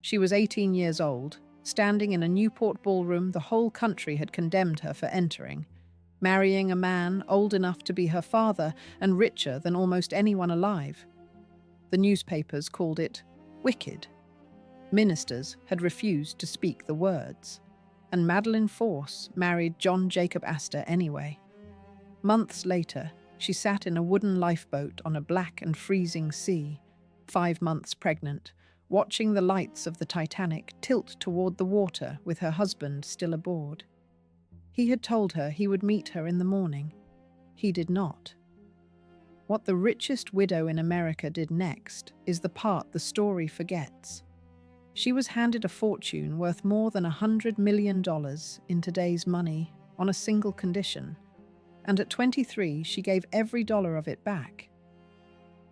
She was 18 years old, standing in a Newport ballroom the whole country had condemned her for entering, marrying a man old enough to be her father and richer than almost anyone alive. The newspapers called it wicked. Ministers had refused to speak the words, and Madeleine Force married John Jacob Astor anyway. Months later, she sat in a wooden lifeboat on a black and freezing sea, 5 months pregnant, watching the lights of the Titanic tilt toward the water with her husband still aboard. He had told her he would meet her in the morning. He did not. What the richest widow in America did next is the part the story forgets. She was handed a fortune worth more than $100 million in today's money on a single condition, and at 23 she gave every dollar of it back.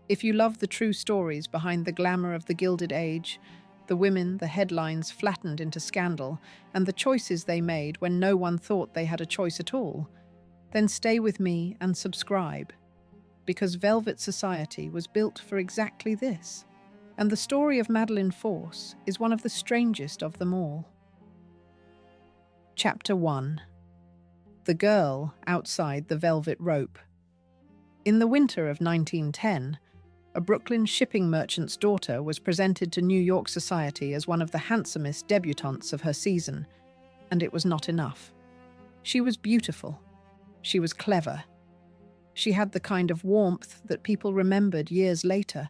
If you love the true stories behind the glamour of the Gilded Age, the women the headlines flattened into scandal, and the choices they made when no one thought they had a choice at all, then stay with me and subscribe, because Velvet Society was built for exactly this. And the story of Madeleine Force is one of the strangest of them all. Chapter 1. The Girl Outside the Velvet Rope. In the winter of 1910, a Brooklyn shipping merchant's daughter was presented to New York society as one of the handsomest debutantes of her season, and it was not enough. She was beautiful. She was clever. She had the kind of warmth that people remembered years later,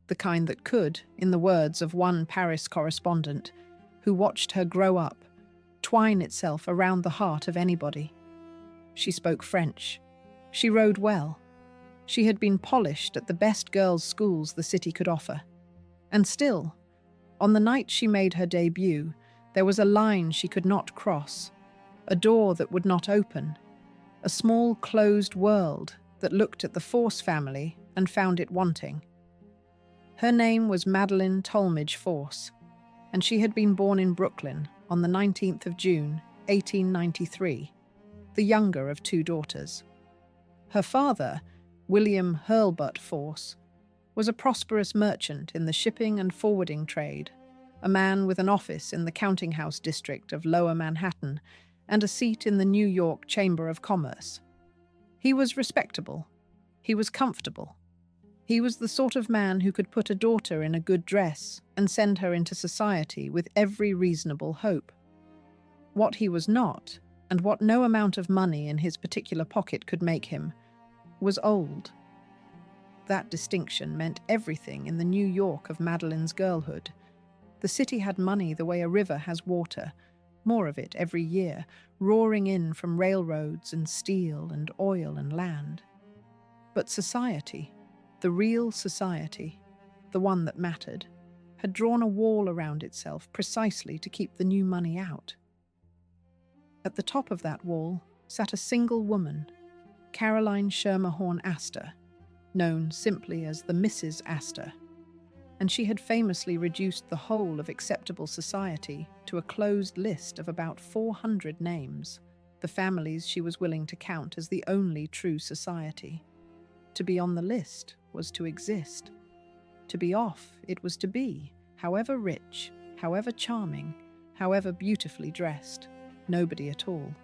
the kind that could, in the words of one Paris correspondent, who watched her grow up, twine itself around the heart of anybody. She spoke French. She rode well. She had been polished at the best girls' schools the city could offer. And still, on the night she made her debut, there was a line she could not cross, a door that would not open, a small closed world that looked at the Force family and found it wanting. Her name was Madeleine Talmage Force, and she had been born in Brooklyn on the 19th of June, 1893, the younger of 2 daughters. Her father, William Hurlbut Force, was a prosperous merchant in the shipping and forwarding trade, a man with an office in the counting house district of Lower Manhattan and a seat in the New York Chamber of Commerce. He was respectable. He was comfortable. He was the sort of man who could put a daughter in a good dress and send her into society with every reasonable hope. What he was not, and what no amount of money in his particular pocket could make him, was old. That distinction meant everything in the New York of Madeleine's girlhood. The city had money the way a river has water, more of it every year, roaring in from railroads and steel and oil and land. But society, the real society, the one that mattered, had drawn a wall around itself precisely to keep the new money out. At the top of that wall sat a single woman, Caroline Schermerhorn Astor, known simply as the Mrs. Astor, and she had famously reduced the whole of acceptable society to a closed list of about 400 names, the families she was willing to count as the only true society. To be on the list was to exist. To be off it was to be, however rich, however charming, however beautifully dressed, nobody at all.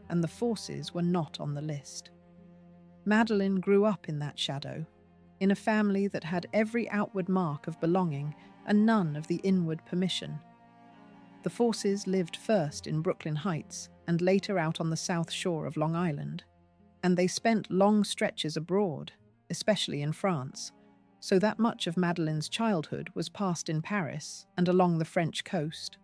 And the Forces were not on the list. Madeleine grew up in that shadow, in a family that had every outward mark of belonging and none of the inward permission. The Forces lived first in Brooklyn Heights and later out on the south shore of Long Island, and they spent long stretches abroad, especially in France, so that much of Madeleine's childhood was passed in Paris and along the French coast.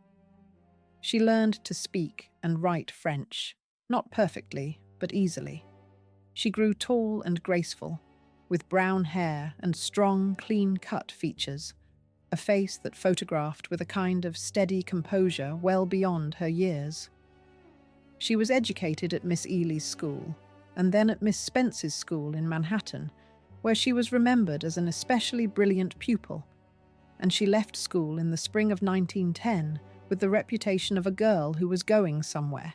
She learned to speak and write French, not perfectly, but easily. She grew tall and graceful, with brown hair and strong, clean-cut features, a face that photographed with a kind of steady composure well beyond her years. She was educated at Miss Ely's school, and then at Miss Spence's school in Manhattan, where she was remembered as an especially brilliant pupil, and she left school in the spring of 1910 with the reputation of a girl who was going somewhere.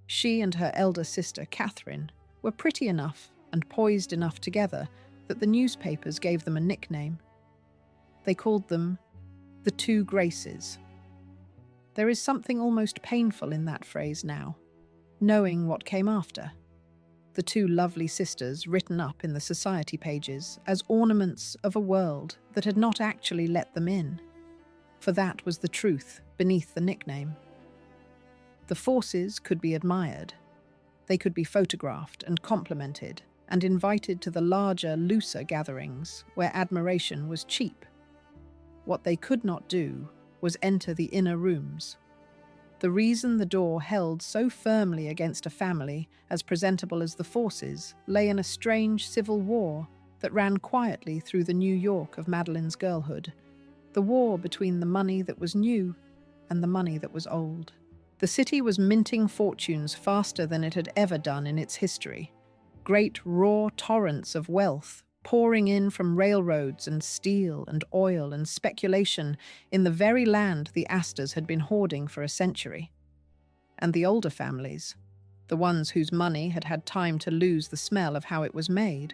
She and her elder sister, Catherine, were pretty enough and poised enough together that the newspapers gave them a nickname. They called them The two graces. There is something almost painful in that phrase now, knowing what came after. The two lovely sisters written up in the society pages as ornaments of a world that had not actually let them in. For that was the truth beneath the nickname. The Forces could be admired. They could be photographed and complimented and invited to the larger, looser gatherings where admiration was cheap. What they could not do was enter the inner rooms. The reason the door held so firmly against a family as presentable as the Forces lay in a strange civil war that ran quietly through the New York of Madeleine's girlhood, the war between the money that was new and the money that was old. The city was minting fortunes faster than it had ever done in its history. Great raw torrents of wealth pouring in from railroads and steel and oil and speculation in the very land the Astors had been hoarding for a century. And the older families, the ones whose money had had time to lose the smell of how it was made,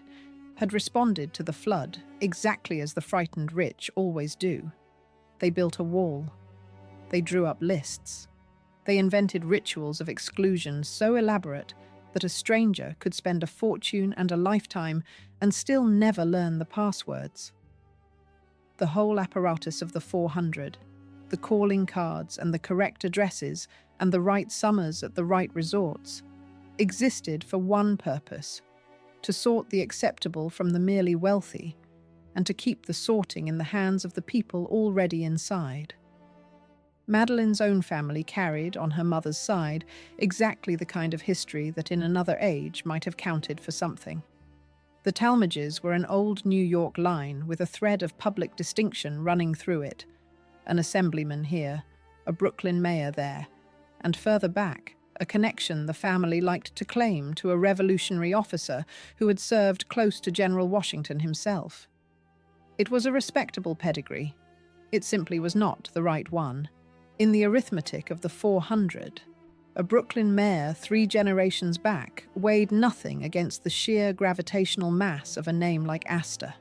had responded to the flood exactly as the frightened rich always do. They built a wall. They drew up lists. They invented rituals of exclusion so elaborate that a stranger could spend a fortune and a lifetime and still never learn the passwords. The whole apparatus of the 400, the calling cards and the correct addresses and the right summers at the right resorts, existed for one purpose: to sort the acceptable from the merely wealthy and to keep the sorting in the hands of the people already inside. Madeleine's own family carried, on her mother's side, exactly the kind of history that in another age might have counted for something. The Talmages were an old New York line with a thread of public distinction running through it. An assemblyman here, a Brooklyn mayor there, and further back, a connection the family liked to claim to a revolutionary officer who had served close to General Washington himself. It was a respectable pedigree. It simply was not the right one. In the arithmetic of the 400, a Brooklyn mayor 3 generations back weighed nothing against the sheer gravitational mass of a name like Astor.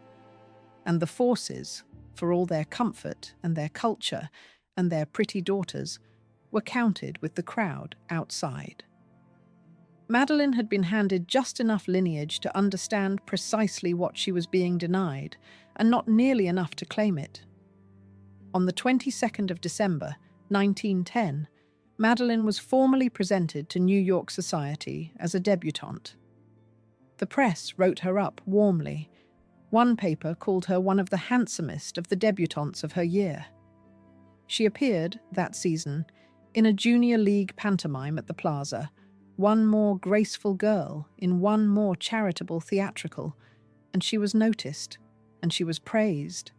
And the Forces, for all their comfort and their culture and their pretty daughters, were counted with the crowd outside. Madeleine had been handed just enough lineage to understand precisely what she was being denied, and not nearly enough to claim it. On the 22nd of December, 1910, Madeleine was formally presented to New York society as a debutante. The press wrote her up warmly. One paper called her one of the handsomest of the debutantes of her year. She appeared, that season, in a junior league pantomime at the Plaza, one more graceful girl in one more charitable theatrical, and she was noticed, and she was praised.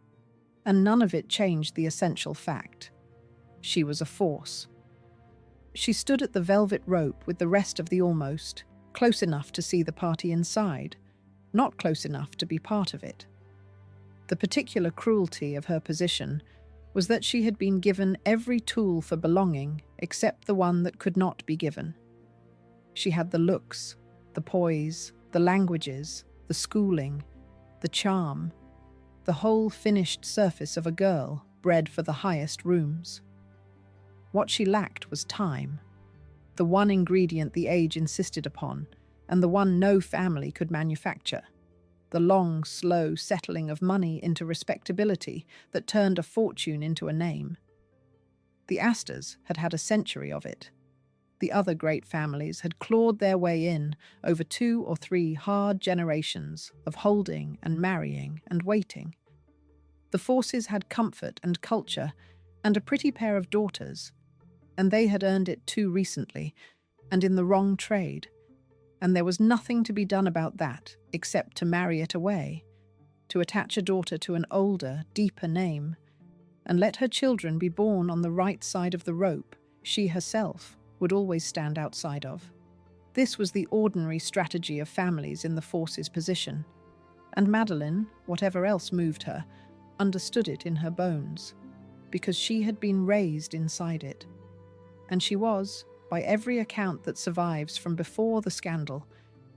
And none of it changed the essential fact. She was a force. She stood at the velvet rope with the rest of the almost, close enough to see the party inside, not close enough to be part of it. The particular cruelty of her position was that she had been given every tool for belonging except the one that could not be given. She had the looks, the poise, the languages, the schooling, the charm, the whole finished surface of a girl bred for the highest rooms. What she lacked was time, the one ingredient the age insisted upon, and the one no family could manufacture. The long, slow settling of money into respectability that turned a fortune into a name. The Astors had had a century of it. The other great families had clawed their way in over 2 or 3 hard generations of holding and marrying and waiting. The Forces had comfort and culture and a pretty pair of daughters, and they had earned it too recently, and in the wrong trade, and there was nothing to be done about that except to marry it away, to attach a daughter to an older, deeper name, and let her children be born on the right side of the rope she herself would always stand outside of. This was the ordinary strategy of families in the Forces' position, and Madeleine, whatever else moved her, understood it in her bones, because she had been raised inside it. And she was, by every account that survives from before the scandal,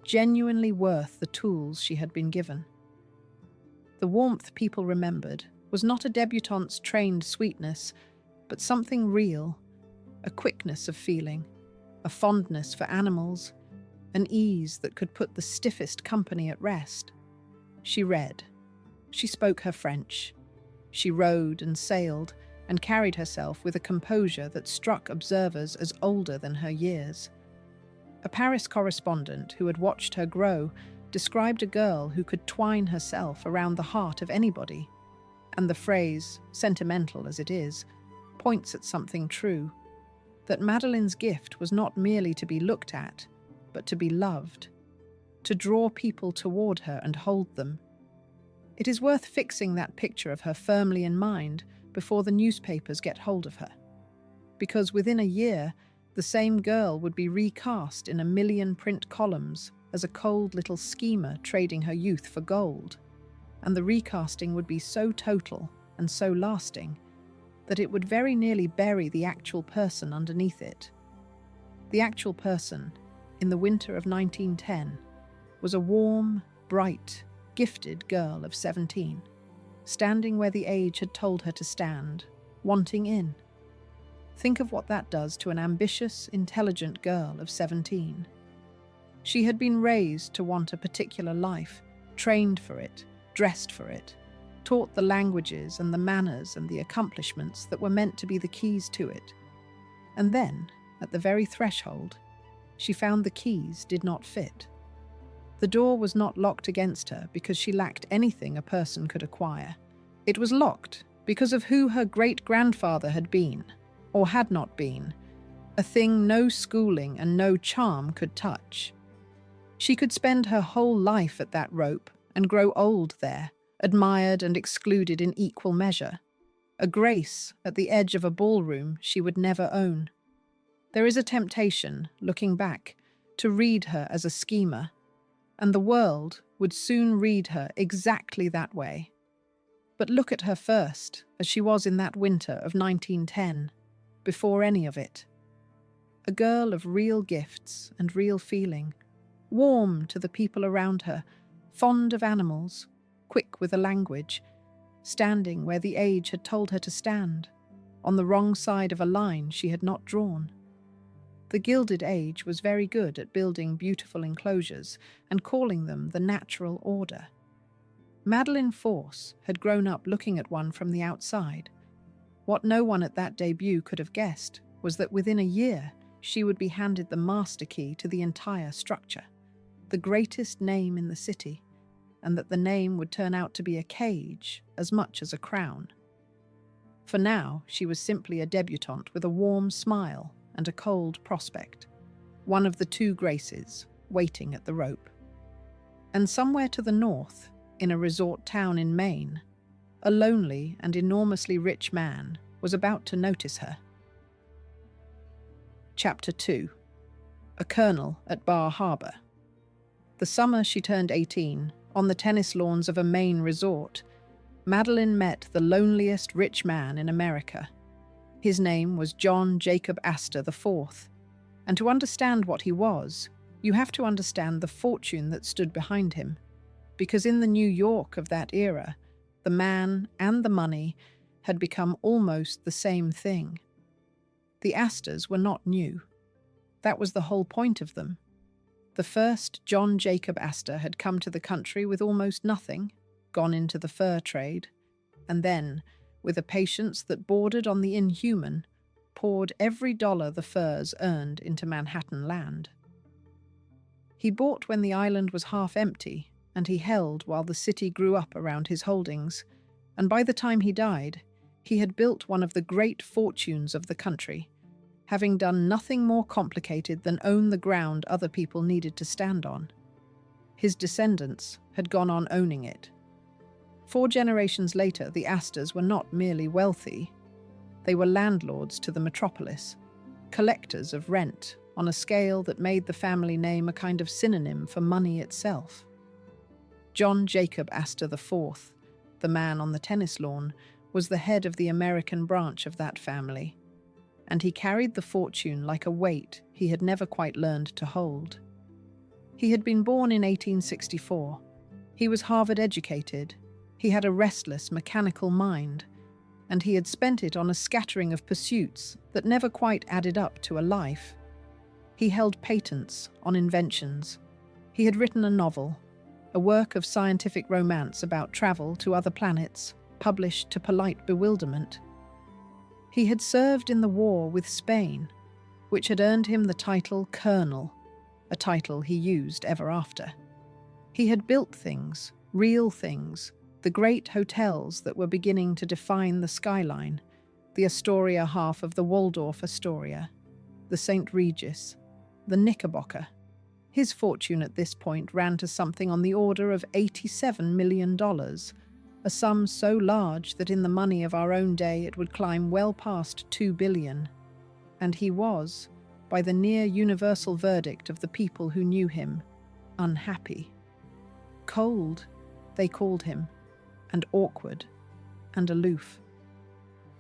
genuinely worth the tools she had been given. The warmth people remembered was not a debutante's trained sweetness, but something real, a quickness of feeling, a fondness for animals, an ease that could put the stiffest company at rest. She read. She spoke her French. She rowed and sailed and carried herself with a composure that struck observers as older than her years. A Paris correspondent who had watched her grow described a girl who could twine herself around the heart of anybody, and the phrase, sentimental as it is, points at something true, that Madeleine's gift was not merely to be looked at, but to be loved, to draw people toward her and hold them. It is worth fixing that picture of her firmly in mind before the newspapers get hold of her, because within a year, the same girl would be recast in 1 million print columns as a cold little schemer trading her youth for gold, and the recasting would be so total and so lasting that it would very nearly bury the actual person underneath it. The actual person, in the winter of 1910, was a warm, bright, gifted girl of 17, standing where the age had told her to stand, wanting in. Think of what that does to an ambitious, intelligent girl of 17. She had been raised to want a particular life, trained for it, dressed for it, taught the languages and the manners and the accomplishments that were meant to be the keys to it. And then, at the very threshold, she found the keys did not fit. The door was not locked against her because she lacked anything a person could acquire. It was locked because of who her great-grandfather had been, or had not been, a thing no schooling and no charm could touch. She could spend her whole life at that rope and grow old there, admired and excluded in equal measure, a grace at the edge of a ballroom she would never own. There is a temptation, looking back, to read her as a schemer, and the world would soon read her exactly that way. But look at her first, as she was in that winter of 1910, before any of it. A girl of real gifts and real feeling, warm to the people around her, fond of animals, quick with a language, standing where the age had told her to stand, on the wrong side of a line she had not drawn. The Gilded Age was very good at building beautiful enclosures and calling them the natural order. Madeleine Force had grown up looking at one from the outside. What no one at that debut could have guessed was that within a year she would be handed the master key to the entire structure, the greatest name in the city, and that the name would turn out to be a cage as much as a crown. For now, she was simply a debutante with a warm smile and a cold prospect, one of the two graces waiting at the rope. And somewhere to the north, in a resort town in Maine, a lonely and enormously rich man was about to notice her. Chapter 2. A Colonel at Bar Harbor. The summer she turned 18, on the tennis lawns of a Maine resort, Madeleine met the loneliest rich man in America. His name was John Jacob Astor IV, and to understand what he was, you have to understand the fortune that stood behind him, because in the New York of that era, the man and the money had become almost the same thing. The Astors were not new. That was the whole point of them. The first John Jacob Astor had come to the country with almost nothing, gone into the fur trade, and then, with a patience that bordered on the inhuman, poured every dollar the furs earned into Manhattan land. He bought when the island was half empty, and he held while the city grew up around his holdings, and by the time he died, he had built one of the great fortunes of the country, having done nothing more complicated than own the ground other people needed to stand on. His descendants had gone on owning it. 4 generations later, the Astors were not merely wealthy. They were landlords to the metropolis, collectors of rent on a scale that made the family name a kind of synonym for money itself. John Jacob Astor IV, the man on the tennis lawn, was the head of the American branch of that family, and he carried the fortune like a weight he had never quite learned to hold. He had been born in 1864. He was Harvard educated. He had a restless, mechanical mind, and he had spent it on a scattering of pursuits that never quite added up to a life. He held patents on inventions. He had written a novel, a work of scientific romance about travel to other planets, published to polite bewilderment. He had served in the war with Spain, which had earned him the title Colonel, a title he used ever after. He had built things, real things, the great hotels that were beginning to define the skyline, the Astoria half of the Waldorf Astoria, the St. Regis, the Knickerbocker. His fortune at this point ran to something on the order of $87 million, a sum so large that in the money of our own day it would climb well past $2 billion. And he was, by the near-universal verdict of the people who knew him, unhappy. Cold, they called him, and awkward, and aloof.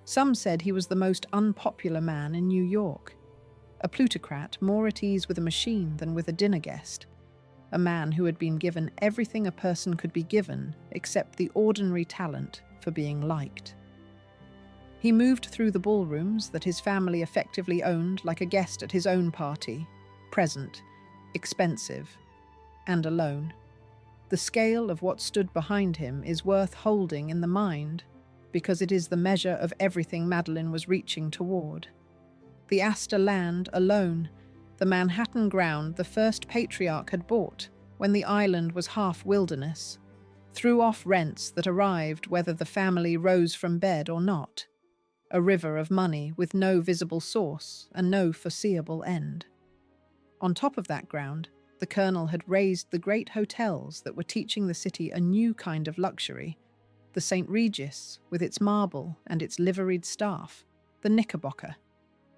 Some said he was the most unpopular man in New York, a plutocrat more at ease with a machine than with a dinner guest, a man who had been given everything a person could be given except the ordinary talent for being liked. He moved through the ballrooms that his family effectively owned like a guest at his own party, present, expensive, and alone. The scale of what stood behind him is worth holding in the mind because it is the measure of everything Madeleine was reaching toward. The Astor land alone, the Manhattan ground the first patriarch had bought when the island was half wilderness, threw off rents that arrived whether the family rose from bed or not, a river of money with no visible source and no foreseeable end. On top of that ground, the Colonel had raised the great hotels that were teaching the city a new kind of luxury, the St. Regis with its marble and its liveried staff, the Knickerbocker,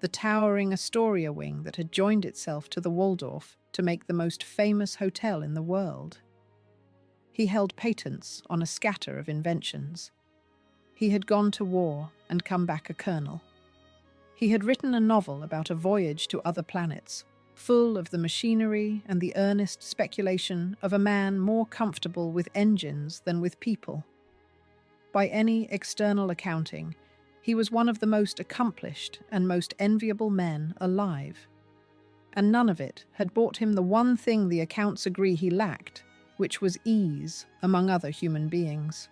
the towering Astoria wing that had joined itself to the Waldorf to make the most famous hotel in the world. He held patents on a scatter of inventions. He had gone to war and come back a colonel. He had written a novel about a voyage to other planets, full of the machinery and the earnest speculation of a man more comfortable with engines than with people. By any external accounting, he was one of the most accomplished and most enviable men alive. And none of it had brought him the one thing the accounts agree he lacked, which was ease among other human beings.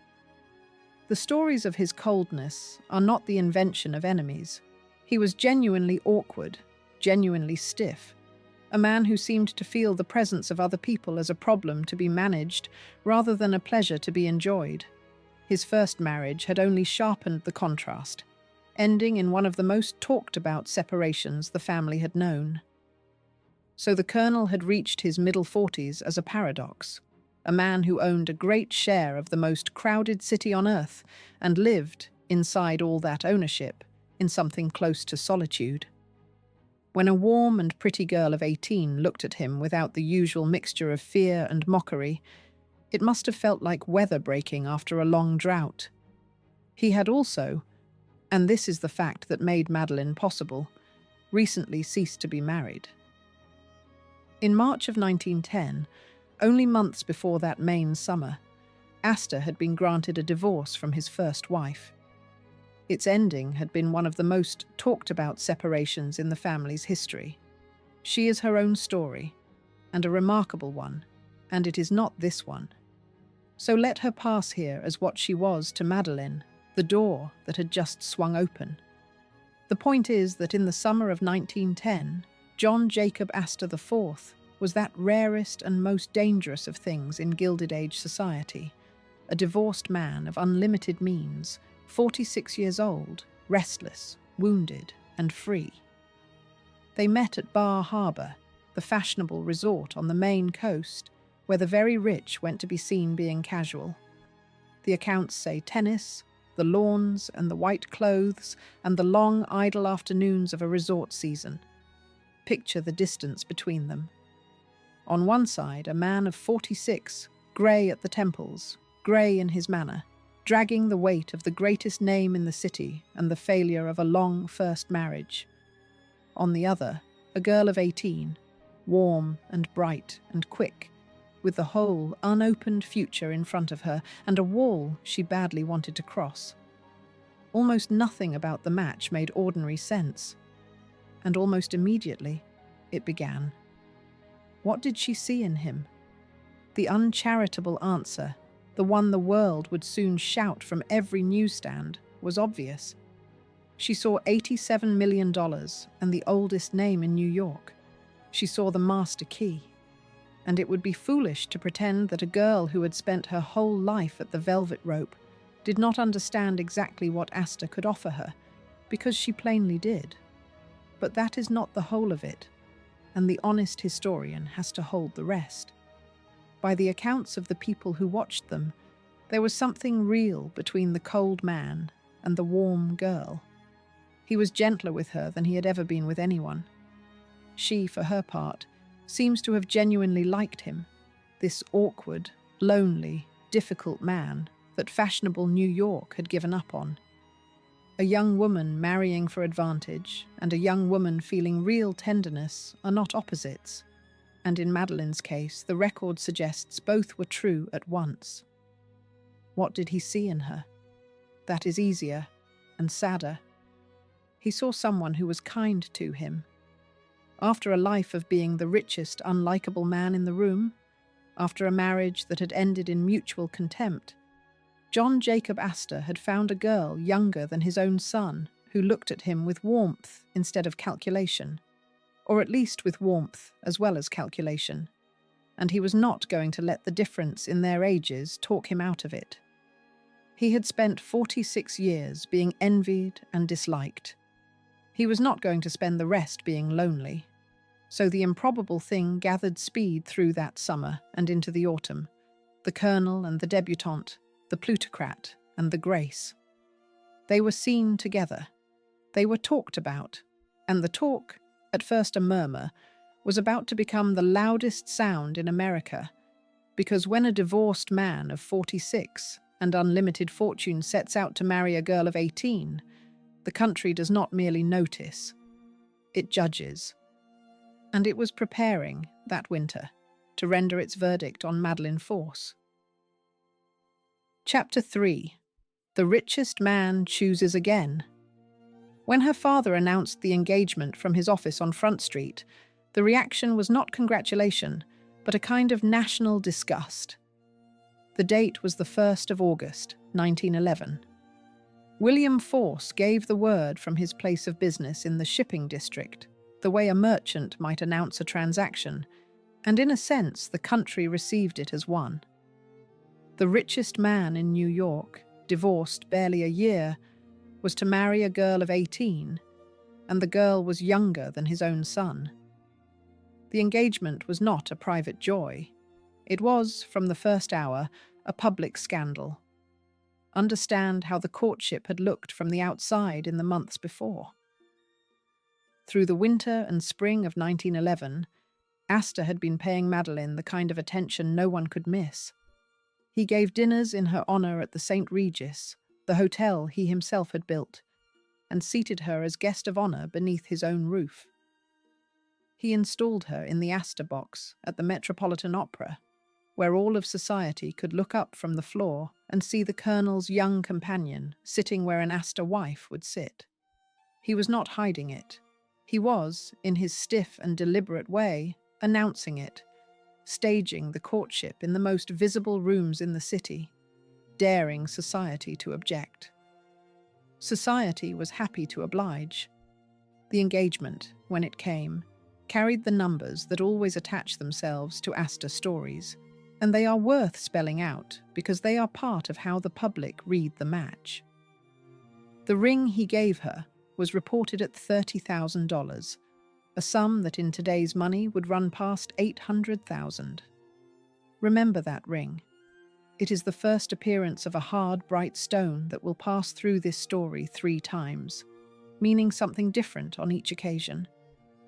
The stories of his coldness are not the invention of enemies. He was genuinely awkward, genuinely stiff, a man who seemed to feel the presence of other people as a problem to be managed rather than a pleasure to be enjoyed. His first marriage had only sharpened the contrast, ending in one of the most talked-about separations the family had known. So the Colonel had reached his middle 40s as a paradox, a man who owned a great share of the most crowded city on earth and lived, inside all that ownership, in something close to solitude. When a warm and pretty girl of 18 looked at him without the usual mixture of fear and mockery, it must have felt like weather breaking after a long drought. He had also, and this is the fact that made Madeleine possible, recently ceased to be married. In March of 1910, only months before that Maine summer, Astor had been granted a divorce from his first wife. Its ending had been one of the most talked-about separations in the family's history. She is her own story, and a remarkable one, and it is not this one. So let her pass here as what she was to Madeleine, the door that had just swung open. The point is that in the summer of 1910, John Jacob Astor IV was that rarest and most dangerous of things in Gilded Age society, a divorced man of unlimited means, 46 years old, restless, wounded, and free. They met at Bar Harbor, the fashionable resort on the Maine coast, where the very rich went to be seen being casual. The accounts say tennis, the lawns and the white clothes, and the long, idle afternoons of a resort season. Picture the distance between them. On one side, a man of 46, grey at the temples, grey in his manner, dragging the weight of the greatest name in the city and the failure of a long first marriage. On the other, a girl of 18, warm and bright and quick, with the whole, unopened future in front of her and a wall she badly wanted to cross. Almost nothing about the match made ordinary sense, and almost immediately it began. What did she see in him? The uncharitable answer, the one the world would soon shout from every newsstand, was obvious. She saw $87 million and the oldest name in New York. She saw the master key. And it would be foolish to pretend that a girl who had spent her whole life at the Velvet Rope did not understand exactly what Astor could offer her, because she plainly did. But that is not the whole of it, and the honest historian has to hold the rest. By the accounts of the people who watched them, there was something real between the cold man and the warm girl. He was gentler with her than he had ever been with anyone. She, for her part, seems to have genuinely liked him, this awkward, lonely, difficult man that fashionable New York had given up on. A young woman marrying for advantage and a young woman feeling real tenderness are not opposites, and in Madeleine's case, the record suggests both were true at once. What did he see in her? That is easier and sadder. He saw someone who was kind to him. After a life of being the richest, unlikable man in the room, after a marriage that had ended in mutual contempt, John Jacob Astor had found a girl younger than his own son who looked at him with warmth instead of calculation, or at least with warmth as well as calculation, and he was not going to let the difference in their ages talk him out of it. He had spent 46 years being envied and disliked. He was not going to spend the rest being lonely. So the improbable thing gathered speed through that summer and into the autumn, the colonel and the debutante, the plutocrat and the grace. They were seen together. They were talked about, and the talk, at first a murmur, was about to become the loudest sound in America, because when a divorced man of 46 and unlimited fortune sets out to marry a girl of 18, the country does not merely notice, it judges. And it was preparing, that winter, to render its verdict on Madeleine Force. Chapter 3. The Richest Man Chooses Again. When her father announced the engagement from his office on Front Street, the reaction was not congratulation, but a kind of national disgust. The date was the 1st of August, 1911. William Force gave the word from his place of business in the shipping district, the way a merchant might announce a transaction, and in a sense the country received it as one. The richest man in New York, divorced barely a year, was to marry a girl of 18, and the girl was younger than his own son. The engagement was not a private joy. It was, from the first hour, a public scandal. Understand how the courtship had looked from the outside in the months before. Through the winter and spring of 1911, Astor had been paying Madeleine the kind of attention no one could miss. He gave dinners in her honor at the St. Regis, the hotel he himself had built, and seated her as guest of honor beneath his own roof. He installed her in the Astor box at the Metropolitan Opera, where all of society could look up from the floor and see the colonel's young companion sitting where an Astor wife would sit. He was not hiding it. He was, in his stiff and deliberate way, announcing it, staging the courtship in the most visible rooms in the city, daring society to object. Society was happy to oblige. The engagement, when it came, carried the numbers that always attach themselves to Astor stories, and they are worth spelling out because they are part of how the public read the match. The ring he gave her was reported at $30,000, a sum that in today's money would run past $800,000. Remember that ring. It is the first appearance of a hard, bright stone that will pass through this story 3 times, meaning something different on each occasion.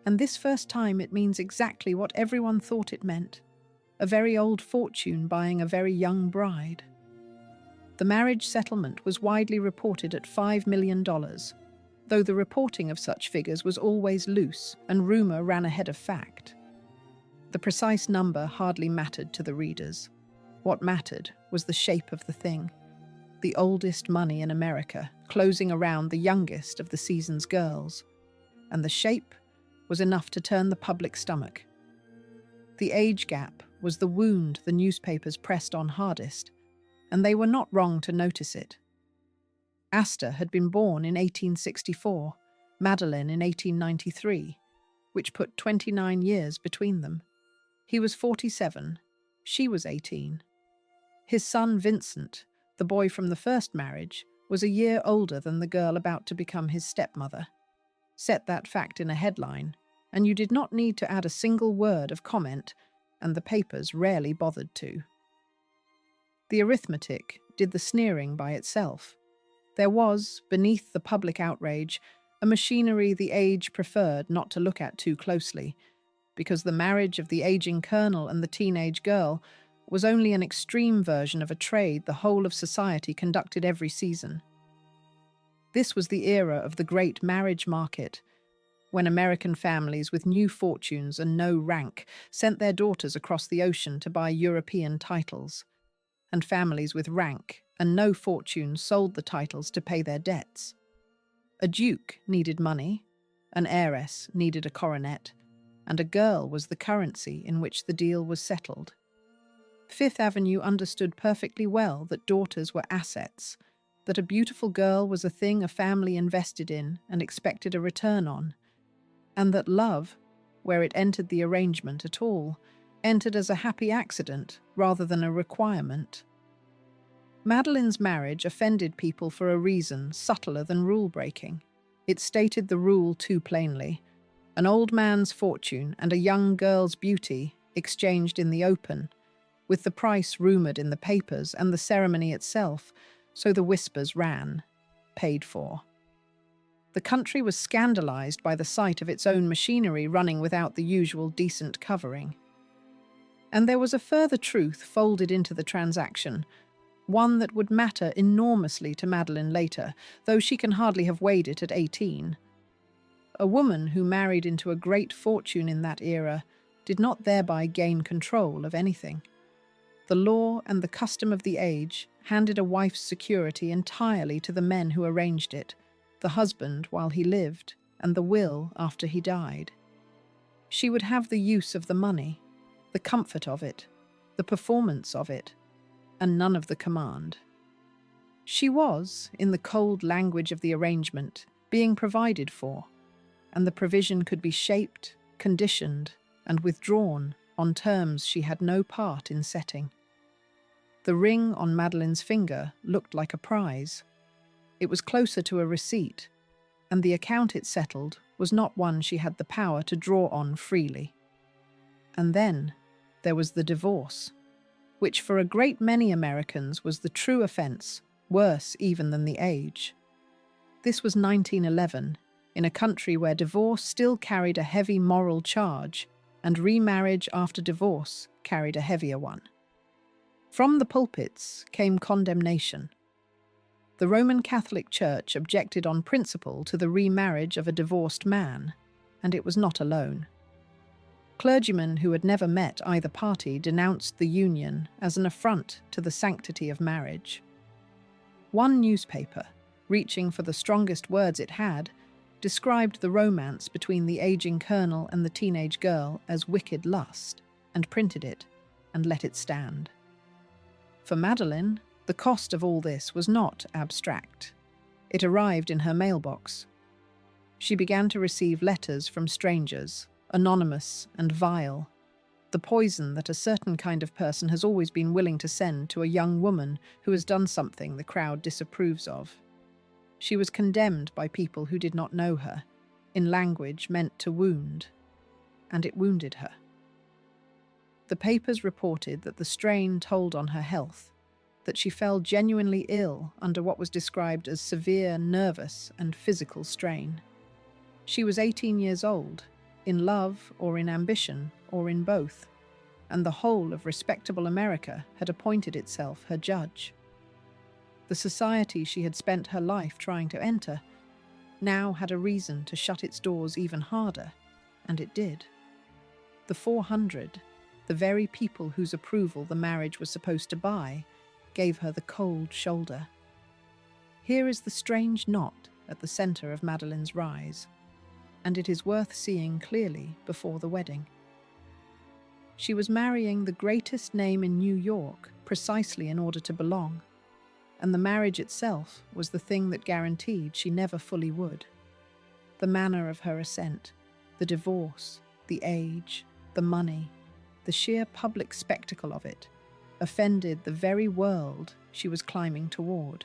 And this first time it means exactly what everyone thought it meant, a very old fortune buying a very young bride. The marriage settlement was widely reported at $5 million, though the reporting of such figures was always loose and rumor ran ahead of fact. The precise number hardly mattered to the readers. What mattered was the shape of the thing. The oldest money in America, closing around the youngest of the season's girls. And the shape was enough to turn the public stomach. The age gap was the wound the newspapers pressed on hardest, and they were not wrong to notice it. Astor had been born in 1864, Madeleine in 1893, which put 29 years between them. He was 47, she was 18. His son Vincent, the boy from the first marriage, was a year older than the girl about to become his stepmother. Set that fact in a headline, and you did not need to add a single word of comment, and the papers rarely bothered to. The arithmetic did the sneering by itself. There was, beneath the public outrage, a machinery the age preferred not to look at too closely, because the marriage of the aging colonel and the teenage girl was only an extreme version of a trade the whole of society conducted every season. This was the era of the great marriage market, when American families with new fortunes and no rank sent their daughters across the ocean to buy European titles, and families with rank and no fortune sold the titles to pay their debts. A duke needed money, an heiress needed a coronet, and a girl was the currency in which the deal was settled. Fifth Avenue understood perfectly well that daughters were assets, that a beautiful girl was a thing a family invested in and expected a return on, and that love, where it entered the arrangement at all, entered as a happy accident rather than a requirement. Madeleine's marriage offended people for a reason subtler than rule-breaking. It stated the rule too plainly. An old man's fortune and a young girl's beauty exchanged in the open, with the price rumoured in the papers and the ceremony itself, so the whispers ran, paid for. The country was scandalised by the sight of its own machinery running without the usual decent covering. And there was a further truth folded into the transaction, one that would matter enormously to Madeleine later, though she can hardly have weighed it at 18. A woman who married into a great fortune in that era did not thereby gain control of anything. The law and the custom of the age handed a wife's security entirely to the men who arranged it, the husband while he lived, and the will after he died. She would have the use of the money, the comfort of it, the performance of it, and none of the command. She was, in the cold language of the arrangement, being provided for, and the provision could be shaped, conditioned, and withdrawn on terms she had no part in setting. The ring on Madeleine's finger looked like a prize. It was closer to a receipt, and the account it settled was not one she had the power to draw on freely. And then there was the divorce, which for a great many Americans was the true offence, worse even than the age. This was 1911, in a country where divorce still carried a heavy moral charge, and remarriage after divorce carried a heavier one. From the pulpits came condemnation. The Roman Catholic Church objected on principle to the remarriage of a divorced man, and it was not alone. Clergymen who had never met either party denounced the union as an affront to the sanctity of marriage. One newspaper, reaching for the strongest words it had, described the romance between the aging colonel and the teenage girl as wicked lust, and printed it, and let it stand. For Madeleine, the cost of all this was not abstract. It arrived in her mailbox. She began to receive letters from strangers, anonymous and vile, the poison that a certain kind of person has always been willing to send to a young woman who has done something the crowd disapproves of. She was condemned by people who did not know her, in language meant to wound, and it wounded her. The papers reported that the strain told on her health, that she fell genuinely ill under what was described as severe nervous and physical strain. She was 18 years old, in love or in ambition or in both, and the whole of respectable America had appointed itself her judge. The society she had spent her life trying to enter now had a reason to shut its doors even harder, and it did. The 400, the very people whose approval the marriage was supposed to buy, gave her the cold shoulder. Here is the strange knot at the center of Madeleine's rise, and it is worth seeing clearly before the wedding. She was marrying the greatest name in New York precisely in order to belong, and the marriage itself was the thing that guaranteed she never fully would. The manner of her ascent, the divorce, the age, the money, the sheer public spectacle of it, offended the very world she was climbing toward.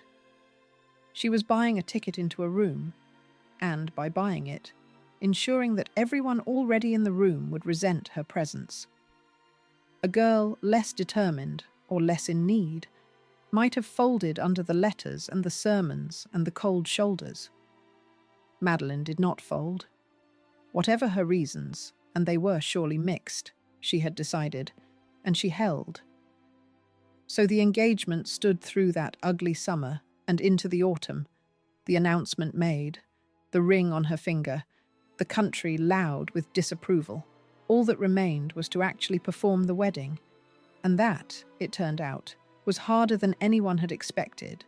She was buying a ticket into a room, and by buying it, ensuring that everyone already in the room would resent her presence. A girl less determined or less in need might have folded under the letters and the sermons and the cold shoulders. Madeleine did not fold. Whatever her reasons, and they were surely mixed, she had decided, and she held. So the engagement stood through that ugly summer and into the autumn, the announcement made, the ring on her finger, the country loud with disapproval. All that remained was to actually perform the wedding, and that, it turned out, was harder than anyone had expected,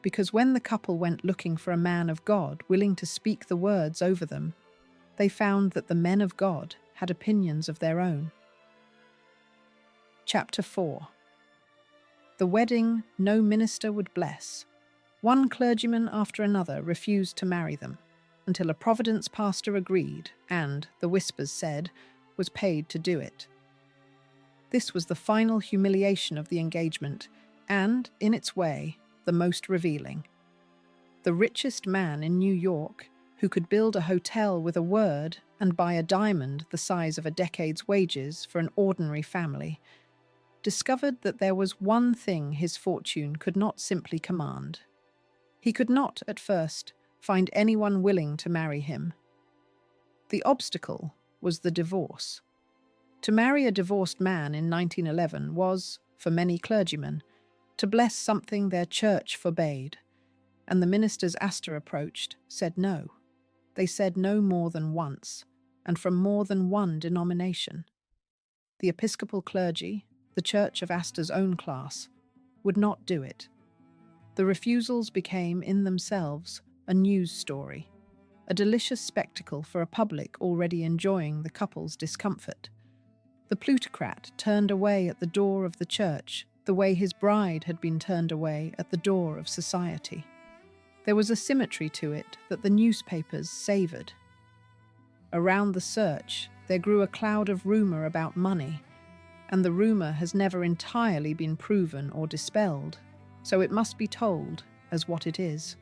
because when the couple went looking for a man of God willing to speak the words over them, they found that the men of God had opinions of their own. Chapter 4. The wedding no minister would bless. One clergyman after another refused to marry them, until a Providence pastor agreed and, the whispers said, was paid to do it. This was the final humiliation of the engagement, and, in its way, the most revealing. The richest man in New York, who could build a hotel with a word and buy a diamond the size of a decade's wages for an ordinary family, discovered that there was one thing his fortune could not simply command. He could not, at first, find anyone willing to marry him. The obstacle was the divorce. To marry a divorced man in 1911 was, for many clergymen, to bless something their church forbade, and the ministers Astor approached said no. They said no more than once, and from more than one denomination. The Episcopal clergy, the church of Astor's own class, would not do it. The refusals became, in themselves, a news story, a delicious spectacle for a public already enjoying the couple's discomfort. The plutocrat turned away at the door of the church the way his bride had been turned away at the door of society. There was a symmetry to it that the newspapers savoured. Around the search, there grew a cloud of rumour about money, and the rumour has never entirely been proven or dispelled, so it must be told as what it is.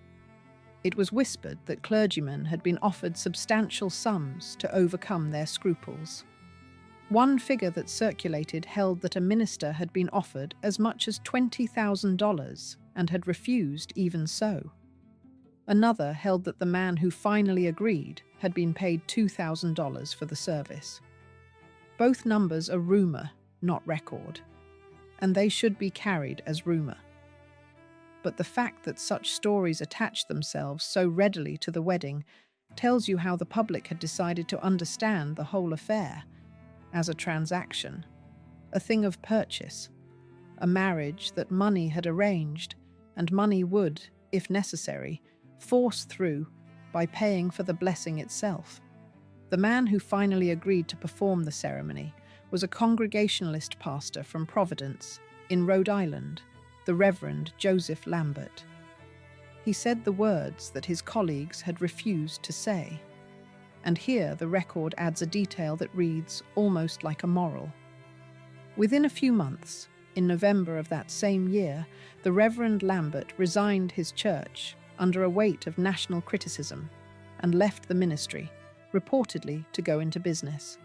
It was whispered that clergymen had been offered substantial sums to overcome their scruples. One figure that circulated held that a minister had been offered as much as $20,000 and had refused even so. Another held that the man who finally agreed had been paid $2,000 for the service. Both numbers are rumour, not record, and they should be carried as rumour. But the fact that such stories attached themselves so readily to the wedding tells you how the public had decided to understand the whole affair as a transaction, a thing of purchase, a marriage that money had arranged, and money would, if necessary, force through by paying for the blessing itself. The man who finally agreed to perform the ceremony was a Congregationalist pastor from Providence, in Rhode Island, the Reverend Joseph Lambert. He said the words that his colleagues had refused to say. And here the record adds a detail that reads almost like a moral. Within a few months, in November of that same year, the Reverend Lambert resigned his church under a weight of national criticism and left the ministry, reportedly to go into business.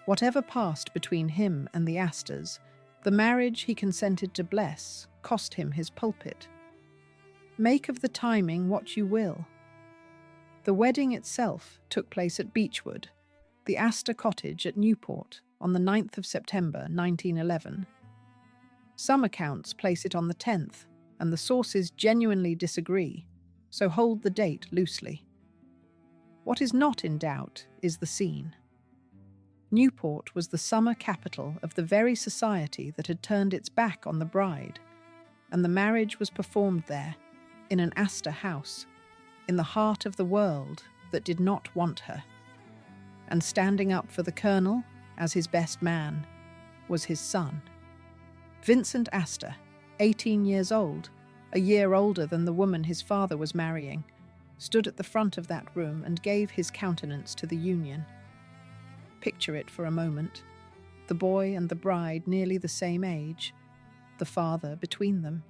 Whatever passed between him and the Astors, the marriage he consented to bless cost him his pulpit. Make of the timing what you will. The wedding itself took place at Beechwood, the Astor cottage at Newport, on the 9th of September 1911. Some accounts place it on the 10th, and the sources genuinely disagree, so hold the date loosely. What is not in doubt is the scene. Newport was the summer capital of the very society that had turned its back on the bride, and the marriage was performed there, in an Astor house, in the heart of the world that did not want her. And standing up for the colonel, as his best man, was his son. Vincent Astor, 18 years old, a year older than the woman his father was marrying, stood at the front of that room and gave his countenance to the union. Picture it for a moment. The boy and the bride nearly the same age, the father between them,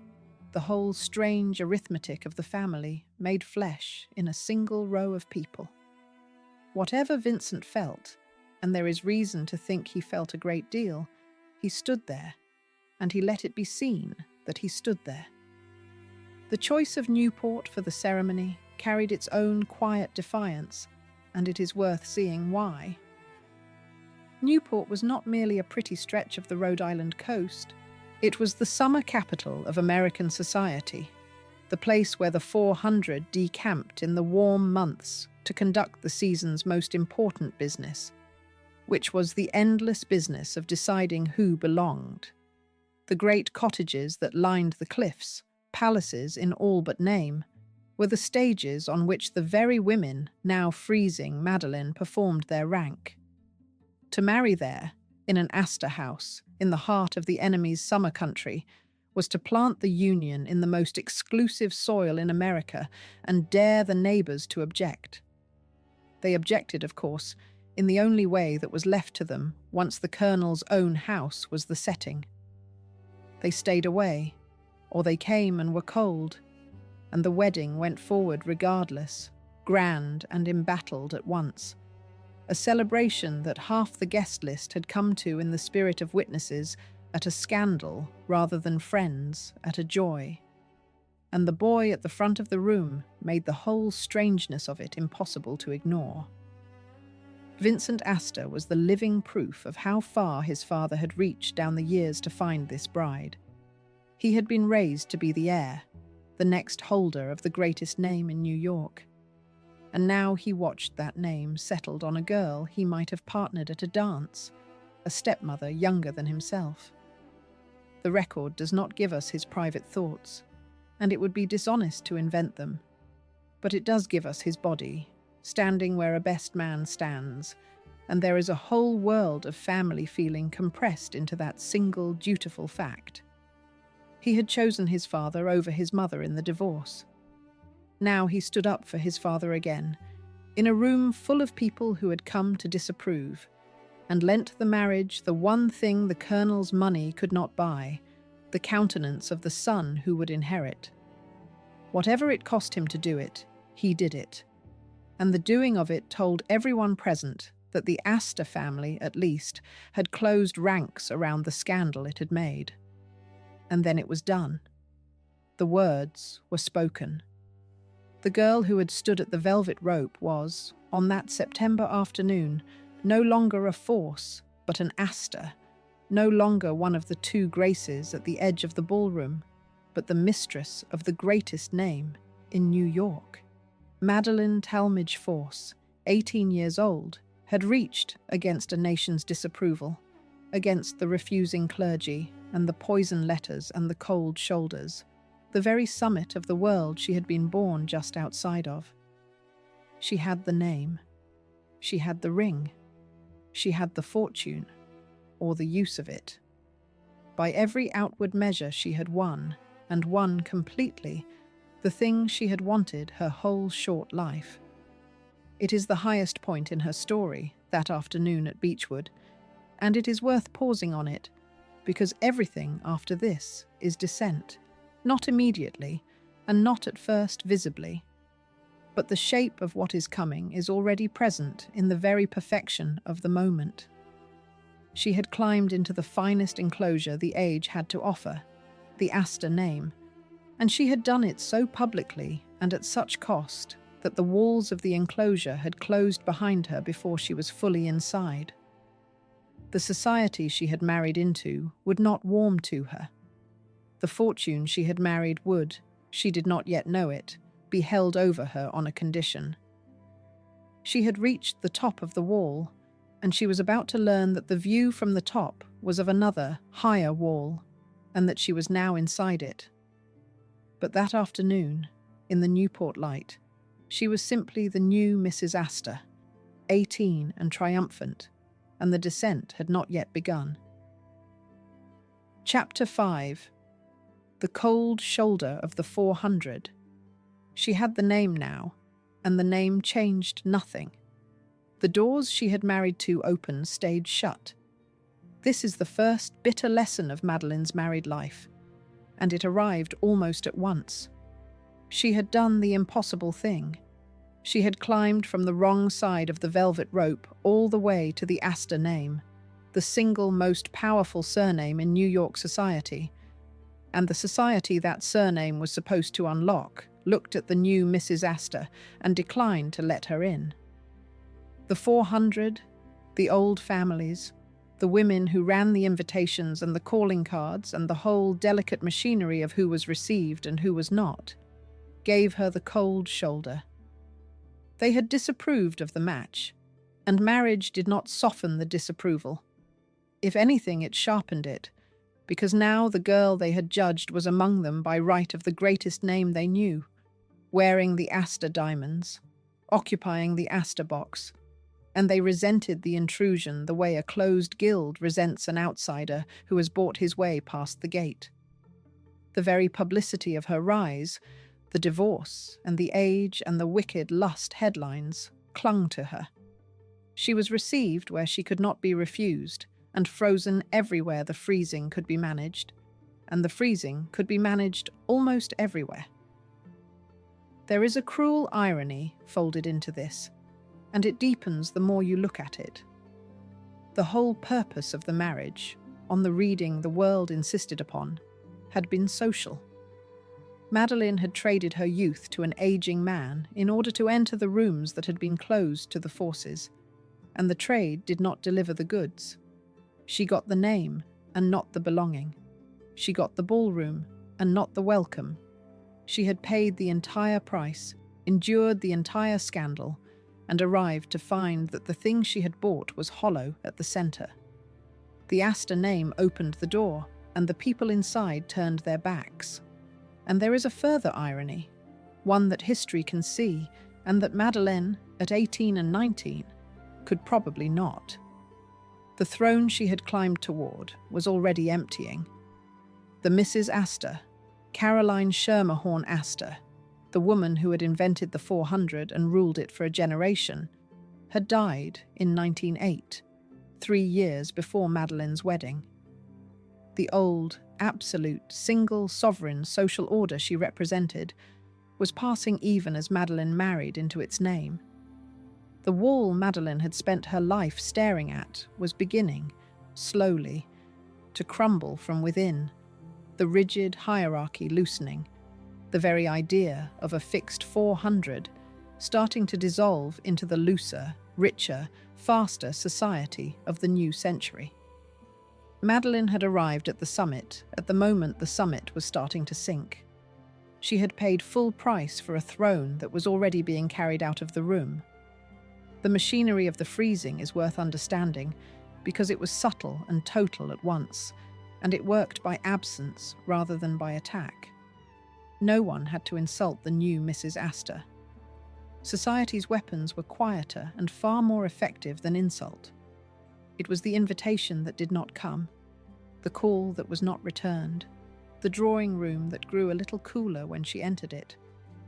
the whole strange arithmetic of the family made flesh in a single row of people. Whatever Vincent felt, and there is reason to think he felt a great deal, he stood there, and he let it be seen that he stood there. The choice of Newport for the ceremony carried its own quiet defiance, and it is worth seeing why. Newport was not merely a pretty stretch of the Rhode Island coast. It was the summer capital of American society, the place where the 400 decamped in the warm months to conduct the season's most important business, which was the endless business of deciding who belonged. The great cottages that lined the cliffs, palaces in all but name, were the stages on which the very women now freezing Madeleine performed their rank. To marry there, in an Astor house, in the heart of the enemy's summer country, was to plant the Union in the most exclusive soil in America and dare the neighbors to object. They objected, of course, in the only way that was left to them once the colonel's own house was the setting. They stayed away, or they came and were cold, and the wedding went forward regardless, grand and embattled at once. A celebration that half the guest list had come to in the spirit of witnesses at a scandal rather than friends at a joy. And the boy at the front of the room made the whole strangeness of it impossible to ignore. Vincent Astor was the living proof of how far his father had reached down the years to find this bride. He had been raised to be the heir, the next holder of the greatest name in New York. And now he watched that name settled on a girl he might have partnered at a dance, a stepmother younger than himself. The record does not give us his private thoughts, and it would be dishonest to invent them. But it does give us his body, standing where a best man stands, and there is a whole world of family feeling compressed into that single dutiful fact. He had chosen his father over his mother in the divorce. Now he stood up for his father again, in a room full of people who had come to disapprove, and lent the marriage the one thing the colonel's money could not buy, the countenance of the son who would inherit. Whatever it cost him to do it, he did it. And the doing of it told everyone present that the Astor family, at least, had closed ranks around the scandal it had made. And then it was done. The words were spoken. The girl who had stood at the velvet rope was, on that September afternoon, no longer a Force, but an Astor, no longer one of the two Graces at the edge of the ballroom, but the mistress of the greatest name in New York. Madeleine Talmage Force, 18 years old, had reached against a nation's disapproval, against the refusing clergy and the poison letters and the cold shoulders, the very summit of the world she had been born just outside of. She had the name. She had the ring. She had the fortune, or the use of it. By every outward measure she had won, and won completely, the thing she had wanted her whole short life. It is the highest point in her story, that afternoon at Beechwood, and it is worth pausing on it, because everything after this is descent, not immediately, and not at first visibly. But the shape of what is coming is already present in the very perfection of the moment. She had climbed into the finest enclosure the age had to offer, the Astor name, and she had done it so publicly and at such cost that the walls of the enclosure had closed behind her before she was fully inside. The society she had married into would not warm to her. The fortune she had married would, she did not yet know it, be held over her on a condition. She had reached the top of the wall, and she was about to learn that the view from the top was of another, higher wall, and that she was now inside it. But that afternoon, in the Newport light, she was simply the new Mrs. Astor, 18 and triumphant, and the descent had not yet begun. Chapter 5. The Cold Shoulder of the 400. She had the name now, and the name changed nothing. The doors she had married to open stayed shut. This is the first bitter lesson of Madeleine's married life, and it arrived almost at once. She had done the impossible thing. She had climbed from the wrong side of the velvet rope all the way to the Astor name, the single most powerful surname in New York society. And the society that surname was supposed to unlock looked at the new Mrs. Astor and declined to let her in. The 400, the old families, the women who ran the invitations and the calling cards and the whole delicate machinery of who was received and who was not, gave her the cold shoulder. They had disapproved of the match, and marriage did not soften the disapproval. If anything, it sharpened it, because now the girl they had judged was among them by right of the greatest name they knew, wearing the Astor diamonds, occupying the Astor box, and they resented the intrusion the way a closed guild resents an outsider who has bought his way past the gate. The very publicity of her rise, the divorce and the age and the wicked lust headlines clung to her. She was received where she could not be refused, and frozen everywhere the freezing could be managed, and the freezing could be managed almost everywhere. There is a cruel irony folded into this, and it deepens the more you look at it. The whole purpose of the marriage, on the reading the world insisted upon, had been social. Madeleine had traded her youth to an aging man in order to enter the rooms that had been closed to the forces, and the trade did not deliver the goods. She got the name and not the belonging. She got the ballroom and not the welcome. She had paid the entire price, endured the entire scandal, and arrived to find that the thing she had bought was hollow at the center. The Astor name opened the door, and the people inside turned their backs. And there is a further irony, one that history can see, and that Madeleine, at 18 and 19, could probably not. The throne she had climbed toward was already emptying. The Mrs. Astor, Caroline Schermerhorn Astor, the woman who had invented the 400 and ruled it for a generation, had died in 1908, 3 years before Madeleine's wedding. The old, absolute, single, sovereign social order she represented was passing even as Madeleine married into its name. The wall Madeleine had spent her life staring at was beginning, slowly, to crumble from within, the rigid hierarchy loosening, the very idea of a fixed 400 starting to dissolve into the looser, richer, faster society of the new century. Madeleine had arrived at the summit at the moment the summit was starting to sink. She had paid full price for a throne that was already being carried out of the room. The machinery of the freezing is worth understanding because it was subtle and total at once, and it worked by absence rather than by attack. No one had to insult the new Mrs. Astor. Society's weapons were quieter and far more effective than insult. It was the invitation that did not come, the call that was not returned, the drawing room that grew a little cooler when she entered it,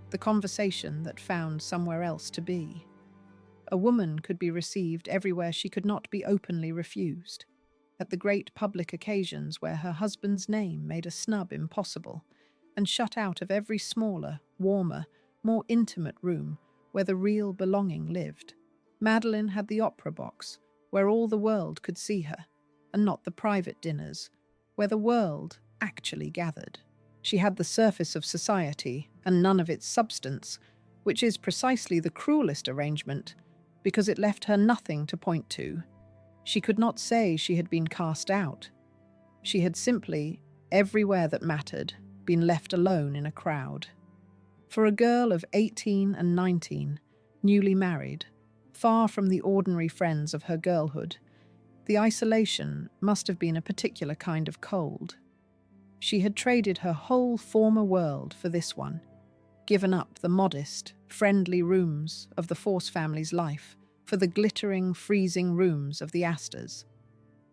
the conversation that found somewhere else to be. A woman could be received everywhere she could not be openly refused, at the great public occasions where her husband's name made a snub impossible, and shut out of every smaller, warmer, more intimate room where the real belonging lived. Madeleine had the opera box, where all the world could see her, and not the private dinners, where the world actually gathered. She had the surface of society, and none of its substance, which is precisely the cruelest arrangement, because it left her nothing to point to. She could not say she had been cast out. She had simply, everywhere that mattered, been left alone in a crowd. For a girl of 18 and 19, newly married, far from the ordinary friends of her girlhood. The isolation must have been a particular kind of cold. She had traded her whole former world for this one, given up the modest, friendly rooms of the Force family's life for the glittering, freezing rooms of the Astors.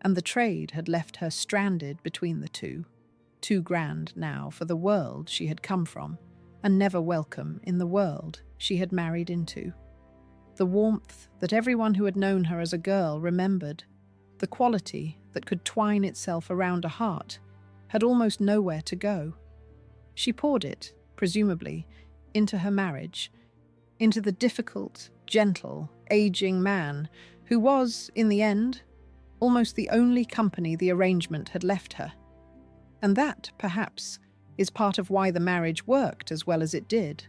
And the trade had left her stranded between the two, too grand now for the world she had come from, and never welcome in the world she had married into. The warmth that everyone who had known her as a girl remembered, the quality that could twine itself around a heart, had almost nowhere to go. She poured it, presumably, into her marriage, into the difficult, gentle, aging man who was, in the end, almost the only company the arrangement had left her. And that, perhaps, is part of why the marriage worked as well as it did,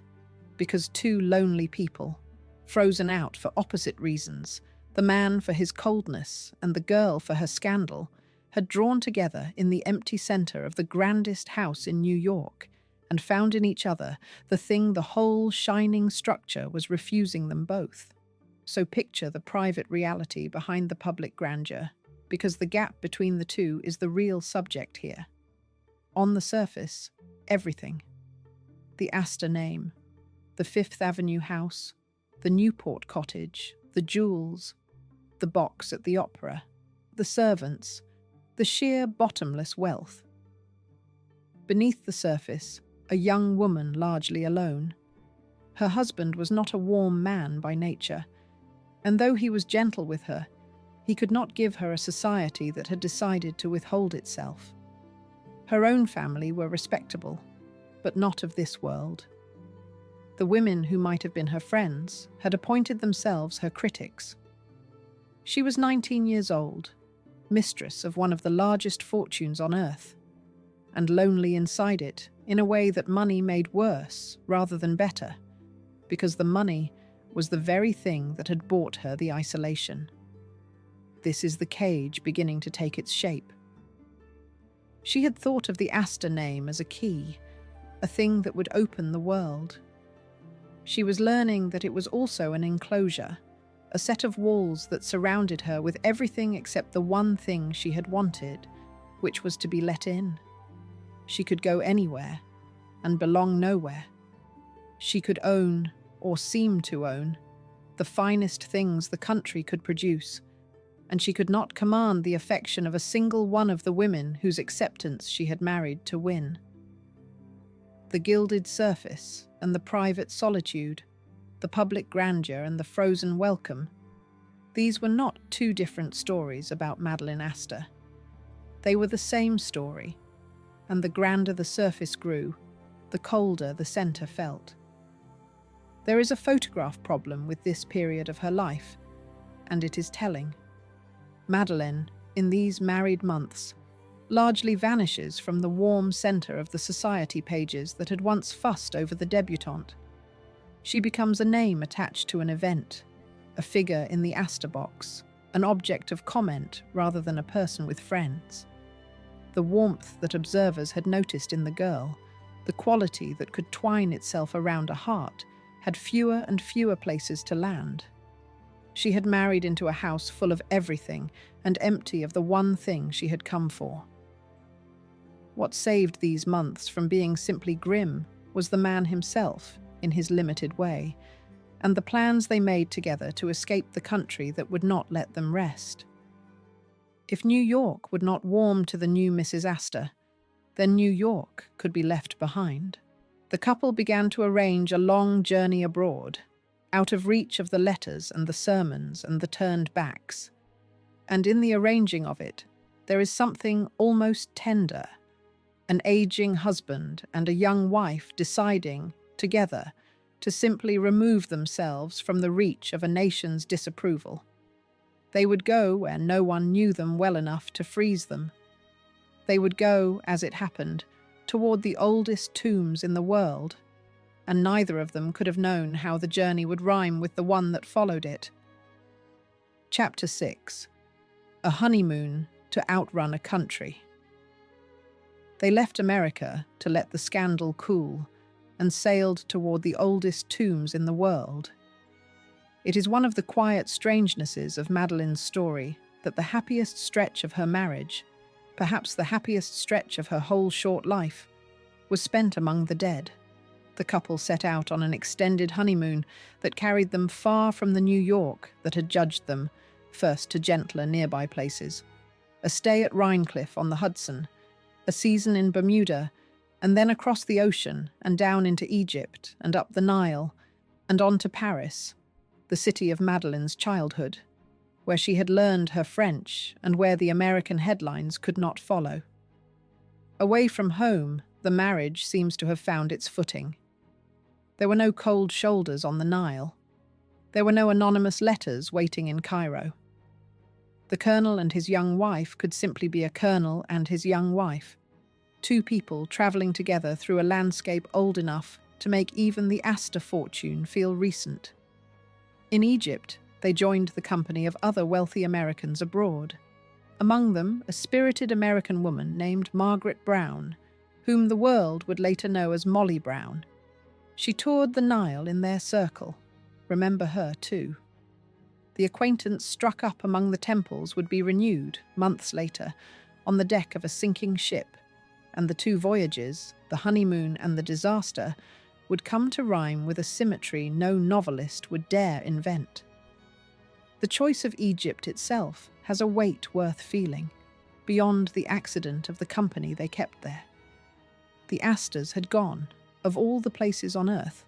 because two lonely people, frozen out for opposite reasons, the man for his coldness and the girl for her scandal, had drawn together in the empty center of the grandest house in New York and found in each other the thing the whole shining structure was refusing them both. So picture the private reality behind the public grandeur, because the gap between the two is the real subject here. On the surface, everything. The Astor name, the Fifth Avenue house, the Newport cottage, the jewels, the box at the opera, the servants, the sheer bottomless wealth. Beneath the surface, a young woman largely alone. Her husband was not a warm man by nature, and though he was gentle with her, he could not give her a society that had decided to withhold itself. Her own family were respectable, but not of this world. The women who might have been her friends had appointed themselves her critics. She was 19 years old, mistress of one of the largest fortunes on earth, and lonely inside it in a way that money made worse rather than better, because the money was the very thing that had bought her the isolation. This is the cage beginning to take its shape. She had thought of the Astor name as a key, a thing that would open the world. She was learning that it was also an enclosure, a set of walls that surrounded her with everything except the one thing she had wanted, which was to be let in. She could go anywhere and belong nowhere. She could own, or seem to own, the finest things the country could produce, and she could not command the affection of a single one of the women whose acceptance she had married to win. The gilded surface and the private solitude, the public grandeur and the frozen welcome, these were not two different stories about Madeleine Astor. They were the same story, and the grander the surface grew, the colder the center felt. There is a photograph problem with this period of her life, and it is telling. Madeleine, in these married months, largely vanishes from the warm center of the society pages that had once fussed over the debutante. She becomes a name attached to an event, a figure in the Astor box, an object of comment rather than a person with friends. The warmth that observers had noticed in the girl, the quality that could twine itself around a heart, had fewer and fewer places to land. She had married into a house full of everything and empty of the one thing she had come for. What saved these months from being simply grim was the man himself, in his limited way, and the plans they made together to escape the country that would not let them rest. If New York would not warm to the new Mrs. Astor, then New York could be left behind. The couple began to arrange a long journey abroad, out of reach of the letters and the sermons and the turned backs. And in the arranging of it, there is something almost tender. An aging husband and a young wife deciding, together, to simply remove themselves from the reach of a nation's disapproval. They would go where no one knew them well enough to freeze them. They would go, as it happened, toward the oldest tombs in the world, and neither of them could have known how the journey would rhyme with the one that followed it. Chapter 6. A honeymoon to outrun a country. They left America to let the scandal cool and sailed toward the oldest tombs in the world. It is one of the quiet strangenesses of Madeleine's story that the happiest stretch of her marriage, perhaps the happiest stretch of her whole short life, was spent among the dead. The couple set out on an extended honeymoon that carried them far from the New York that had judged them, first to gentler nearby places. A stay at Rhinecliff on the Hudson, a season in Bermuda, and then across the ocean and down into Egypt and up the Nile and on to Paris, the city of Madeleine's childhood, where she had learned her French and where the American headlines could not follow. Away from home, the marriage seems to have found its footing. There were no cold shoulders on the Nile. There were no anonymous letters waiting in Cairo. The colonel and his young wife could simply be a colonel and his young wife, two people travelling together through a landscape old enough to make even the Astor fortune feel recent. In Egypt, they joined the company of other wealthy Americans abroad, among them a spirited American woman named Margaret Brown, whom the world would later know as Molly Brown. She toured the Nile in their circle. Remember her too. The acquaintance struck up among the temples would be renewed, months later, on the deck of a sinking ship, and the two voyages, the honeymoon and the disaster, would come to rhyme with a symmetry no novelist would dare invent. The choice of Egypt itself has a weight worth feeling, beyond the accident of the company they kept there. The Astors had gone, of all the places on earth,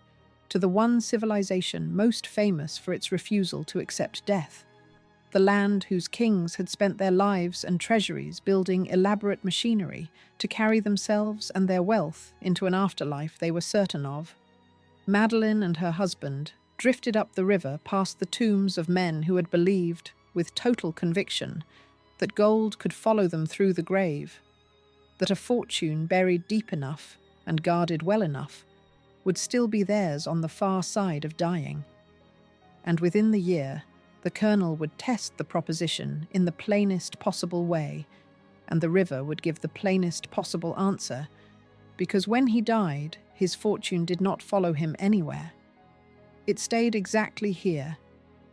to the one civilization most famous for its refusal to accept death, the land whose kings had spent their lives and treasuries building elaborate machinery to carry themselves and their wealth into an afterlife they were certain of. Madeleine and her husband drifted up the river past the tombs of men who had believed, with total conviction, that gold could follow them through the grave, that a fortune buried deep enough and guarded well enough would still be theirs on the far side of dying. And within the year, the colonel would test the proposition in the plainest possible way, and the river would give the plainest possible answer, because when he died, his fortune did not follow him anywhere. It stayed exactly here,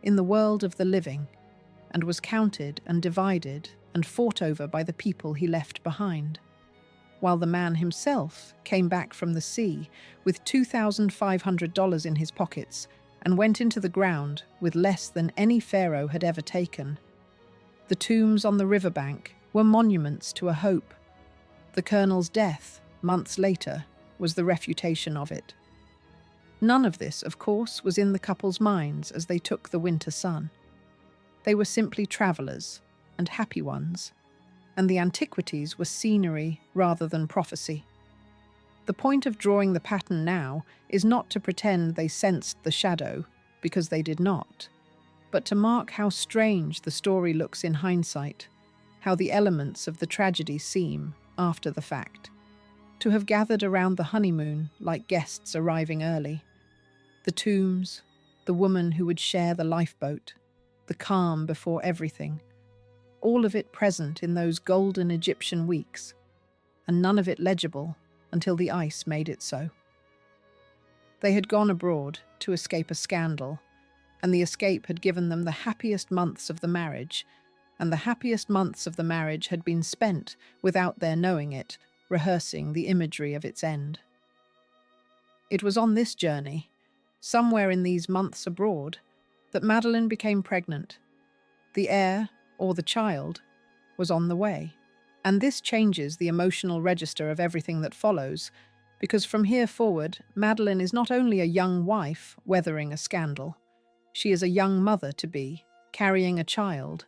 in the world of the living, and was counted and divided and fought over by the people he left behind, while the man himself came back from the sea with $2,500 in his pockets and went into the ground with less than any pharaoh had ever taken. The tombs on the riverbank were monuments to a hope. The colonel's death, months later, was the refutation of it. None of this, of course, was in the couple's minds as they took the winter sun. They were simply travellers, and happy ones, and the antiquities were scenery rather than prophecy. The point of drawing the pattern now is not to pretend they sensed the shadow, because they did not, but to mark how strange the story looks in hindsight, how the elements of the tragedy seem, after the fact, to have gathered around the honeymoon like guests arriving early. The tombs, the woman who would share the lifeboat, the calm before everything, all of it present in those golden Egyptian weeks, and none of it legible until the ice made it so. They had gone abroad to escape a scandal, and the escape had given them the happiest months of the marriage, and the happiest months of the marriage had been spent, without their knowing it, rehearsing the imagery of its end. It was on this journey, somewhere in these months abroad, that Madeleine became pregnant. The heir, or the child, was on the way. And this changes the emotional register of everything that follows, because from here forward, Madeleine is not only a young wife weathering a scandal, she is a young mother-to-be, carrying a child,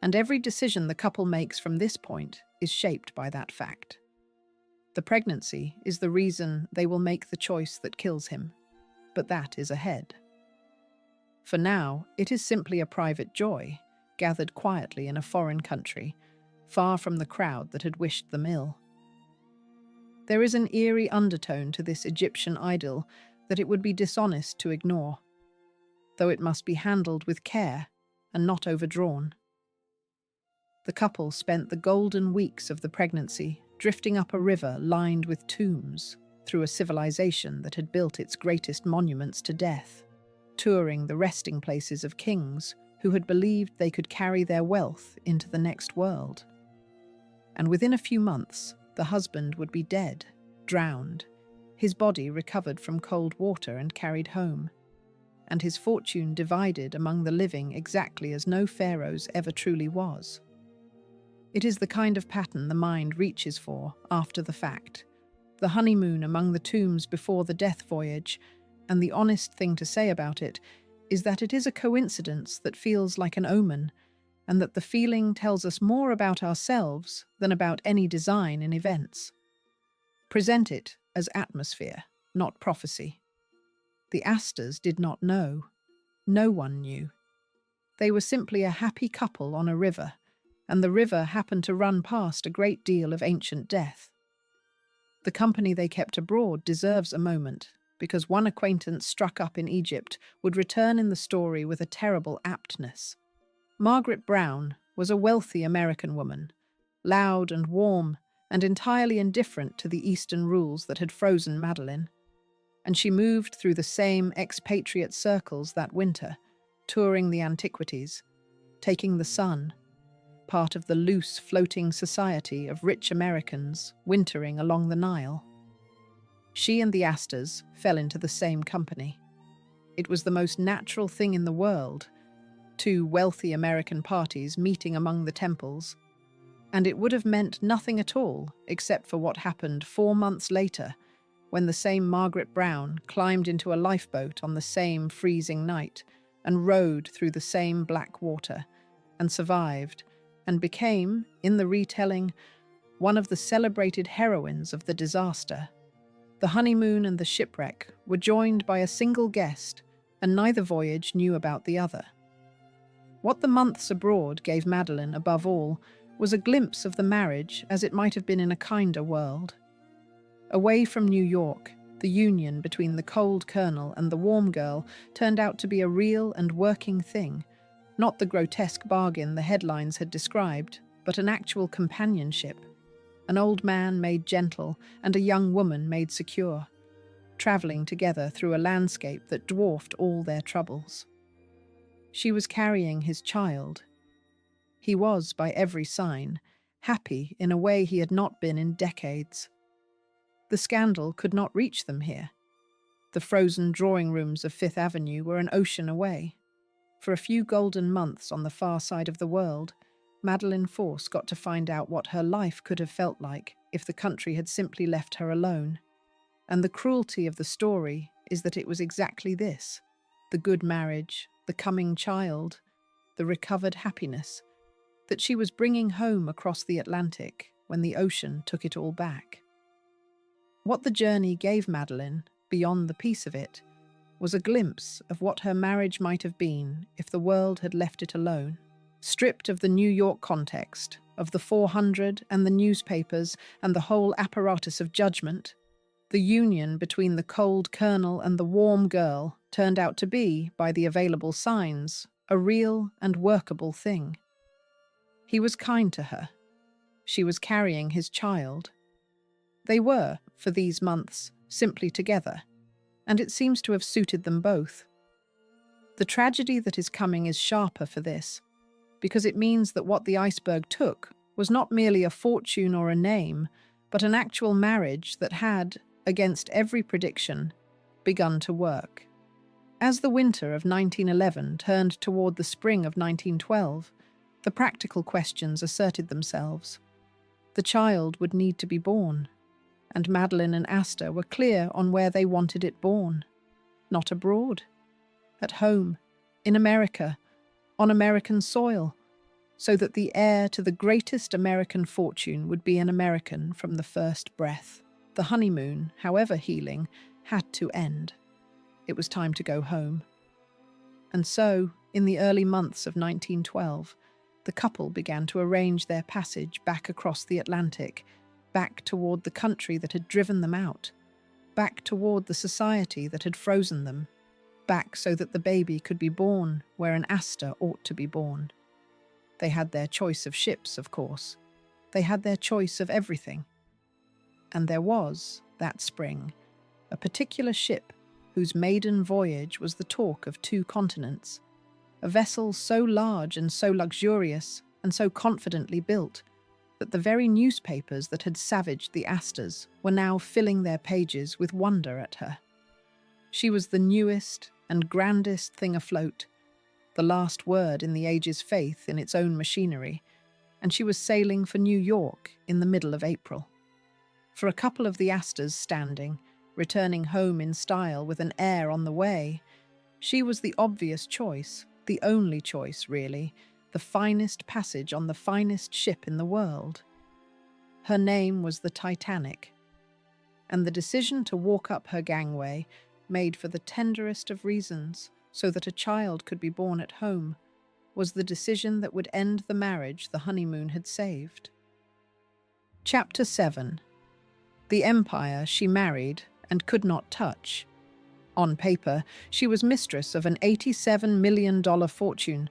and every decision the couple makes from this point is shaped by that fact. The pregnancy is the reason they will make the choice that kills him, but that is ahead. For now, it is simply a private joy, gathered quietly in a foreign country, far from the crowd that had wished them ill. There is an eerie undertone to this Egyptian idyll that it would be dishonest to ignore, though it must be handled with care and not overdrawn. The couple spent the golden weeks of the pregnancy drifting up a river lined with tombs through a civilization that had built its greatest monuments to death. touring the resting places of kings who had believed they could carry their wealth into the next world. And within a few months, the husband would be dead, drowned, his body recovered from cold water and carried home, and his fortune divided among the living exactly as no pharaoh's ever truly was. It is the kind of pattern the mind reaches for after the fact, the honeymoon among the tombs before the death voyage, and the honest thing to say about it is that it is a coincidence that feels like an omen, and that the feeling tells us more about ourselves than about any design in events. Present it as atmosphere, not prophecy. The Astors did not know. No one knew. They were simply a happy couple on a river, and the river happened to run past a great deal of ancient death. The company they kept abroad deserves a moment, because one acquaintance struck up in Egypt would return in the story with a terrible aptness. Margaret Brown was a wealthy American woman, loud and warm, and entirely indifferent to the Eastern rules that had frozen Madeleine. And she moved through the same expatriate circles that winter, touring the antiquities, taking the sun, part of the loose, floating society of rich Americans wintering along the Nile. She and the Astors fell into the same company. It was the most natural thing in the world, two wealthy American parties meeting among the temples, and it would have meant nothing at all except for what happened 4 months later, when the same Margaret Brown climbed into a lifeboat on the same freezing night and rowed through the same black water, and survived, and became, in the retelling, one of the celebrated heroines of the disaster. The honeymoon and the shipwreck were joined by a single guest, and neither voyage knew about the other. What the months abroad gave Madeleine, above all, was a glimpse of the marriage as it might have been in a kinder world. Away from New York, the union between the cold colonel and the warm girl turned out to be a real and working thing, not the grotesque bargain the headlines had described, but an actual companionship, an old man made gentle and a young woman made secure, travelling together through a landscape that dwarfed all their troubles. She was carrying his child. He was, by every sign, happy in a way he had not been in decades. The scandal could not reach them here. The frozen drawing rooms of Fifth Avenue were an ocean away. For a few golden months on the far side of the world, Madeleine Force got to find out what her life could have felt like if the country had simply left her alone. And the cruelty of the story is that it was exactly this: the good marriage, the coming child, the recovered happiness, that she was bringing home across the Atlantic when the ocean took it all back. What the journey gave Madeleine, beyond the peace of it, was a glimpse of what her marriage might have been if the world had left it alone. Stripped of the New York context, of the 400 and the newspapers and the whole apparatus of judgment, the union between the cold colonel and the warm girl turned out to be, by the available signs, a real and workable thing. He was kind to her. She was carrying his child. They were, for these months, simply together, and it seems to have suited them both. The tragedy that is coming is sharper for this, because it means that what the iceberg took was not merely a fortune or a name, but an actual marriage that had, against every prediction, begun to work. As the winter of 1911 turned toward the spring of 1912, the practical questions asserted themselves. The child would need to be born, and Madeleine and Astor were clear on where they wanted it born. Not abroad. At home, in America, on American soil, so that the heir to the greatest American fortune would be an American from the first breath. The honeymoon, however healing, had to end. It was time to go home. And so, in the early months of 1912, the couple began to arrange their passage back across the Atlantic, back toward the country that had driven them out, back toward the society that had frozen them, back so that the baby could be born where an Astor ought to be born. They had their choice of ships, of course. They had their choice of everything. And there was, that spring, a particular ship whose maiden voyage was the talk of 2 continents, a vessel so large and so luxurious and so confidently built that the very newspapers that had savaged the Astors were now filling their pages with wonder at her. She was the newest and grandest thing afloat, the last word in the age's faith in its own machinery, and she was sailing for New York in the middle of April. For a couple of the Astors standing, returning home in style with an heir on the way, she was the obvious choice, the only choice, really, the finest passage on the finest ship in the world. Her name was the Titanic, and the decision to walk up her gangway, made for the tenderest of reasons, so that a child could be born at home, was the decision that would end the marriage the honeymoon had saved. Chapter 7. The empire she married and could not touch. On paper, she was mistress of an $87 million fortune,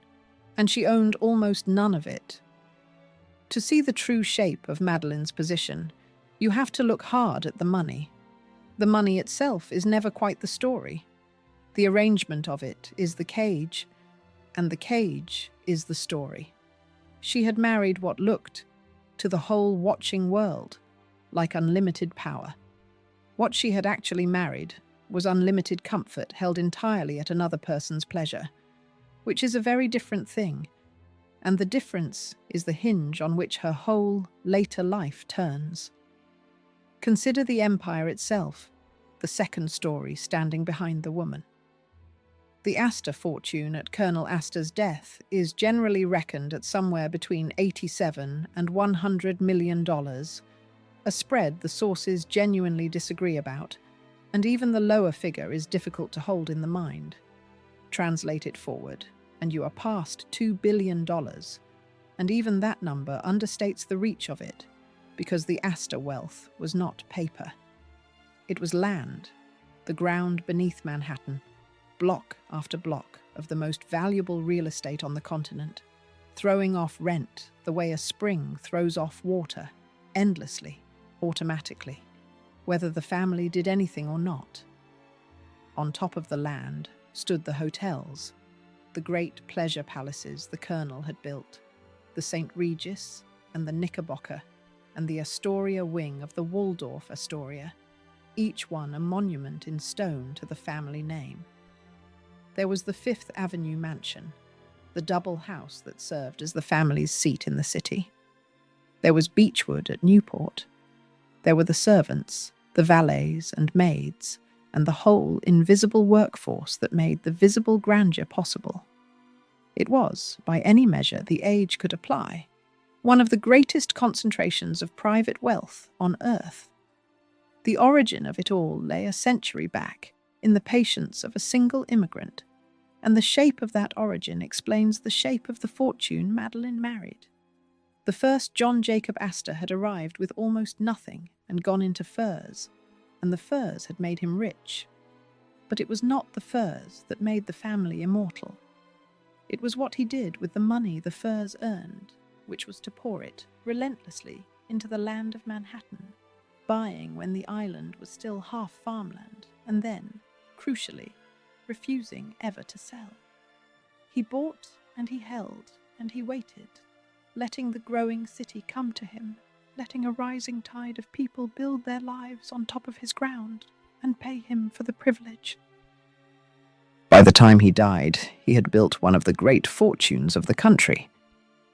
and she owned almost none of it. To see the true shape of Madeleine's position, you have to look hard at the money. The money itself is never quite the story. The arrangement of it is the cage, and the cage is the story. She had married what looked, to the whole watching world, like unlimited power. What she had actually married was unlimited comfort held entirely at another person's pleasure, which is a very different thing, and the difference is the hinge on which her whole later life turns. Consider the empire itself, the second story standing behind the woman. The Astor fortune at Colonel Astor's death is generally reckoned at somewhere between $87 and $100 million, a spread the sources genuinely disagree about, and even the lower figure is difficult to hold in the mind. Translate it forward, and you are past $2 billion, and even that number understates the reach of it, because the Astor wealth was not paper. It was land, the ground beneath Manhattan, block after block of the most valuable real estate on the continent, throwing off rent the way a spring throws off water, endlessly, automatically, whether the family did anything or not. On top of the land stood the hotels, the great pleasure palaces the colonel had built, the St. Regis and the Knickerbocker, and the Astoria wing of the Waldorf Astoria, each one a monument in stone to the family name. There was the Fifth Avenue mansion, the double house that served as the family's seat in the city. There was Beechwood at Newport. There were the servants, the valets and maids, and the whole invisible workforce that made the visible grandeur possible. It was, by any measure the age could apply, one of the greatest concentrations of private wealth on earth. The origin of it all lay a century back, in the patience of a single immigrant, and the shape of that origin explains the shape of the fortune Madeleine married. The first John Jacob Astor had arrived with almost nothing and gone into furs, and the furs had made him rich. But it was not the furs that made the family immortal. It was what he did with the money the furs earned, which was to pour it relentlessly into the land of Manhattan, buying when the island was still half farmland, and then, crucially, refusing ever to sell. He bought and he held and he waited, letting the growing city come to him, letting a rising tide of people build their lives on top of his ground and pay him for the privilege. By the time he died, he had built one of the great fortunes of the country,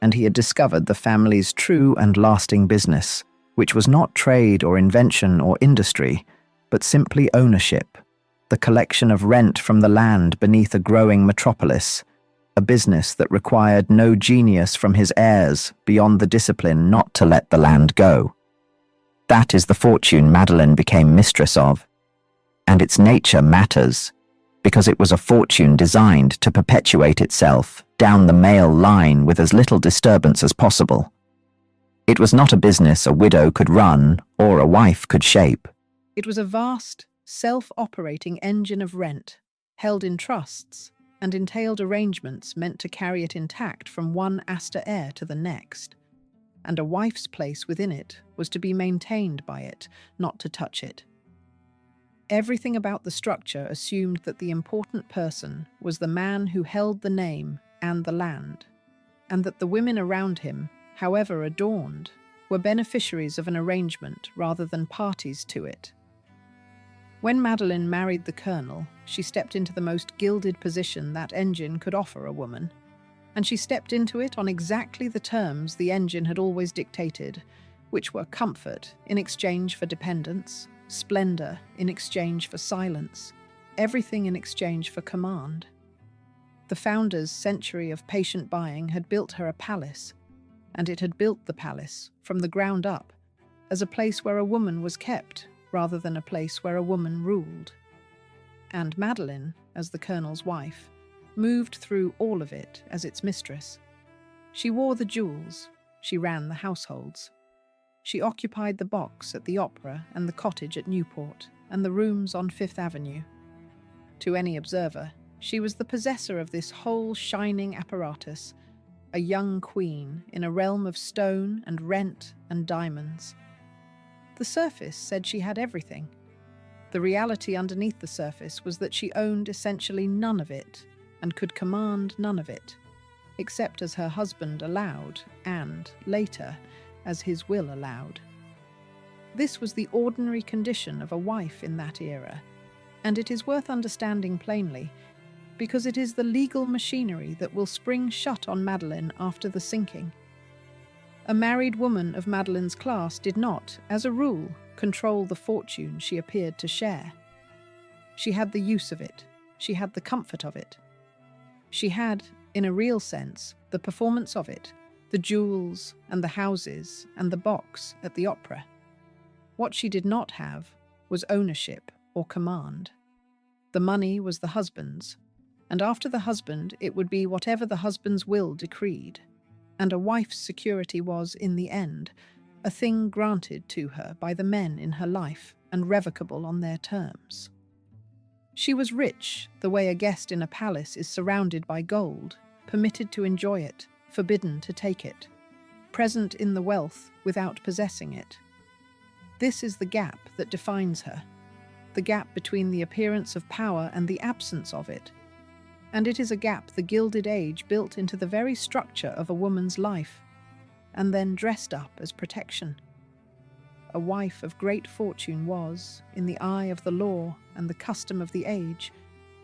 and he had discovered the family's true and lasting business, which was not trade or invention or industry, but simply ownership, the collection of rent from the land beneath a growing metropolis, a business that required no genius from his heirs beyond the discipline not to let the land go. That is the fortune Madeleine became mistress of, and its nature matters, because it was a fortune designed to perpetuate itself down the male line with as little disturbance as possible. It was not a business a widow could run or a wife could shape. It was a vast, self-operating engine of rent, held in trusts, and entailed arrangements meant to carry it intact from one Astor heir to the next. And a wife's place within it was to be maintained by it, not to touch it. Everything about the structure assumed that the important person was the man who held the name and the land, and that the women around him, however adorned, were beneficiaries of an arrangement rather than parties to it. When Madeleine married the colonel, she stepped into the most gilded position that engine could offer a woman, and she stepped into it on exactly the terms the engine had always dictated, which were comfort in exchange for dependence, splendor in exchange for silence, everything in exchange for command. The founder's century of patient buying had built her a palace, and it had built the palace from the ground up as a place where a woman was kept rather than a place where a woman ruled. And Madeleine, as the colonel's wife, moved through all of it as its mistress. She wore the jewels, she ran the households. She occupied the box at the opera and the cottage at Newport and the rooms on Fifth Avenue. To any observer, she was the possessor of this whole shining apparatus, a young queen in a realm of stone and rent and diamonds. The surface said she had everything. The reality underneath the surface was that she owned essentially none of it and could command none of it, except as her husband allowed and, later, as his will allowed. This was the ordinary condition of a wife in that era, and it is worth understanding plainly, because it is the legal machinery that will spring shut on Madeleine after the sinking. A married woman of Madeleine's class did not, as a rule, control the fortune she appeared to share. She had the use of it. She had the comfort of it. She had, in a real sense, the performance of it, the jewels and the houses and the box at the opera. What she did not have was ownership or command. The money was the husband's, and after the husband it would be whatever the husband's will decreed, and a wife's security was, in the end, a thing granted to her by the men in her life and revocable on their terms. She was rich, the way a guest in a palace is surrounded by gold, permitted to enjoy it, forbidden to take it, present in the wealth without possessing it. This is the gap that defines her, the gap between the appearance of power and the absence of it, and it is a gap the Gilded Age built into the very structure of a woman's life, and then dressed up as protection. A wife of great fortune was, in the eye of the law and the custom of the age,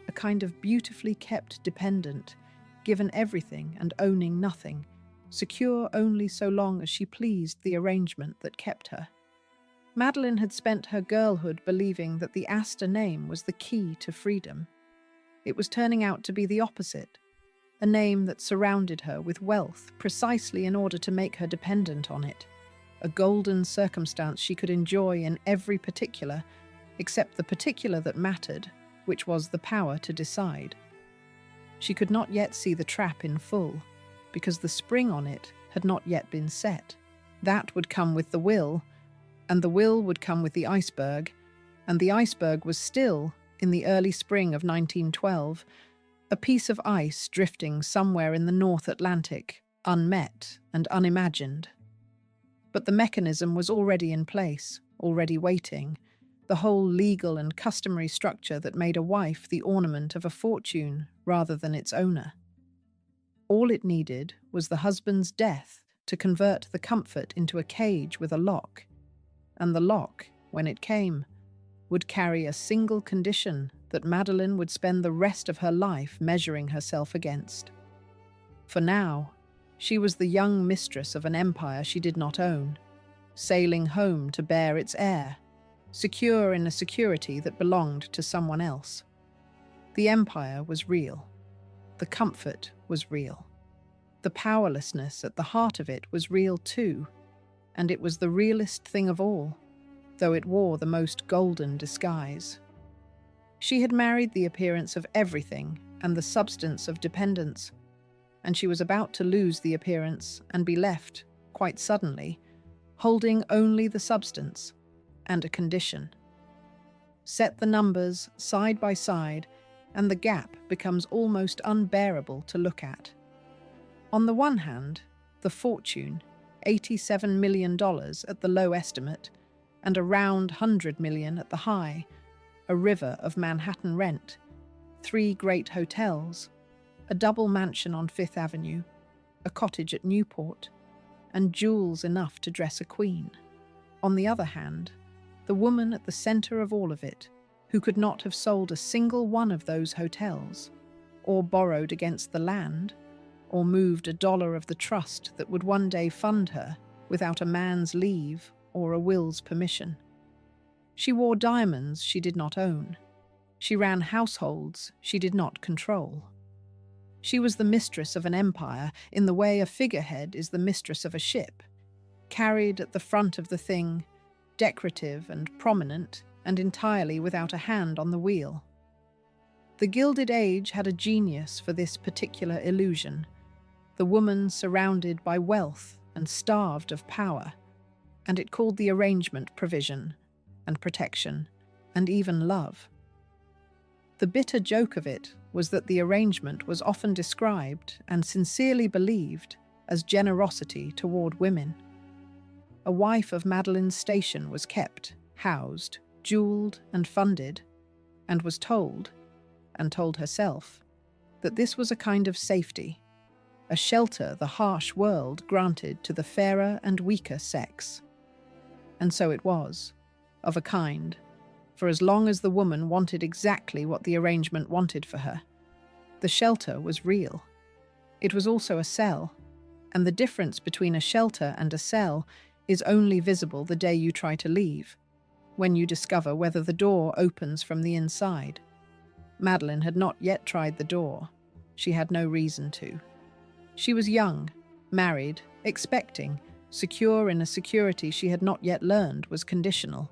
a kind of beautifully kept dependent, given everything and owning nothing, secure only so long as she pleased the arrangement that kept her. Madeleine had spent her girlhood believing that the Astor name was the key to freedom. It was turning out to be the opposite, a name that surrounded her with wealth precisely in order to make her dependent on it, a golden circumstance she could enjoy in every particular, except the particular that mattered, which was the power to decide. She could not yet see the trap in full, because the spring on it had not yet been set. That would come with the will, and the will would come with the iceberg, and the iceberg was still, in the early spring of 1912, a piece of ice drifting somewhere in the North Atlantic, unmet and unimagined. But the mechanism was already in place, already waiting, the whole legal and customary structure that made a wife the ornament of a fortune rather than its owner. All it needed was the husband's death to convert the comfort into a cage with a lock, and the lock, when it came, would carry a single condition that Madeleine would spend the rest of her life measuring herself against. For now, she was the young mistress of an empire she did not own, sailing home to bear its heir, secure in a security that belonged to someone else. The empire was real. The comfort was real. The powerlessness at the heart of it was real too, and it was the realest thing of all, though it wore the most golden disguise. She had married the appearance of everything and the substance of dependence, and she was about to lose the appearance and be left, quite suddenly, holding only the substance and a condition. Set the numbers side by side, and the gap becomes almost unbearable to look at. On the one hand, the fortune, $87 million at the low estimate, and around $100 million at the high, a river of Manhattan rent, 3 great hotels, a double mansion on Fifth Avenue, a cottage at Newport, and jewels enough to dress a queen. On the other hand, the woman at the center of all of it, who could not have sold a single one of those hotels, or borrowed against the land, or moved $1 of the trust that would one day fund her without a man's leave or a will's permission. She wore diamonds she did not own. She ran households she did not control. She was the mistress of an empire in the way a figurehead is the mistress of a ship, carried at the front of the thing, decorative and prominent, and entirely without a hand on the wheel. The Gilded Age had a genius for this particular illusion, the woman surrounded by wealth and starved of power, and it called the arrangement provision, and protection, and even love. The bitter joke of it was that the arrangement was often described and sincerely believed as generosity toward women. A wife of Madeleine's station was kept, housed, jeweled, and funded, and was told, and told herself, that this was a kind of safety, a shelter the harsh world granted to the fairer and weaker sex. And so it was, of a kind, for as long as the woman wanted exactly what the arrangement wanted for her. The shelter was real. It was also a cell, and the difference between a shelter and a cell is only visible the day you try to leave, when you discover whether the door opens from the inside. Madeleine had not yet tried the door. She had no reason to. She was young, married, expecting, secure in a security she had not yet learned was conditional.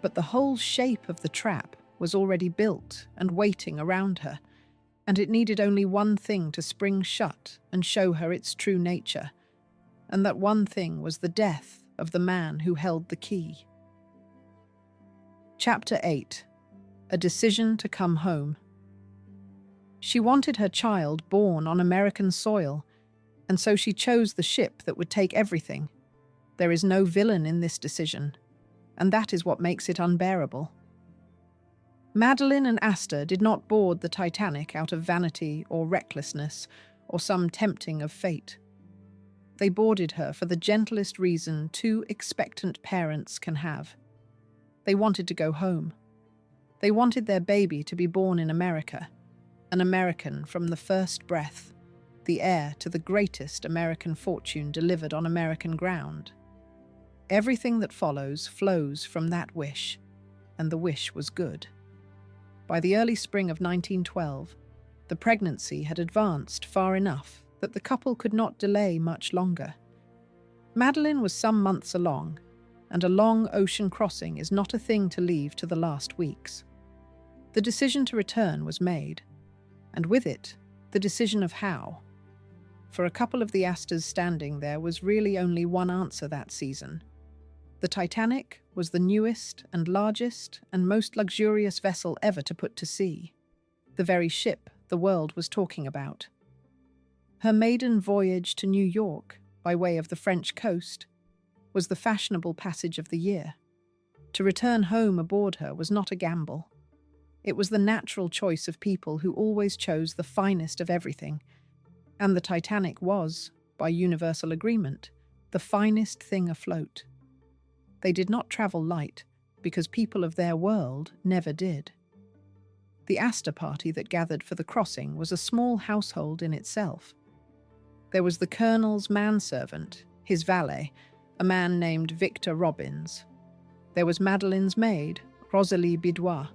But the whole shape of the trap was already built and waiting around her, and it needed only one thing to spring shut and show her its true nature, and that one thing was the death of the man who held the key. Chapter 8. A Decision to Come Home. She wanted her child born on American soil, and so she chose the ship that would take everything. There is no villain in this decision, and that is what makes it unbearable. Madeleine Astor did not board the Titanic out of vanity or recklessness or some tempting of fate. They boarded her for the gentlest reason 2 expectant parents can have. They wanted to go home. They wanted their baby to be born in America, an American from the first breath, the heir to the greatest American fortune delivered on American ground. Everything that follows flows from that wish, and the wish was good. By the early spring of 1912, the pregnancy had advanced far enough that the couple could not delay much longer. Madeleine was some months along, and a long ocean crossing is not a thing to leave to the last weeks. The decision to return was made, and with it, the decision of how. For a couple of the Astors standing there was really only one answer that season. The Titanic was the newest and largest and most luxurious vessel ever to put to sea, the very ship the world was talking about. Her maiden voyage to New York, by way of the French coast, was the fashionable passage of the year. To return home aboard her was not a gamble. It was the natural choice of people who always chose the finest of everything, and the Titanic was, by universal agreement, the finest thing afloat. They did not travel light, because people of their world never did. The Astor party that gathered for the crossing was a small household in itself. There was the Colonel's manservant, his valet, a man named Victor Robbins. There was Madeleine's maid, Rosalie Bidois.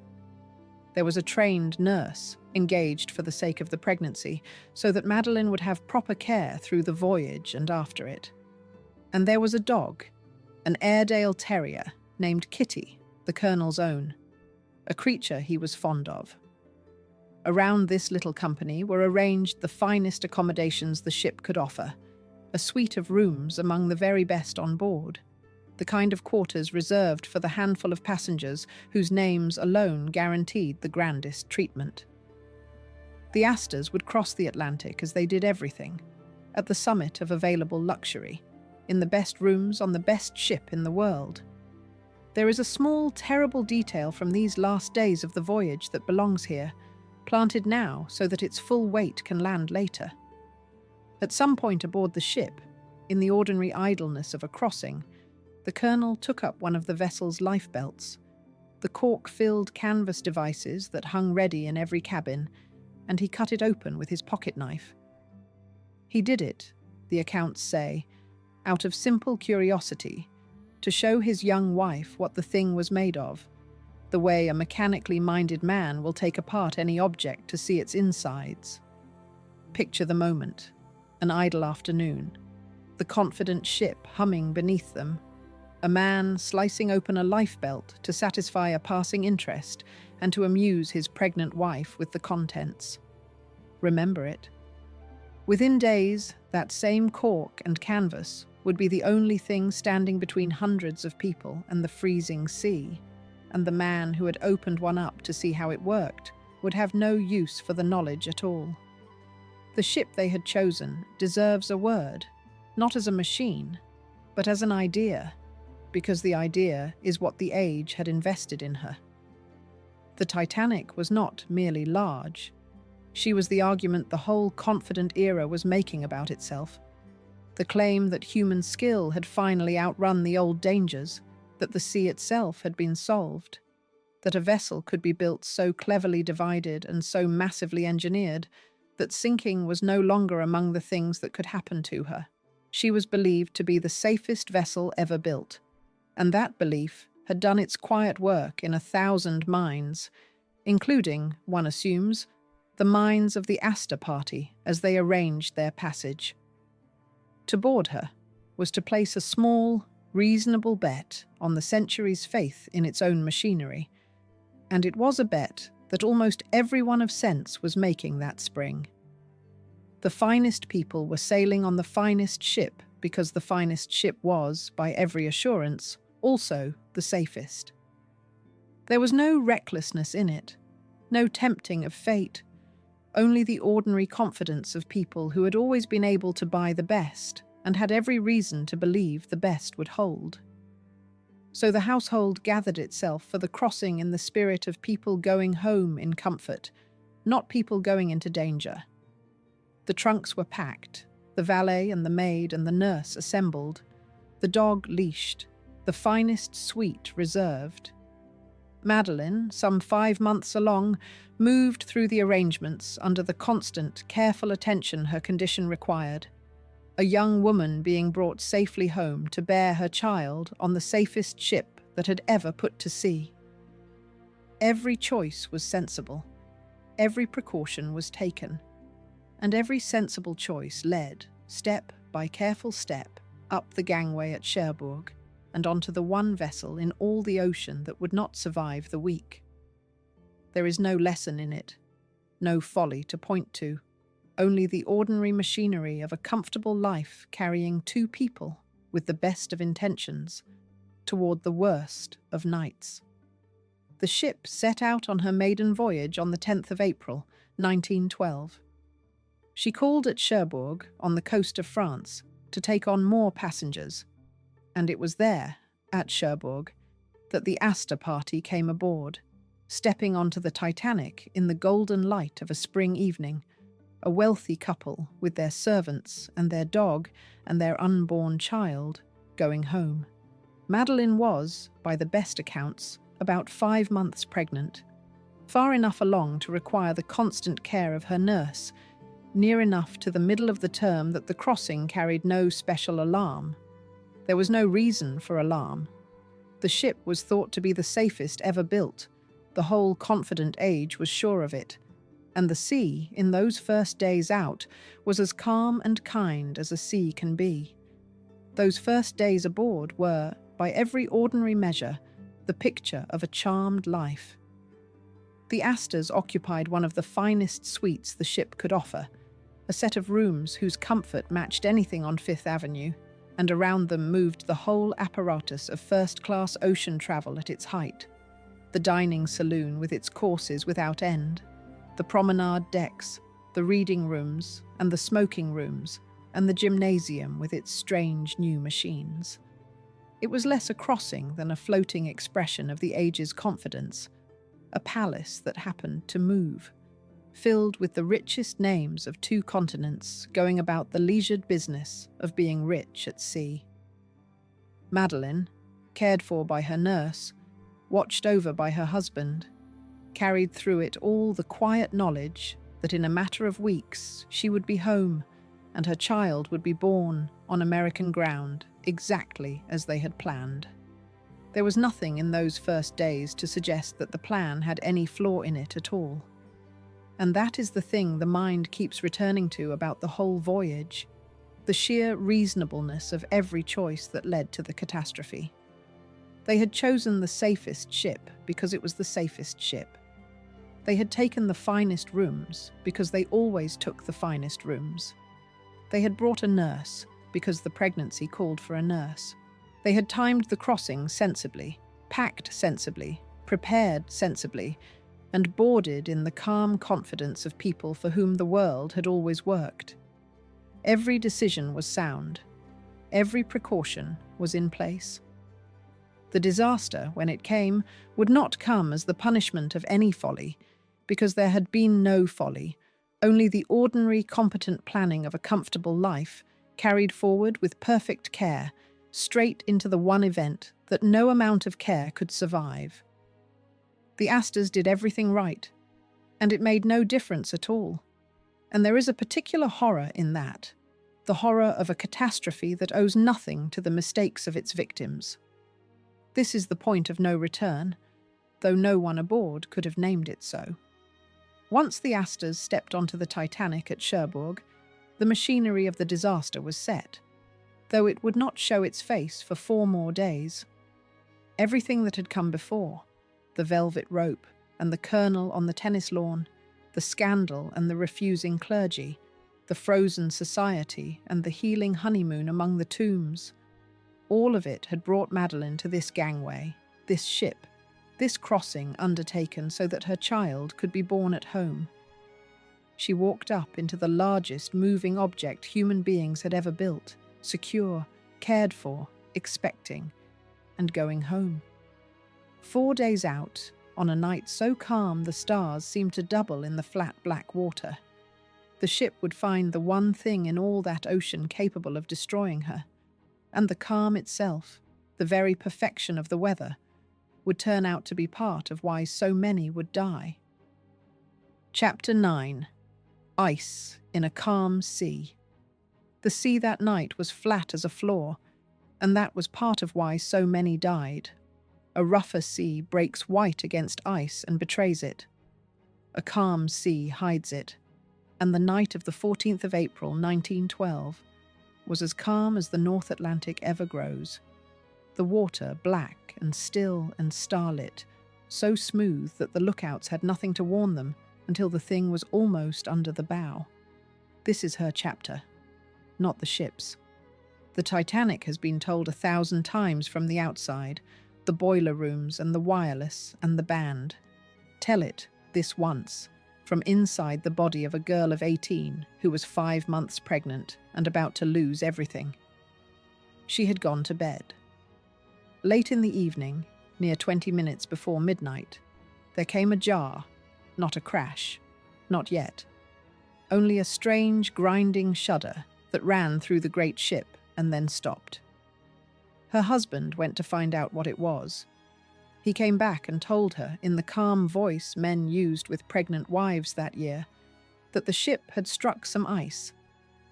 There was a trained nurse, engaged for the sake of the pregnancy, so that Madeleine would have proper care through the voyage and after it. And there was a dog, an Airedale terrier named Kitty, the Colonel's own, a creature he was fond of. Around this little company were arranged the finest accommodations the ship could offer, a suite of rooms among the very best on board, the kind of quarters reserved for the handful of passengers whose names alone guaranteed the grandest treatment. The Astors would cross the Atlantic as they did everything, at the summit of available luxury, in the best rooms on the best ship in the world. There is a small, terrible detail from these last days of the voyage that belongs here, planted now so that its full weight can land later. At some point aboard the ship, in the ordinary idleness of a crossing, the colonel took up one of the vessel's lifebelts, the cork-filled canvas devices that hung ready in every cabin, and he cut it open with his pocket knife. He did it, the accounts say, out of simple curiosity, to show his young wife what the thing was made of, the way a mechanically minded man will take apart any object to see its insides. Picture the moment, an idle afternoon, the confident ship humming beneath them, a man slicing open a lifebelt to satisfy a passing interest and to amuse his pregnant wife with the contents. Remember it. Within days, that same cork and canvas would be the only thing standing between hundreds of people and the freezing sea, and the man who had opened one up to see how it worked would have no use for the knowledge at all. The ship they had chosen deserves a word, not as a machine, but as an idea, because the idea is what the age had invested in her. The Titanic was not merely large. She was the argument the whole confident era was making about itself. The claim that human skill had finally outrun the old dangers, that the sea itself had been solved, that a vessel could be built so cleverly divided and so massively engineered that sinking was no longer among the things that could happen to her. She was believed to be the safest vessel ever built, and that belief had done its quiet work in 1,000 minds, including, one assumes, the minds of the Astor party as they arranged their passage. To board her was to place a small, reasonable bet on the century's faith in its own machinery, and it was a bet that almost everyone of sense was making that spring. The finest people were sailing on the finest ship because the finest ship was, by every assurance, also the safest. There was no recklessness in it, no tempting of fate, only the ordinary confidence of people who had always been able to buy the best and had every reason to believe the best would hold. So the household gathered itself for the crossing in the spirit of people going home in comfort, not people going into danger. The trunks were packed, the valet and the maid and the nurse assembled, the dog leashed, the finest suite reserved. Madeleine, some 5 months along, moved through the arrangements under the constant, careful attention her condition required, a young woman being brought safely home to bear her child on the safest ship that had ever put to sea. Every choice was sensible, every precaution was taken, and every sensible choice led, step by careful step, up the gangway at Cherbourg and onto the one vessel in all the ocean that would not survive the week. There is no lesson in it, no folly to point to, only the ordinary machinery of a comfortable life carrying 2 people with the best of intentions toward the worst of nights. The ship set out on her maiden voyage on the 10th of April, 1912. She called at Cherbourg, on the coast of France, to take on more passengers, and it was there, at Cherbourg, that the Astor party came aboard, stepping onto the Titanic in the golden light of a spring evening, a wealthy couple with their servants and their dog and their unborn child going home. Madeleine was, by the best accounts, about 5 months pregnant, far enough along to require the constant care of her nurse, near enough to the middle of the term that the crossing carried no special alarm. There was no reason for alarm. The ship was thought to be the safest ever built. The whole confident age was sure of it, and the sea, in those first days out, was as calm and kind as a sea can be. Those first days aboard were, by every ordinary measure, the picture of a charmed life. The Astors occupied one of the finest suites the ship could offer, a set of rooms whose comfort matched anything on Fifth Avenue, and around them moved the whole apparatus of first-class ocean travel at its height. The dining saloon with its courses without end, the promenade decks, the reading rooms and the smoking rooms, and the gymnasium with its strange new machines. It was less a crossing than a floating expression of the age's confidence, a palace that happened to move, filled with the richest names of 2 continents going about the leisured business of being rich at sea. Madeleine, cared for by her nurse, watched over by her husband, carried through it all the quiet knowledge that in a matter of weeks she would be home and her child would be born on American ground exactly as they had planned. There was nothing in those first days to suggest that the plan had any flaw in it at all. And that is the thing the mind keeps returning to about the whole voyage, the sheer reasonableness of every choice that led to the catastrophe. They had chosen the safest ship because it was the safest ship. They had taken the finest rooms because they always took the finest rooms. They had brought a nurse because the pregnancy called for a nurse. They had timed the crossing sensibly, packed sensibly, prepared sensibly, and boarded in the calm confidence of people for whom the world had always worked. Every decision was sound. Every precaution was in place. The disaster, when it came, would not come as the punishment of any folly, because there had been no folly, only the ordinary, competent planning of a comfortable life, carried forward with perfect care, straight into the one event that no amount of care could survive. The Astors did everything right, and it made no difference at all. And there is a particular horror in that, the horror of a catastrophe that owes nothing to the mistakes of its victims. This is the point of no return, though no one aboard could have named it so. Once the Astors stepped onto the Titanic at Cherbourg, the machinery of the disaster was set, though it would not show its face for 4 more days. Everything that had come before, the velvet rope and the colonel on the tennis lawn, the scandal and the refusing clergy, the frozen society and the healing honeymoon among the tombs, all of it had brought Madeleine to this gangway, this ship, this crossing undertaken so that her child could be born at home. She walked up into the largest moving object human beings had ever built, secure, cared for, expecting, and going home. 4 days out, on a night so calm the stars seemed to double in the flat black water, the ship would find the one thing in all that ocean capable of destroying her, and the calm itself, the very perfection of the weather, would turn out to be part of why so many would die. Chapter 9. Ice in a calm sea. The sea that night was flat as a floor, and that was part of why so many died. A rougher sea breaks white against ice and betrays it. A calm sea hides it, and the night of the 14th of April 1912 was as calm as the North Atlantic ever grows. The water black and still and starlit, so smooth that the lookouts had nothing to warn them until the thing was almost under the bow. This is her chapter, not the ship's. The Titanic has been told 1,000 times from the outside, the boiler rooms and the wireless and the band. Tell it, this once, from inside the body of a girl of 18 who was 5 months pregnant and about to lose everything. She had gone to bed. Late in the evening, near 20 minutes before midnight, there came a jar, not a crash, not yet. Only a strange, grinding shudder that ran through the great ship and then stopped. Her husband went to find out what it was. He came back and told her, in the calm voice men used with pregnant wives that year, that the ship had struck some ice,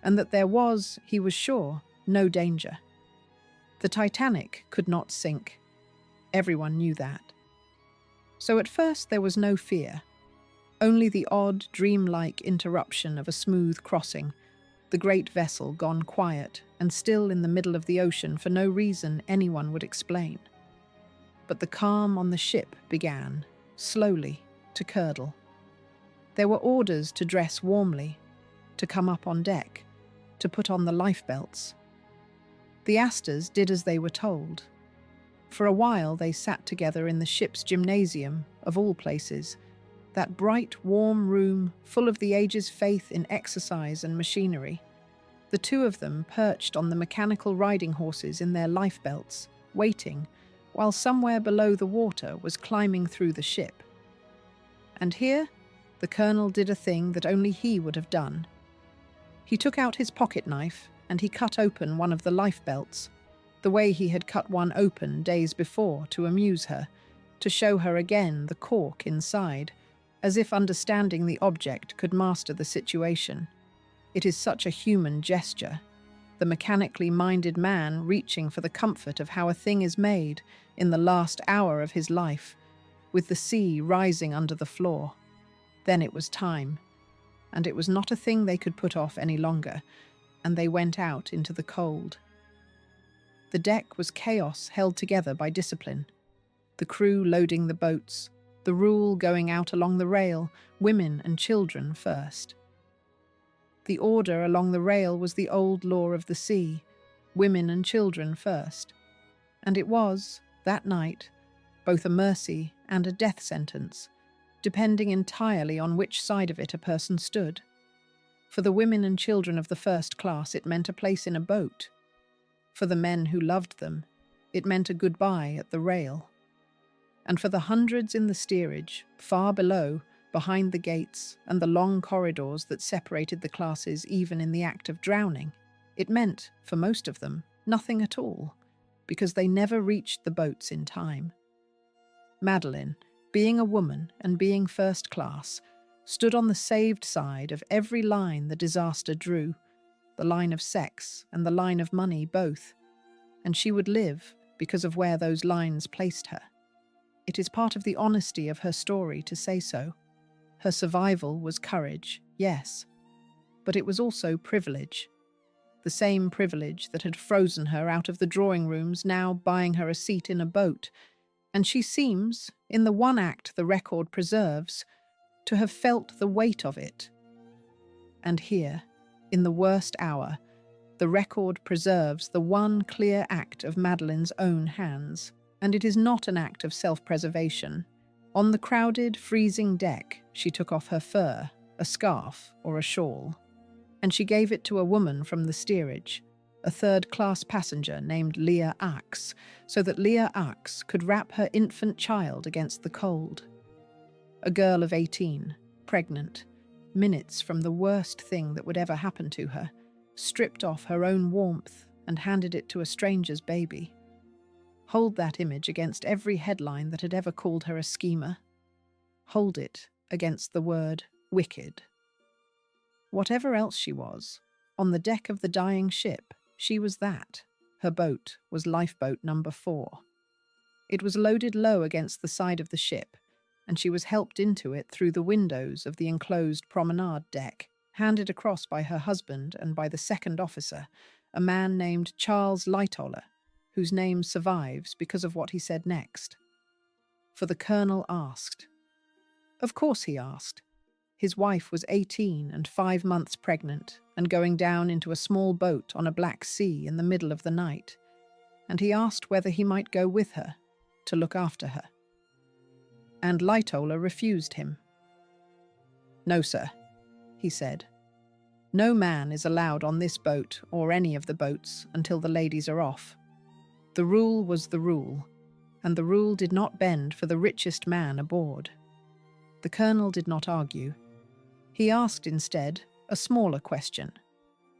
and that there was, he was sure, no danger. The Titanic could not sink. Everyone knew that. So at first there was no fear, only the odd, dreamlike interruption of a smooth crossing, the great vessel gone quiet and still in the middle of the ocean for no reason anyone would explain. But the calm on the ship began, slowly, to curdle. There were orders to dress warmly, to come up on deck, to put on the lifebelts. The Astors did as they were told. For a while they sat together in the ship's gymnasium, of all places, that bright, warm room full of the age's faith in exercise and machinery. The 2 of them perched on the mechanical riding horses in their lifebelts, waiting, while somewhere below the water was climbing through the ship. And here, the colonel did a thing that only he would have done. He took out his pocket knife and he cut open one of the lifebelts, the way he had cut one open days before to amuse her, to show her again the cork inside, as if understanding the object could master the situation. It is such a human gesture, the mechanically minded man reaching for the comfort of how a thing is made in the last hour of his life, with the sea rising under the floor. Then it was time, and it was not a thing they could put off any longer, and they went out into the cold. The deck was chaos held together by discipline. The crew loading the boats, the rule going out along the rail, women and children first. The order along the rail was the old law of the sea, women and children first. And it was, that night, both a mercy and a death sentence, depending entirely on which side of it a person stood. For the women and children of the first class, it meant a place in a boat. For the men who loved them, it meant a goodbye at the rail. And for the hundreds in the steerage, far below, behind the gates and the long corridors that separated the classes even in the act of drowning, it meant, for most of them, nothing at all, because they never reached the boats in time. Madeleine, being a woman and being first class, stood on the saved side of every line the disaster drew, the line of sex and the line of money both, and she would live because of where those lines placed her. It is part of the honesty of her story to say so. Her survival was courage, yes, but it was also privilege. The same privilege that had frozen her out of the drawing rooms, now buying her a seat in a boat, and she seems, in the one act the record preserves, to have felt the weight of it. And here, in the worst hour, the record preserves the one clear act of Madeleine's own hands, and it is not an act of self-preservation. On the crowded, freezing deck, she took off her fur, a scarf or a shawl, and she gave it to a woman from the steerage, a third-class passenger named Leah Axe, so that Leah Axe could wrap her infant child against the cold. A girl of 18, pregnant, minutes from the worst thing that would ever happen to her, stripped off her own warmth and handed it to a stranger's baby. Hold that image against every headline that had ever called her a schemer. Hold it against the word wicked. Whatever else she was, on the deck of the dying ship, she was that. Her boat was Lifeboat No. 4. It was loaded low against the side of the ship, and she was helped into it through the windows of the enclosed promenade deck, handed across by her husband and by the second officer, a man named Charles Lightoller, whose name survives because of what he said next. For the colonel asked. Of course he asked. His wife was 18 and 5 months pregnant and going down into a small boat on a black sea in the middle of the night, and he asked whether he might go with her, to look after her. And Lightoller refused him. No, sir, he said. No man is allowed on this boat or any of the boats until the ladies are off. The rule was the rule, and the rule did not bend for the richest man aboard. The colonel did not argue. He asked instead a smaller question.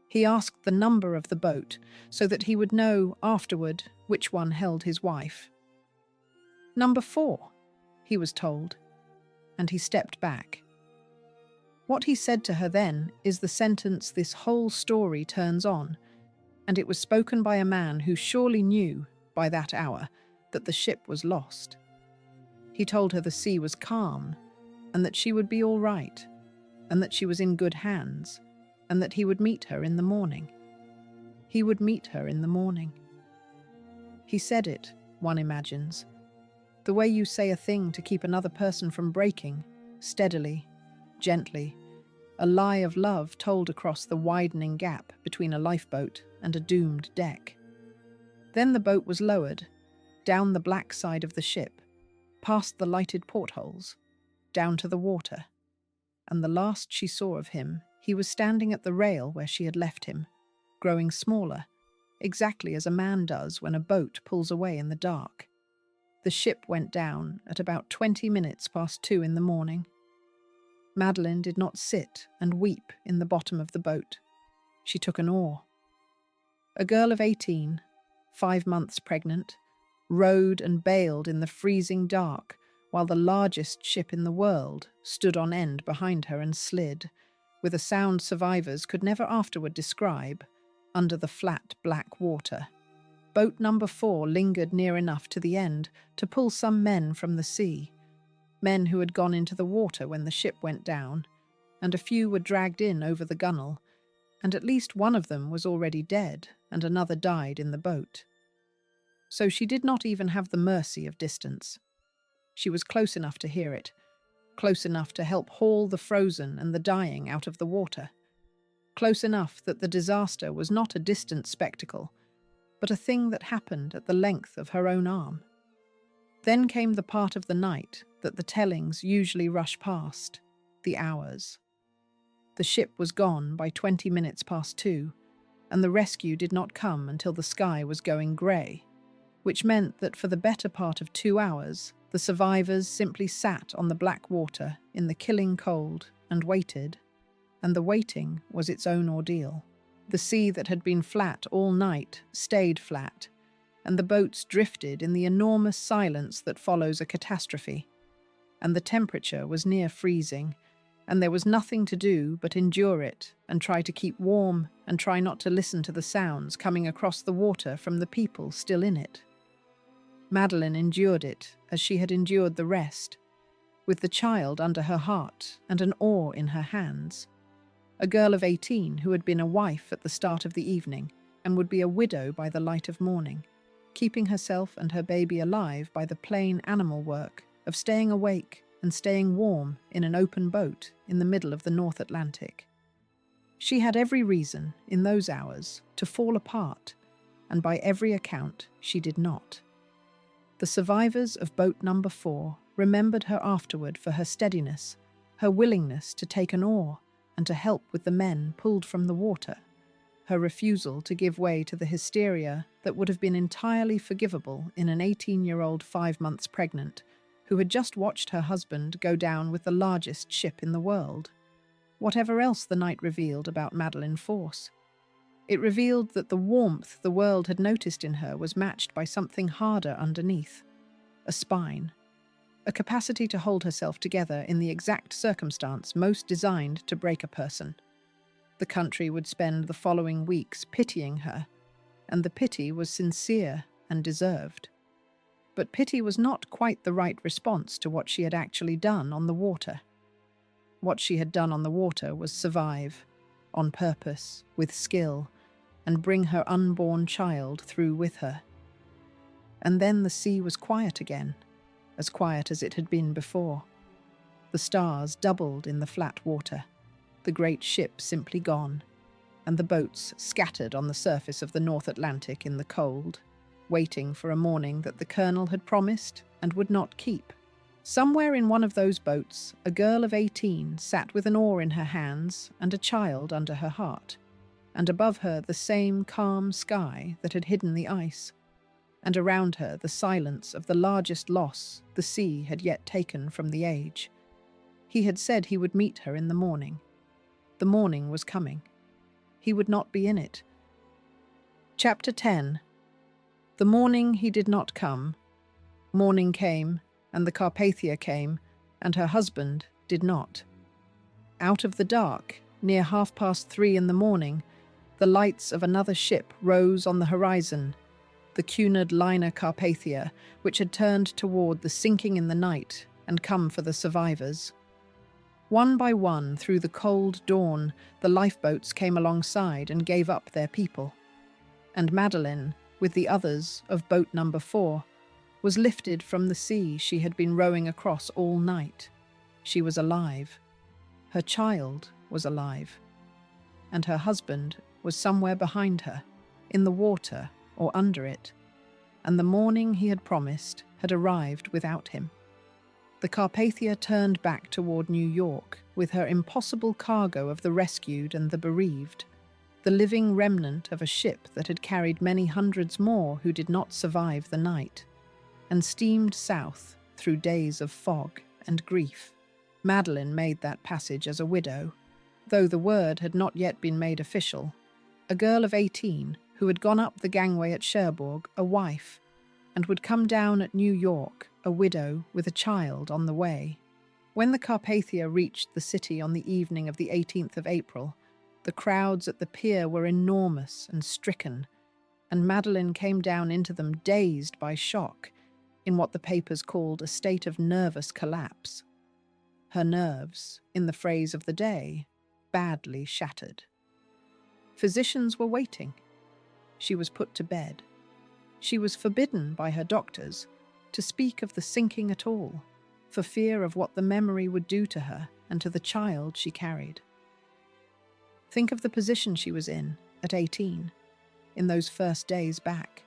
He asked the number of the boat so that he would know afterward which one held his wife. Number 4, he was told, and he stepped back. What he said to her then is the sentence this whole story turns on, and it was spoken by a man who surely knew, by that hour, that the ship was lost. He told her the sea was calm, and that she would be all right, and that she was in good hands, and that he would meet her in the morning. He would meet her in the morning. He said it, one imagines, the way you say a thing to keep another person from breaking, steadily, gently, a lie of love told across the widening gap between a lifeboat and a doomed deck. Then the boat was lowered, down the black side of the ship, past the lighted portholes, down to the water, and the last she saw of him, he was standing at the rail where she had left him, growing smaller, exactly as a man does when a boat pulls away in the dark. The ship went down at about 20 minutes past 2 in the morning. Madeleine did not sit and weep in the bottom of the boat. She took an oar. A girl of 18, 5 months pregnant, rowed and bailed in the freezing dark while the largest ship in the world stood on end behind her and slid, with a sound survivors could never afterward describe, under the flat black water. Boat number 4 lingered near enough to the end to pull some men from the sea, men who had gone into the water when the ship went down, and a few were dragged in over the gunwale, and at least one of them was already dead, and another died in the boat. So she did not even have the mercy of distance. She was close enough to hear it, close enough to help haul the frozen and the dying out of the water, close enough that the disaster was not a distant spectacle, but a thing that happened at the length of her own arm. Then came the part of the night that the tellings usually rush past, the hours. The ship was gone by 20 minutes past 2, and the rescue did not come until the sky was going grey, which meant that for the better part of 2 hours, the survivors simply sat on the black water in the killing cold and waited, and the waiting was its own ordeal. The sea that had been flat all night stayed flat, and the boats drifted in the enormous silence that follows a catastrophe, and the temperature was near freezing, and there was nothing to do but endure it and try to keep warm and try not to listen to the sounds coming across the water from the people still in it. Madeleine endured it as she had endured the rest, with the child under her heart and an oar in her hands. A girl of 18 who had been a wife at the start of the evening and would be a widow by the light of morning, keeping herself and her baby alive by the plain animal work of staying awake and staying warm in an open boat in the middle of the North Atlantic. She had every reason, in those hours, to fall apart, and by every account she did not. The survivors of boat number 4 remembered her afterward for her steadiness, her willingness to take an oar and to help with the men pulled from the water, her refusal to give way to the hysteria that would have been entirely forgivable in an 18-year-old 5 months pregnant who had just watched her husband go down with the largest ship in the world. Whatever else the night revealed about Madeleine Force, it revealed that the warmth the world had noticed in her was matched by something harder underneath, a spine, a capacity to hold herself together in the exact circumstance most designed to break a person. The country would spend the following weeks pitying her, and the pity was sincere and deserved. But pity was not quite the right response to what she had actually done on the water. What she had done on the water was survive, on purpose, with skill, and bring her unborn child through with her. And then the sea was quiet again, as quiet as it had been before. The stars doubled in the flat water, the great ship simply gone, and the boats scattered on the surface of the North Atlantic in the cold, waiting for a morning that the colonel had promised and would not keep. Somewhere in one of those boats, a girl of 18 sat with an oar in her hands and a child under her heart, and above her the same calm sky that had hidden the ice, and around her the silence of the largest loss the sea had yet taken from the age. He had said he would meet her in the morning. The morning was coming. He would not be in it. Chapter 10. The morning he did not come. Morning came, and the Carpathia came, and her husband did not. Out of the dark, near 3:30 in the morning, the lights of another ship rose on the horizon, the Cunard liner Carpathia, which had turned toward the sinking in the night and come for the survivors. One by one, through the cold dawn, the lifeboats came alongside and gave up their people. And Madeleine, with the others of boat number 4, was lifted from the sea she had been rowing across all night. She was alive. Her child was alive. And her husband was somewhere behind her, in the water or under it, and the morning he had promised had arrived without him. The Carpathia turned back toward New York with her impossible cargo of the rescued and the bereaved. the living remnant of a ship that had carried many hundreds more who did not survive the night, and steamed south through days of fog and grief. Madeleine made that passage as a widow, though the word had not yet been made official. A girl of 18 who had gone up the gangway at Cherbourg, a wife, and would come down at New York, a widow with a child on the way. When the Carpathia reached the city on the evening of the 18th of April, the crowds at the pier were enormous and stricken, and Madeleine came down into them dazed by shock, in what the papers called a state of nervous collapse. Her nerves, in the phrase of the day, badly shattered. Physicians were waiting. She was put to bed. She was forbidden by her doctors to speak of the sinking at all, for fear of what the memory would do to her and to the child she carried. Think of the position she was in at 18, in those first days back.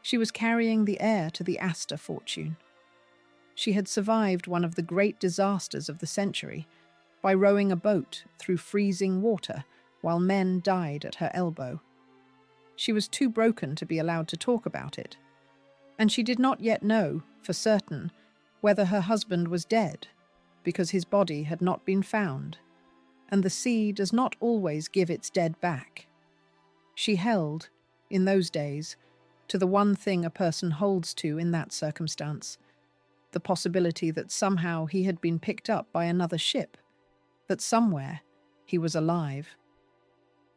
She was carrying the heir to the Astor fortune. She had survived one of the great disasters of the century by rowing a boat through freezing water while men died at her elbow. She was too broken to be allowed to talk about it, and she did not yet know, for certain, whether her husband was dead, because his body had not been found, and the sea does not always give its dead back. She held, in those days, to the one thing a person holds to in that circumstance, the possibility that somehow he had been picked up by another ship, that somewhere he was alive.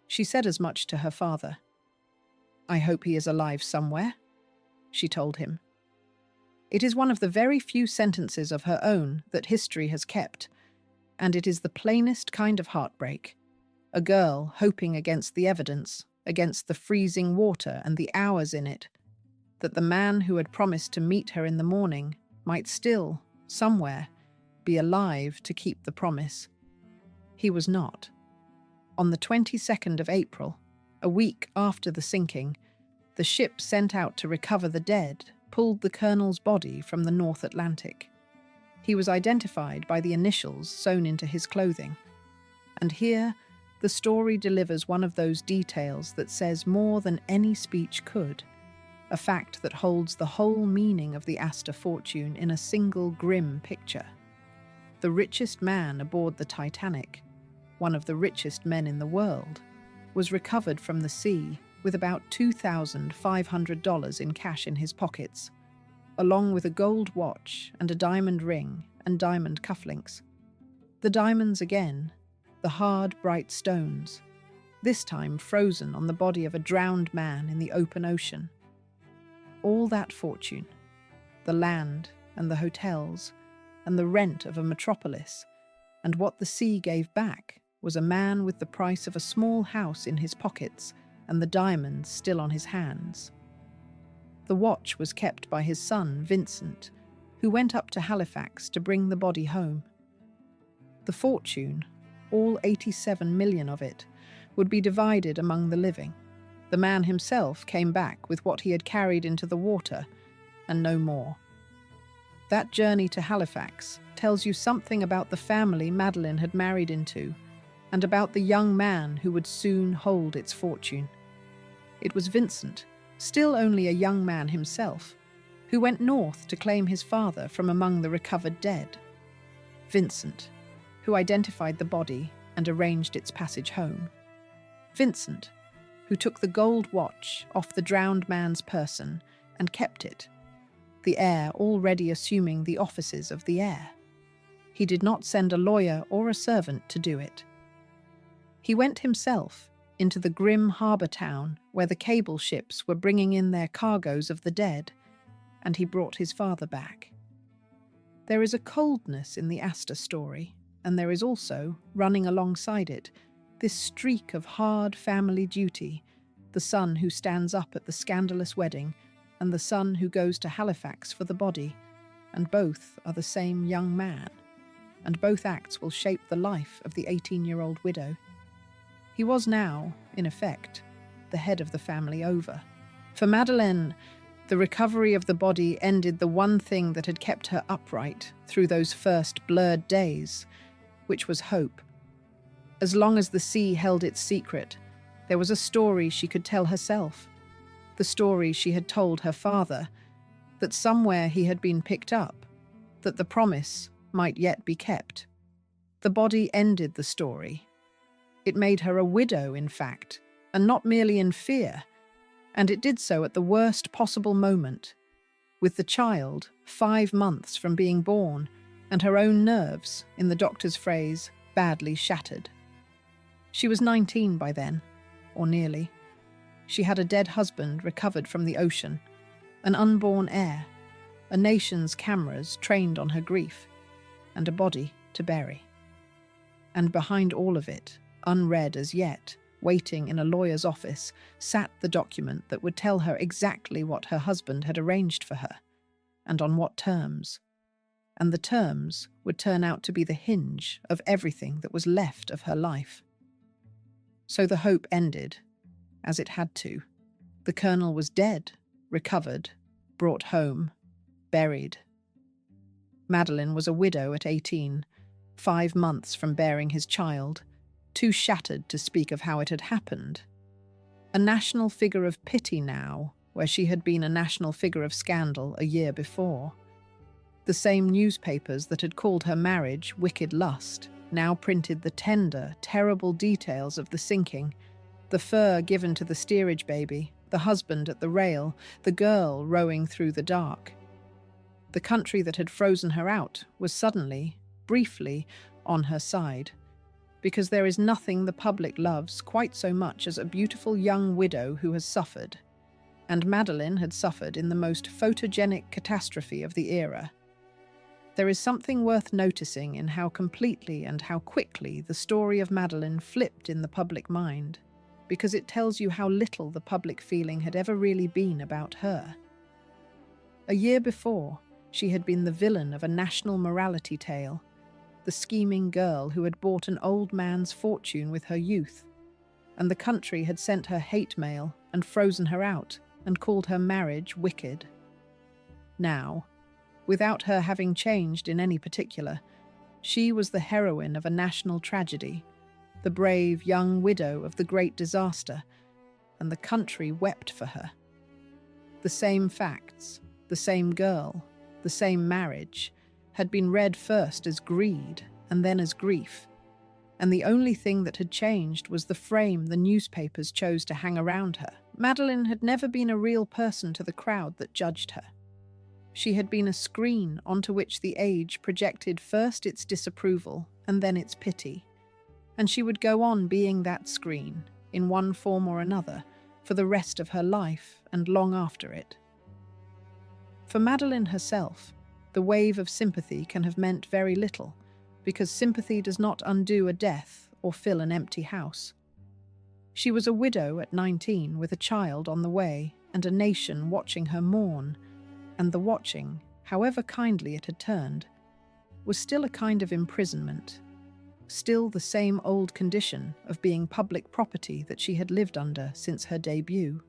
She said as much to her father. "I hope he is alive somewhere," she told him. It is one of the very few sentences of her own that history has kept, and it is the plainest kind of heartbreak. A girl hoping against the evidence, against the freezing water and the hours in it, that the man who had promised to meet her in the morning might still, somewhere, be alive to keep the promise. He was not. On the 22nd of April, a week after the sinking, the ship sent out to recover the dead pulled the colonel's body from the North Atlantic. He was identified by the initials sewn into his clothing. And here, the story delivers one of those details that says more than any speech could, a fact that holds the whole meaning of the Astor fortune in a single grim picture. The richest man aboard the Titanic, one of the richest men in the world, was recovered from the sea with about $2,500 in cash in his pockets, along with a gold watch and a diamond ring and diamond cufflinks. The diamonds again, the hard, bright stones, this time frozen on the body of a drowned man in the open ocean. All that fortune, the land and the hotels and the rent of a metropolis, and what the sea gave back was a man with the price of a small house in his pockets and the diamonds still on his hands. The watch was kept by his son, Vincent, who went up to Halifax to bring the body home. The fortune, all 87 million of it, would be divided among the living. The man himself came back with what he had carried into the water, and no more. That journey to Halifax tells you something about the family Madeleine had married into, and about the young man who would soon hold its fortune. It was Vincent, still only a young man himself, who went north to claim his father from among the recovered dead. Vincent, who identified the body and arranged its passage home. Vincent, who took the gold watch off the drowned man's person and kept it, the heir already assuming the offices of the heir. He did not send a lawyer or a servant to do it. He went himself into the grim harbour town where the cable ships were bringing in their cargoes of the dead, and he brought his father back. There is a coldness in the Astor story, and there is also, running alongside it, this streak of hard family duty, the son who stands up at the scandalous wedding, and the son who goes to Halifax for the body, and both are the same young man, and both acts will shape the life of the 18-year-old widow. He was now, in effect, the head of the family over. For Madeleine, the recovery of the body ended the one thing that had kept her upright through those first blurred days, which was hope. As long as the sea held its secret, There was a story she could tell herself, the story she had told her father, that somewhere he had been picked up, that the promise might yet be kept. The body ended the story. It made her a widow, in fact, and not merely in fear, and it did so at the worst possible moment, with the child 5 months from being born and her own nerves, in the doctor's phrase, badly shattered. She was 19 by then, or nearly. She had a dead husband recovered from the ocean, an unborn heir, a nation's cameras trained on her grief, and a body to bury. And behind all of it, unread as yet, waiting in a lawyer's office, sat the document that would tell her exactly what her husband had arranged for her, and on what terms. And the terms would turn out to be the hinge of everything that was left of her life. So the hope ended, as it had to. The colonel was dead, recovered, brought home, buried. Madeleine was a widow at 18, 5 months from bearing his child, too shattered to speak of how it had happened. A national figure of pity now, where she had been a national figure of scandal a year before. The same newspapers that had called her marriage wicked lust now printed the tender, terrible details of the sinking, the fur given to the steerage baby, the husband at the rail, the girl rowing through the dark. The country that had frozen her out was suddenly, briefly, on her side, because there is nothing the public loves quite so much as a beautiful young widow who has suffered, and Madeleine had suffered in the most photogenic catastrophe of the era. There is something worth noticing in how completely and how quickly the story of Madeleine flipped in the public mind, because it tells you how little the public feeling had ever really been about her. A year before, she had been the villain of a national morality tale, the scheming girl who had bought an old man's fortune with her youth, and the country had sent her hate mail and frozen her out and called her marriage wicked. Now, without her having changed in any particular, she was the heroine of a national tragedy, the brave young widow of the great disaster, and the country wept for her. The same facts, the same girl, the same marriage, had been read first as greed and then as grief, and the only thing that had changed was the frame the newspapers chose to hang around her. Madeleine had never been a real person to the crowd that judged her. She had been a screen onto which the age projected first its disapproval and then its pity, and she would go on being that screen, in one form or another, for the rest of her life and long after it. For Madeleine herself, the wave of sympathy can have meant very little, because sympathy does not undo a death or fill an empty house. She was a widow at 19 with a child on the way and a nation watching her mourn, and the watching, however kindly it had turned, was still a kind of imprisonment, still the same old condition of being public property that she had lived under since her debut.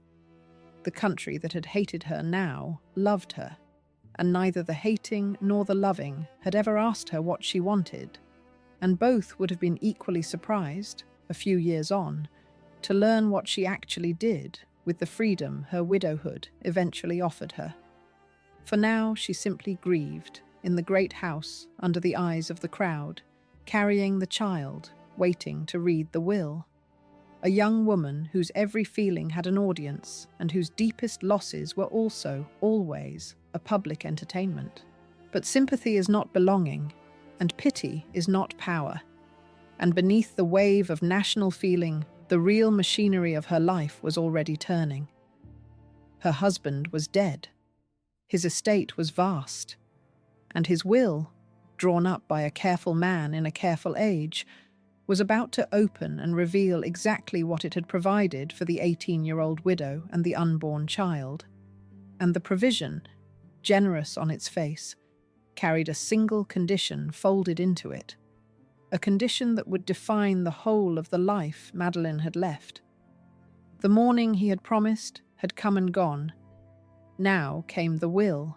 The country that had hated her now loved her, and neither the hating nor the loving had ever asked her what she wanted, and both would have been equally surprised, a few years on, to learn what she actually did with the freedom her widowhood eventually offered her. For now she simply grieved, in the great house under the eyes of the crowd, carrying the child, waiting to read the will. A young woman whose every feeling had an audience and whose deepest losses were also, always, a public entertainment. But sympathy is not belonging, and pity is not power. And beneath the wave of national feeling, the real machinery of her life was already turning. Her husband was dead. His estate was vast, and his will, drawn up by a careful man in a careful age, was about to open and reveal exactly what it had provided for the 18-year-old widow and the unborn child. And the provision, generous on its face, carried a single condition folded into it, a condition that would define the whole of the life Madeleine had left. The morning he had promised had come and gone. Now came the will.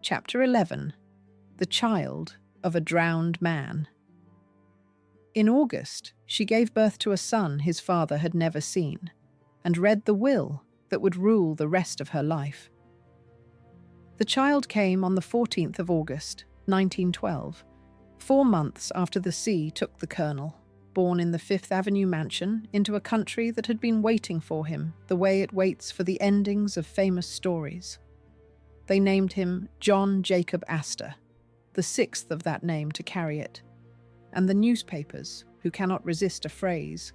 Chapter 11. The Child of a Drowned Man. In August, she gave birth to a son his father had never seen, and read the will that would rule the rest of her life. The child came on the 14th of August, 1912, 4 months after the sea took the colonel, born in the Fifth Avenue mansion, into a country that had been waiting for him the way it waits for the endings of famous stories. They named him John Jacob Astor, the 6th of that name to carry it, and the newspapers, who cannot resist a phrase,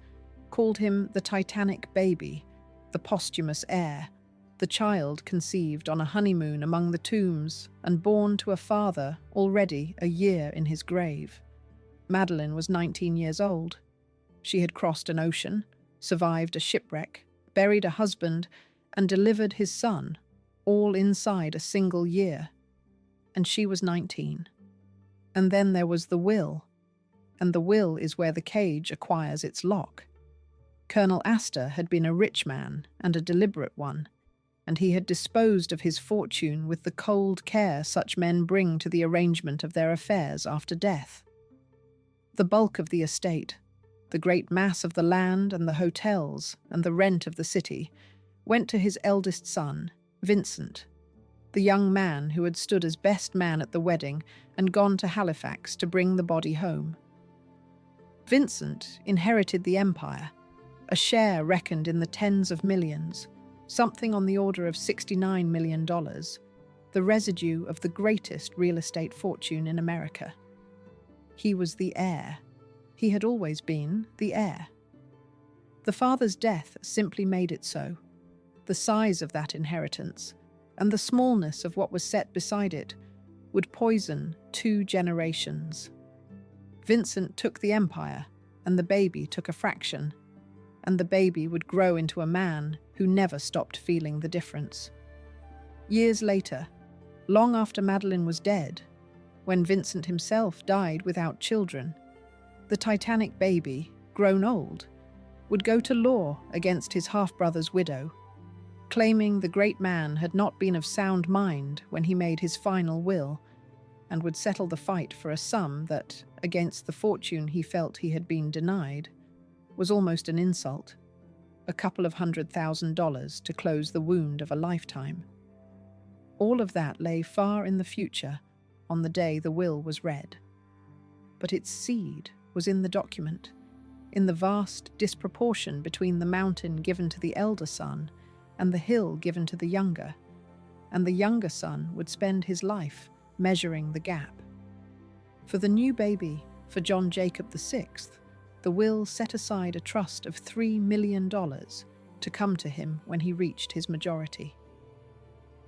called him the Titanic baby, the posthumous heir, the child conceived on a honeymoon among the tombs and born to a father already a year in his grave. Madeleine was 19 years old. She had crossed an ocean, survived a shipwreck, buried a husband, and delivered his son, all inside a single year. And she was 19. And then there was the will, and the will is where the cage acquires its lock. Colonel Astor had been a rich man and a deliberate one, and he had disposed of his fortune with the cold care such men bring to the arrangement of their affairs after death. The bulk of the estate, the great mass of the land and the hotels and the rent of the city, went to his eldest son, Vincent, the young man who had stood as best man at the wedding and gone to Halifax to bring the body home. Vincent inherited the empire, a share reckoned in the tens of millions, something on the order of $69 million, the residue of the greatest real estate fortune in America. He was the heir. He had always been the heir. The father's death simply made it so. The size of that inheritance, and the smallness of what was set beside it, would poison 2 generations. Vincent took the empire, and the baby took a fraction, and the baby would grow into a man who never stopped feeling the difference. Years later, long after Madeleine was dead, when Vincent himself died without children, the Titanic baby, grown old, would go to law against his half-brother's widow, claiming the great man had not been of sound mind when he made his final will, and would settle the fight for a sum that, against the fortune he felt he had been denied, was almost an insult, a couple of $100,000 to close the wound of a lifetime. All of that lay far in the future on the day the will was read. But its seed was in the document, in the vast disproportion between the mountain given to the elder son and the hill given to the younger, and the younger son would spend his life measuring the gap. For the new baby, for John Jacob VI, the will set aside a trust of $3 million to come to him when he reached his majority.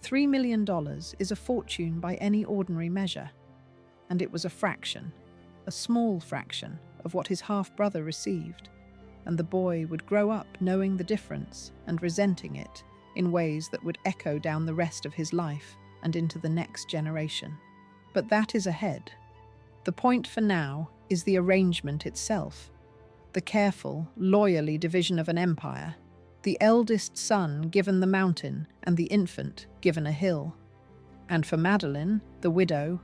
$3 million is a fortune by any ordinary measure, and it was a fraction, a small fraction, of what his half-brother received, and the boy would grow up knowing the difference and resenting it in ways that would echo down the rest of his life and into the next generation. But that is ahead. The point for now is the arrangement itself, the careful, lawyerly division of an empire, the eldest son given the mountain and the infant given a hill. And for Madeleine, the widow,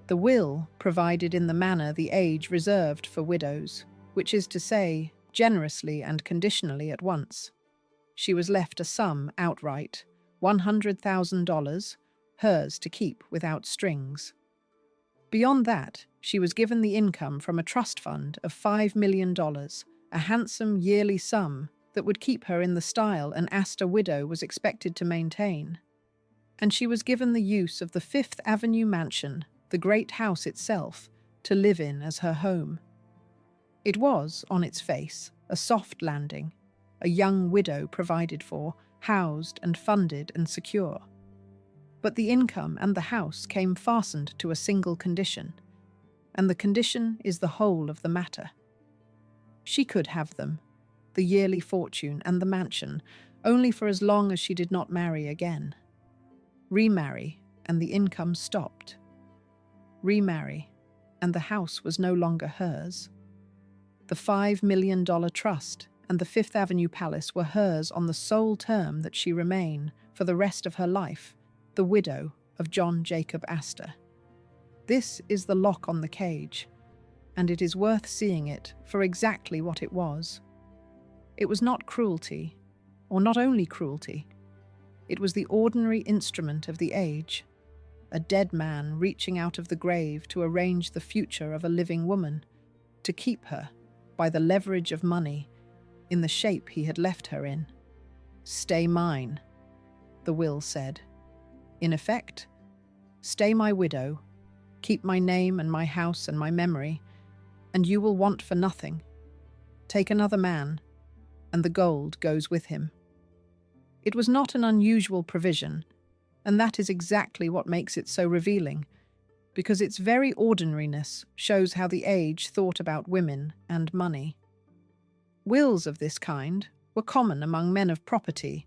the will provided in the manner the age reserved for widows, which is to say, generously and conditionally at once. She was left a sum outright, $100,000, hers to keep without strings. Beyond that, she was given the income from a trust fund of $5 million, a handsome yearly sum that would keep her in the style an Astor widow was expected to maintain. And she was given the use of the Fifth Avenue mansion, the great house itself, to live in as her home. It was, on its face, a soft landing, a young widow provided for, housed and funded and secure. But the income and the house came fastened to a single condition, and the condition is the whole of the matter. She could have them, the yearly fortune and the mansion, only for as long as she did not marry again. Remarry, and the income stopped. Remarry, and the house was no longer hers. The $5 million trust and the Fifth Avenue palace were hers on the sole term that she remain, for the rest of her life, the widow of John Jacob Astor. This is the lock on the cage. and it is worth seeing it for exactly what it was. It was not cruelty, or not only cruelty. It was the ordinary instrument of the age, a dead man reaching out of the grave to arrange the future of a living woman, to keep her, by the leverage of money, in the shape he had left her in. "Stay mine," the will said. In effect, "Stay my widow, keep my name and my house and my memory, and you will want for nothing. Take another man, and the gold goes with him." It was not an unusual provision, and that is exactly what makes it so revealing, because its very ordinariness shows how the age thought about women and money. Wills of this kind were common among men of property,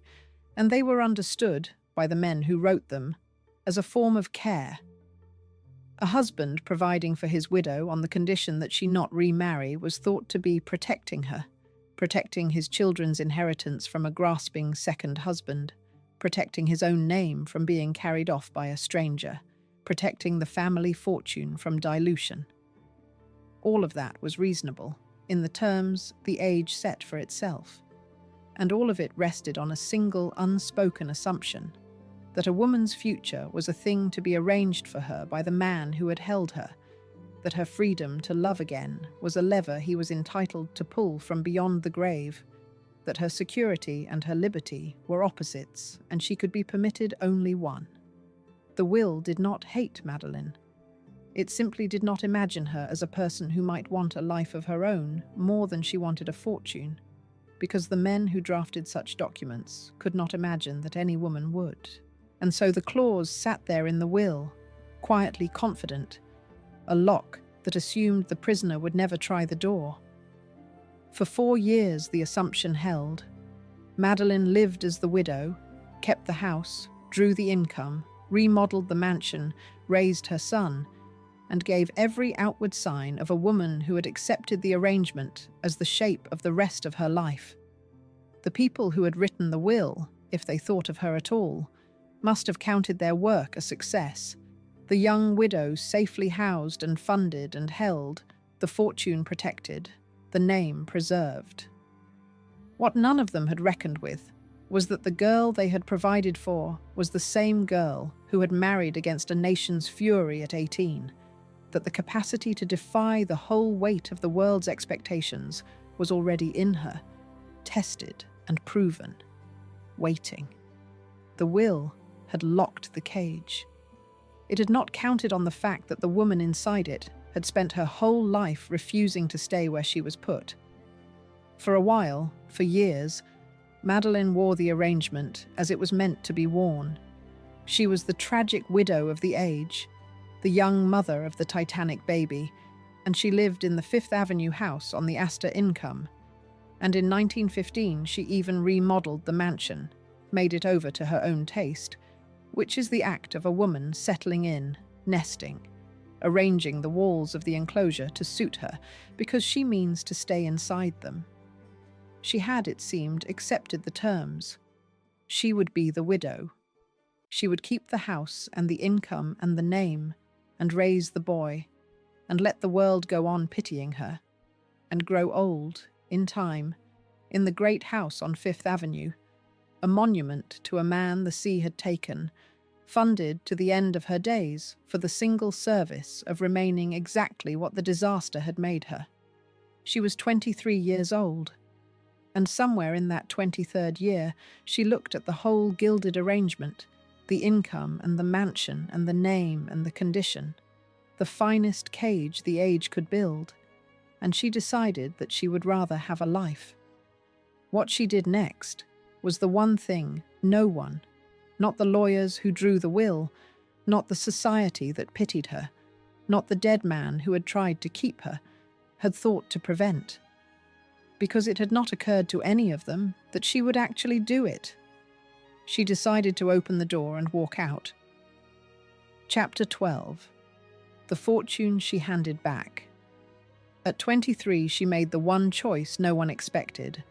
and they were understood, by the men who wrote them, as a form of care. A husband providing for his widow on the condition that she not remarry was thought to be protecting her, protecting his children's inheritance from a grasping second husband, protecting his own name from being carried off by a stranger, protecting the family fortune from dilution. All of that was reasonable, in the terms the age set for itself, and all of it rested on a single unspoken assumption that a woman's future was a thing to be arranged for her by the man who had held her, that her freedom to love again was a lever he was entitled to pull from beyond the grave, that her security and her liberty were opposites and she could be permitted only one. The will did not hate Madeleine. It simply did not imagine her as a person who might want a life of her own more than she wanted a fortune, because the men who drafted such documents could not imagine that any woman would. And so the clause sat there in the will, quietly confident, a lock that assumed the prisoner would never try the door. For 4 years the assumption held. Madeleine lived as the widow, kept the house, drew the income, remodeled the mansion, raised her son, and gave every outward sign of a woman who had accepted the arrangement as the shape of the rest of her life. The people who had written the will, if they thought of her at all, must have counted their work a success. The young widow safely housed and funded and held, the fortune protected, the name preserved. What none of them had reckoned with was that the girl they had provided for was the same girl who had married against a nation's fury at 18, that the capacity to defy the whole weight of the world's expectations was already in her, tested and proven, waiting. The will had locked the cage. It had not counted on the fact that the woman inside it had spent her whole life refusing to stay where she was put. For a while, for years, Madeleine wore the arrangement as it was meant to be worn. She was the tragic widow of the age, the young mother of the Titanic baby, and she lived in the Fifth Avenue house on the Astor income. And in 1915 she even remodeled the mansion, made it over to her own taste, which is the act of a woman settling in, nesting, arranging the walls of the enclosure to suit her because she means to stay inside them. She had, it seemed, accepted the terms. She would be the widow. She would keep the house and the income and the name, and raise the boy, and let the world go on pitying her, and grow old, in time, in the great house on Fifth Avenue, a monument to a man the sea had taken, funded to the end of her days for the single service of remaining exactly what the disaster had made her. She was 23 years old, and somewhere in that 23rd year she looked at the whole gilded arrangement, the income and the mansion and the name and the condition, the finest cage the age could build, and she decided that she would rather have a life. What she did next was the one thing no one, not the lawyers who drew the will, not the society that pitied her, not the dead man who had tried to keep her, had thought to prevent. Because it had not occurred to any of them that she would actually do it. She decided to open the door and walk out. Chapter 12. The fortune she handed back. At 23, she made the one choice no one expected,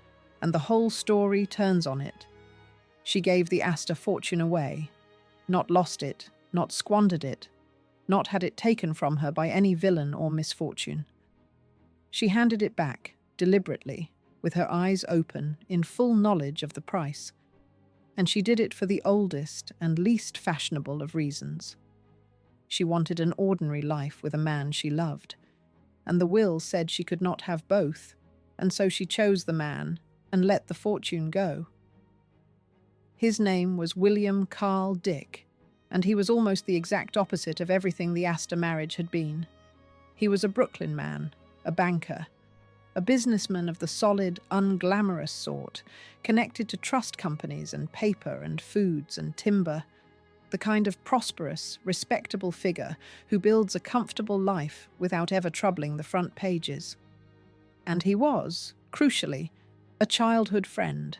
and the whole story turns on it. She gave the Astor fortune away, not lost it, not squandered it, not had it taken from her by any villain or misfortune. She handed it back, deliberately, with her eyes open, in full knowledge of the price. And she did it for the oldest and least fashionable of reasons. She wanted an ordinary life with a man she loved, and the will said she could not have both, and so she chose the man and let the fortune go. His name was William Carl Dick, and he was almost the exact opposite of everything the Astor marriage had been. He was a Brooklyn man, a banker, a businessman of the solid, unglamorous sort, connected to trust companies and paper and foods and timber, the kind of prosperous, respectable figure who builds a comfortable life without ever troubling the front pages. And he was, crucially, a childhood friend,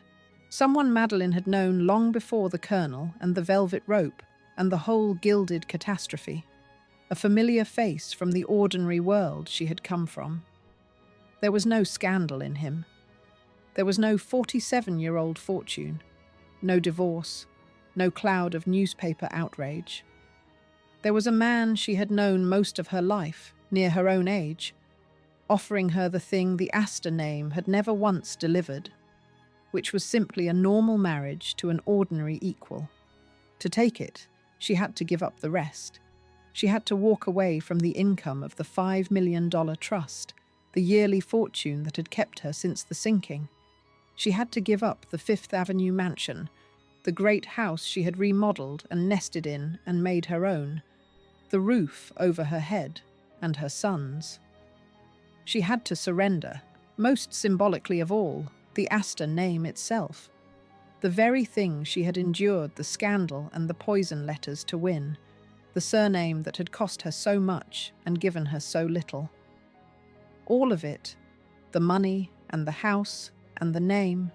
someone Madeleine had known long before the Colonel and the velvet rope and the whole gilded catastrophe, a familiar face from the ordinary world she had come from. There was no scandal in him. There was no 47-year-old fortune, no divorce, no cloud of newspaper outrage. There was a man she had known most of her life, near her own age, offering her the thing the Astor name had never once delivered, which was simply a normal marriage to an ordinary equal. To take it, she had to give up the rest. She had to walk away from the income of the $5 million trust, the yearly fortune that had kept her since the sinking. She had to give up the Fifth Avenue mansion, the great house she had remodeled and nested in and made her own, the roof over her head and her son's. She had to surrender, most symbolically of all, the Astor name itself, the very thing she had endured the scandal and the poison letters to win, the surname that had cost her so much and given her so little. All of it, the money and the house and the name,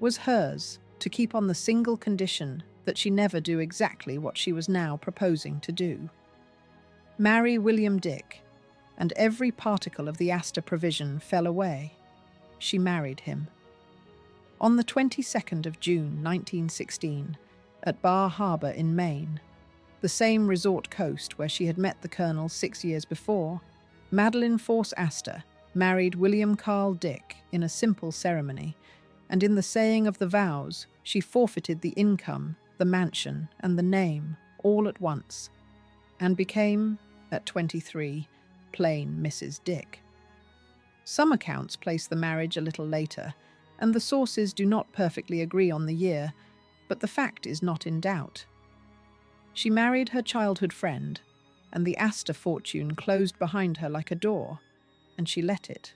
was hers to keep on the single condition that she never do exactly what she was now proposing to do. Marry William Dick, and every particle of the Astor provision fell away. She married him. On the 22nd of June 1916, at Bar Harbor in Maine, the same resort coast where she had met the Colonel 6 years before, Madeleine Force Astor married William Carl Dick in a simple ceremony, and in the saying of the vows, she forfeited the income, the mansion, and the name all at once, and became, at 23, plain Mrs. Dick. Some accounts place the marriage a little later, and the sources do not perfectly agree on the year, but the fact is not in doubt. She married her childhood friend, and the Astor fortune closed behind her like a door, and she let it.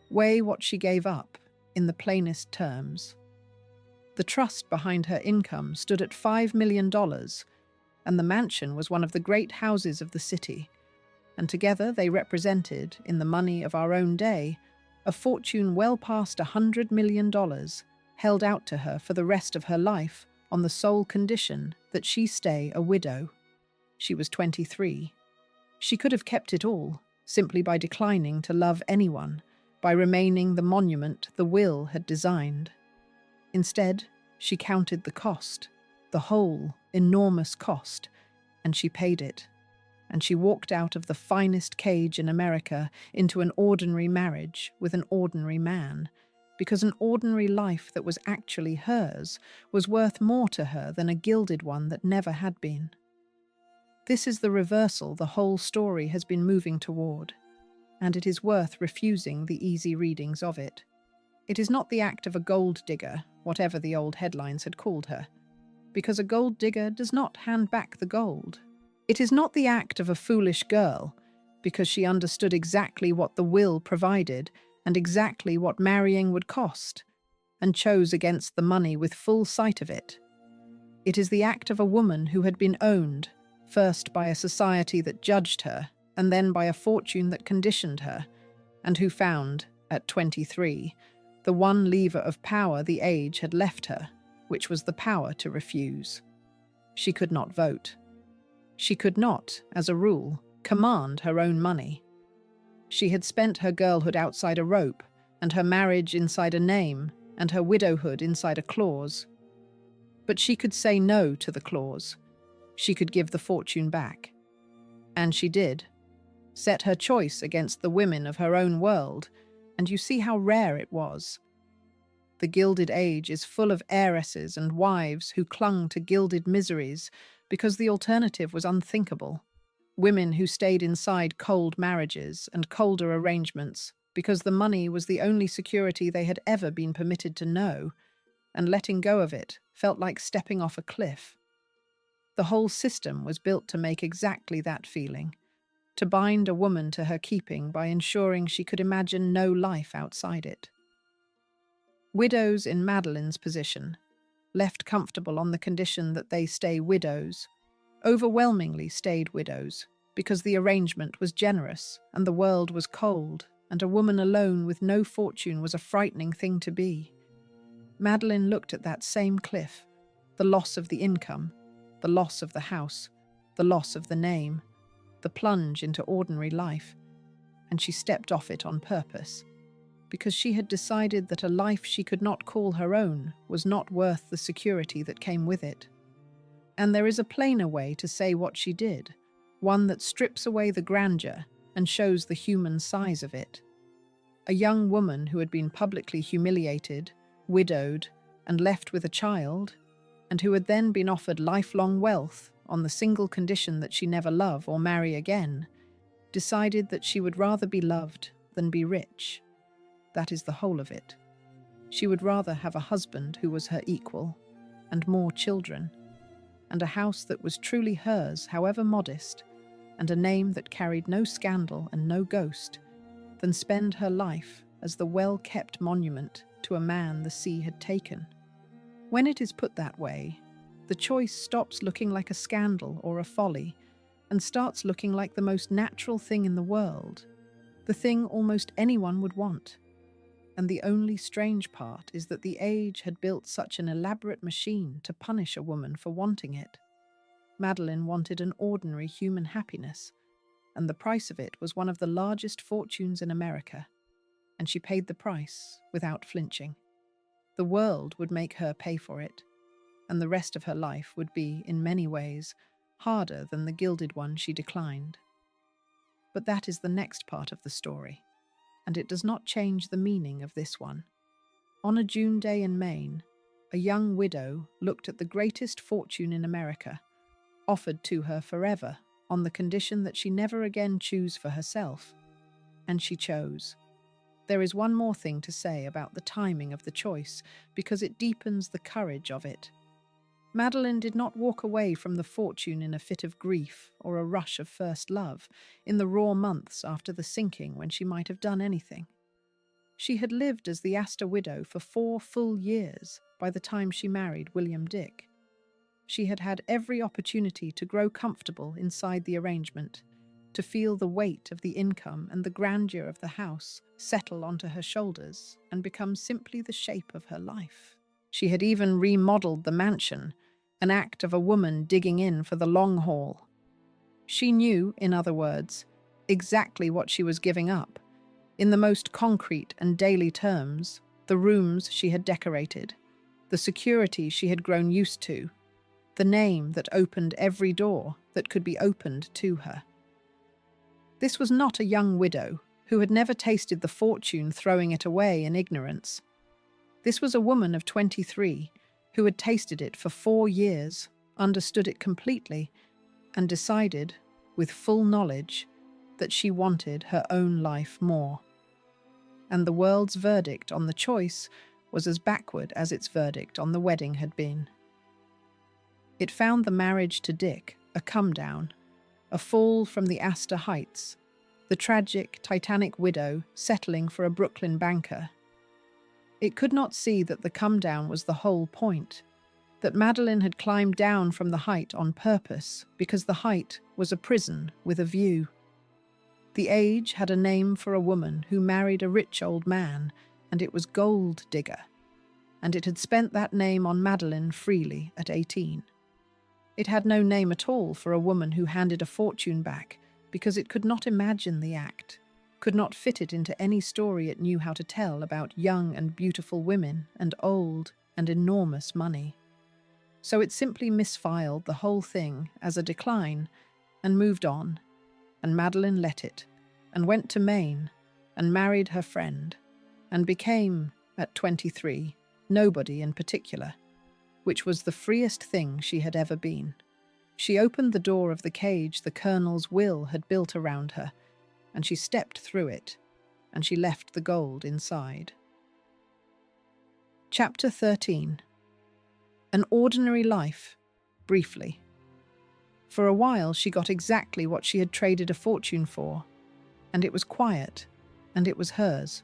Weigh what she gave up, in the plainest terms. The trust behind her income stood at $5 million, and the mansion was one of the great houses of the city, and together they represented, in the money of our own day, a fortune well past $100 million, held out to her for the rest of her life on the sole condition that she stay a widow. She was 23. She could have kept it all, simply by declining to love anyone, by remaining the monument the will had designed. Instead, she counted the cost, the whole, enormous cost, and she paid it. And she walked out of the finest cage in America into an ordinary marriage with an ordinary man, because an ordinary life that was actually hers was worth more to her than a gilded one that never had been. This is the reversal the whole story has been moving toward, and it is worth refusing the easy readings of it. It is not the act of a gold digger, whatever the old headlines had called her, because a gold digger does not hand back the gold. It is not the act of a foolish girl, because she understood exactly what the will provided and exactly what marrying would cost, and chose against the money with full sight of it. It is the act of a woman who had been owned, first by a society that judged her, and then by a fortune that conditioned her, and who found, at 23, the one lever of power the age had left her, which was the power to refuse. She could not vote. She could not, as a rule, command her own money. She had spent her girlhood outside a rope, and her marriage inside a name, and her widowhood inside a clause. But she could say no to the clause. She could give the fortune back. And she did. set her choice against the women of her own world, and you see how rare it was. The Gilded Age is full of heiresses and wives who clung to gilded miseries because the alternative was unthinkable. Women who stayed inside cold marriages and colder arrangements because the money was the only security they had ever been permitted to know, and letting go of it felt like stepping off a cliff. The whole system was built to make exactly that feeling, to bind a woman to her keeping by ensuring she could imagine no life outside it. Widows in Madeleine's position, left comfortable on the condition that they stay widows, overwhelmingly stayed widows because the arrangement was generous and the world was cold, and a woman alone with no fortune was a frightening thing to be. Madeleine looked at that same cliff, the loss of the income, the loss of the house, the loss of the name, the plunge into ordinary life, and she stepped off it on purpose, because she had decided that a life she could not call her own was not worth the security that came with it. And there is a plainer way to say what she did, one that strips away the grandeur and shows the human size of it. A young woman who had been publicly humiliated, widowed, and left with a child, and who had then been offered lifelong wealth on the single condition that she never love or marry again, decided that she would rather be loved than be rich. That is the whole of it. She would rather have a husband who was her equal, and more children, and a house that was truly hers, however modest, and a name that carried no scandal and no ghost, than spend her life as the well-kept monument to a man the sea had taken. When it is put that way, the choice stops looking like a scandal or a folly and starts looking like the most natural thing in the world, the thing almost anyone would want. And the only strange part is that the age had built such an elaborate machine to punish a woman for wanting it. Madeleine wanted an ordinary human happiness, and the price of it was one of the largest fortunes in America, and she paid the price without flinching. The world would make her pay for it, and the rest of her life would be, in many ways, harder than the gilded one she declined. But that is the next part of the story, and it does not change the meaning of this one. On a June day in Maine, a young widow looked at the greatest fortune in America, offered to her forever on the condition that she never again choose for herself. And she chose. There is one more thing to say about the timing of the choice, because it deepens the courage of it. Madeleine did not walk away from the fortune in a fit of grief or a rush of first love, in the raw months after the sinking when she might have done anything. She had lived as the Astor widow for 4 full years by the time she married William Dick. She had had every opportunity to grow comfortable inside the arrangement, to feel the weight of the income and the grandeur of the house settle onto her shoulders and become simply the shape of her life. She had even remodeled the mansion, an act of a woman digging in for the long haul. She knew, in other words, exactly what she was giving up. In the most concrete and daily terms, the rooms she had decorated, the security she had grown used to, the name that opened every door that could be opened to her. This was not a young widow who had never tasted the fortune throwing it away in ignorance. This was a woman of 23 who had tasted it for 4 years, understood it completely, and decided, with full knowledge, that she wanted her own life more. And the world's verdict on the choice was as backward as its verdict on the wedding had been. It found the marriage to Dick a come-down, a fall from the Astor heights, the tragic Titanic widow settling for a Brooklyn banker. It could not see that the come-down was the whole point, that Madeleine had climbed down from the height on purpose because the height was a prison with a view. The age had a name for a woman who married a rich old man, and it was Gold Digger, and it had spent that name on Madeleine freely at 18. It had no name at all for a woman who handed a fortune back because it could not imagine the act, could not fit it into any story it knew how to tell about young and beautiful women and old and enormous money. So it simply misfiled the whole thing as a decline and moved on, and Madeleine let it, and went to Maine, and married her friend, and became, at 23, nobody in particular, which was the freest thing she had ever been. She opened the door of the cage the Colonel's will had built around her, and she stepped through it, and she left the gold inside. Chapter 13. An ordinary life, briefly. For a while she got exactly what she had traded a fortune for, and it was quiet, and it was hers.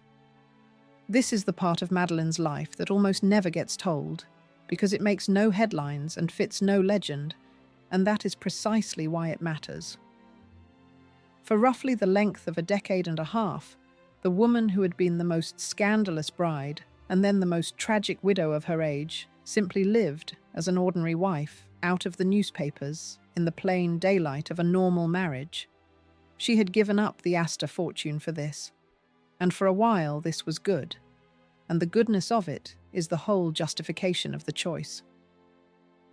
This is the part of Madeleine's life that almost never gets told, because it makes no headlines and fits no legend, and that is precisely why it matters. For roughly the length of a decade and a half, the woman who had been the most scandalous bride and then the most tragic widow of her age simply lived as an ordinary wife out of the newspapers in the plain daylight of a normal marriage. She had given up the Astor fortune for this, and for a while this was good, and the goodness of it is the whole justification of the choice.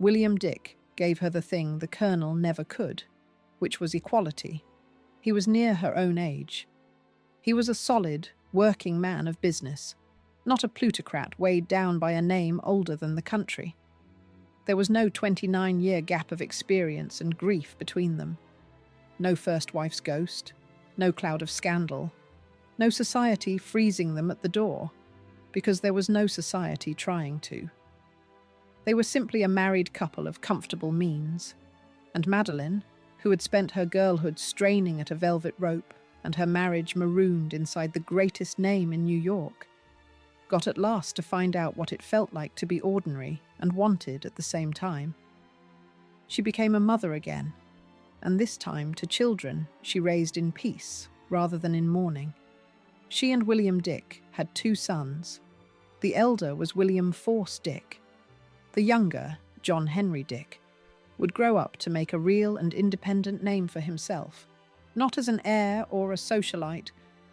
William Dick gave her the thing the Colonel never could, which was equality. He was near her own age. He was a solid, working man of business, not a plutocrat weighed down by a name older than the country. There was no 29-year gap of experience and grief between them. No first wife's ghost, no cloud of scandal, no society freezing them at the door, because there was no society trying to. They were simply a married couple of comfortable means, and Madeleine, who had spent her girlhood straining at a velvet rope and her marriage marooned inside the greatest name in New York, got at last to find out what it felt like to be ordinary and wanted at the same time. She became a mother again, and this time to children she raised in peace rather than in mourning. She and William Dick had 2 sons. The elder was William Force Dick. The younger, John Henry Dick, would grow up to make a real and independent name for himself, not as an heir or a socialite,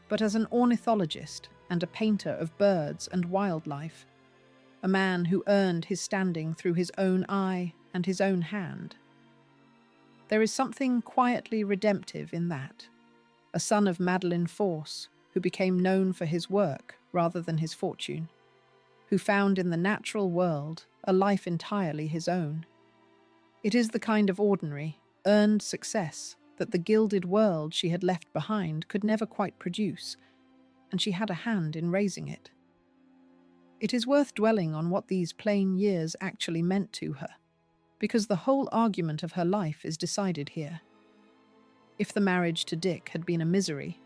but as an ornithologist and a painter of birds and wildlife, a man who earned his standing through his own eye and his own hand. There is something quietly redemptive in that. A son of Madeleine Force, who became known for his work rather than his fortune, who found in the natural world a life entirely his own. It is the kind of ordinary, earned success that the gilded world she had left behind could never quite produce, and she had a hand in raising it. It is worth dwelling on what these plain years actually meant to her, because the whole argument of her life is decided here. If the marriage to Dick had been a misery,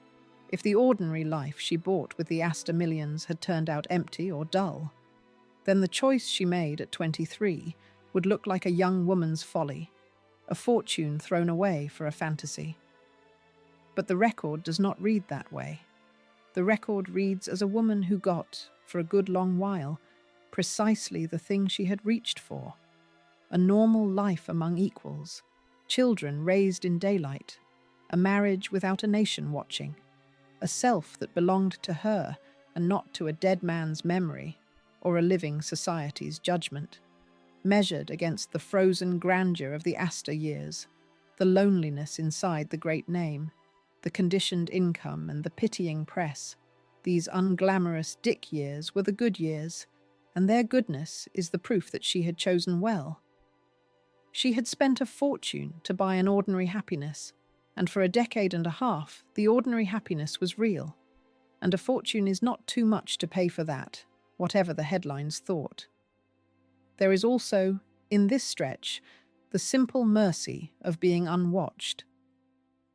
if the ordinary life she bought with the Astor millions had turned out empty or dull, then the choice she made at 23 would look like a young woman's folly, a fortune thrown away for a fantasy. But the record does not read that way. The record reads as a woman who got, for a good long while, precisely the thing she had reached for: a normal life among equals, children raised in daylight, a marriage without a nation watching, a self that belonged to her and not to a dead man's memory or a living society's judgment, measured against the frozen grandeur of the Astor years, the loneliness inside the great name, the conditioned income and the pitying press. These unglamorous Dick years were the good years, and their goodness is the proof that she had chosen well. She had spent a fortune to buy an ordinary happiness, and for a decade and a half, the ordinary happiness was real, and a fortune is not too much to pay for that, whatever the headlines thought. There is also, in this stretch, the simple mercy of being unwatched.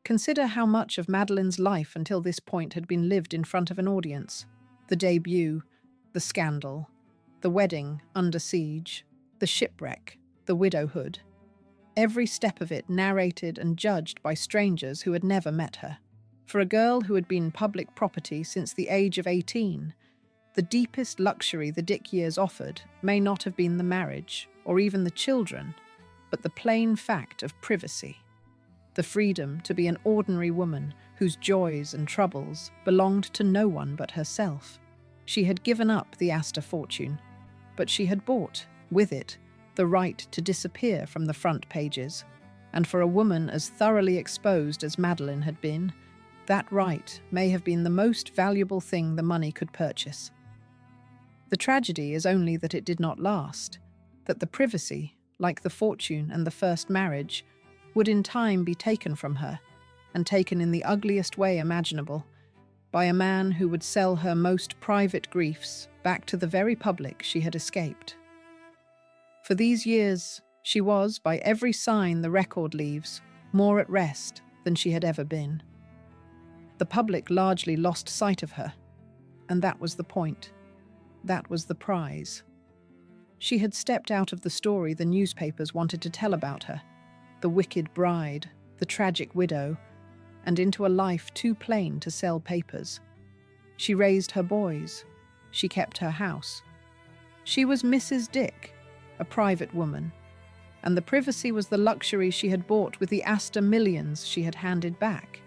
Consider how much of Madeleine's life until this point had been lived in front of an audience: the debut, the scandal, the wedding under siege, the shipwreck, the widowhood. Every step of it narrated and judged by strangers who had never met her. For a girl who had been public property since the age of 18, the deepest luxury the Dick years offered may not have been the marriage, or even the children, but the plain fact of privacy. The freedom to be an ordinary woman whose joys and troubles belonged to no one but herself. She had given up the Astor fortune, but she had bought, with it, the right to disappear from the front pages and for a woman as thoroughly exposed as Madeleine had been, that right may have been the most valuable thing the money could purchase. The tragedy is only that it did not last, that the privacy, like the fortune and the first marriage, would in time be taken from her, and taken in the ugliest way imaginable, by a man who would sell her most private griefs back to the very public she had escaped. For these years, she was, by every sign the record leaves, more at rest than she had ever been. The public largely lost sight of her, and that was the point. That was the prize. She had stepped out of the story the newspapers wanted to tell about her, the wicked bride, the tragic widow, and into a life too plain to sell papers. She raised her boys. She kept her house. She was Mrs. Dick, a private woman, and the privacy was the luxury she had bought with the Astor millions she had handed back.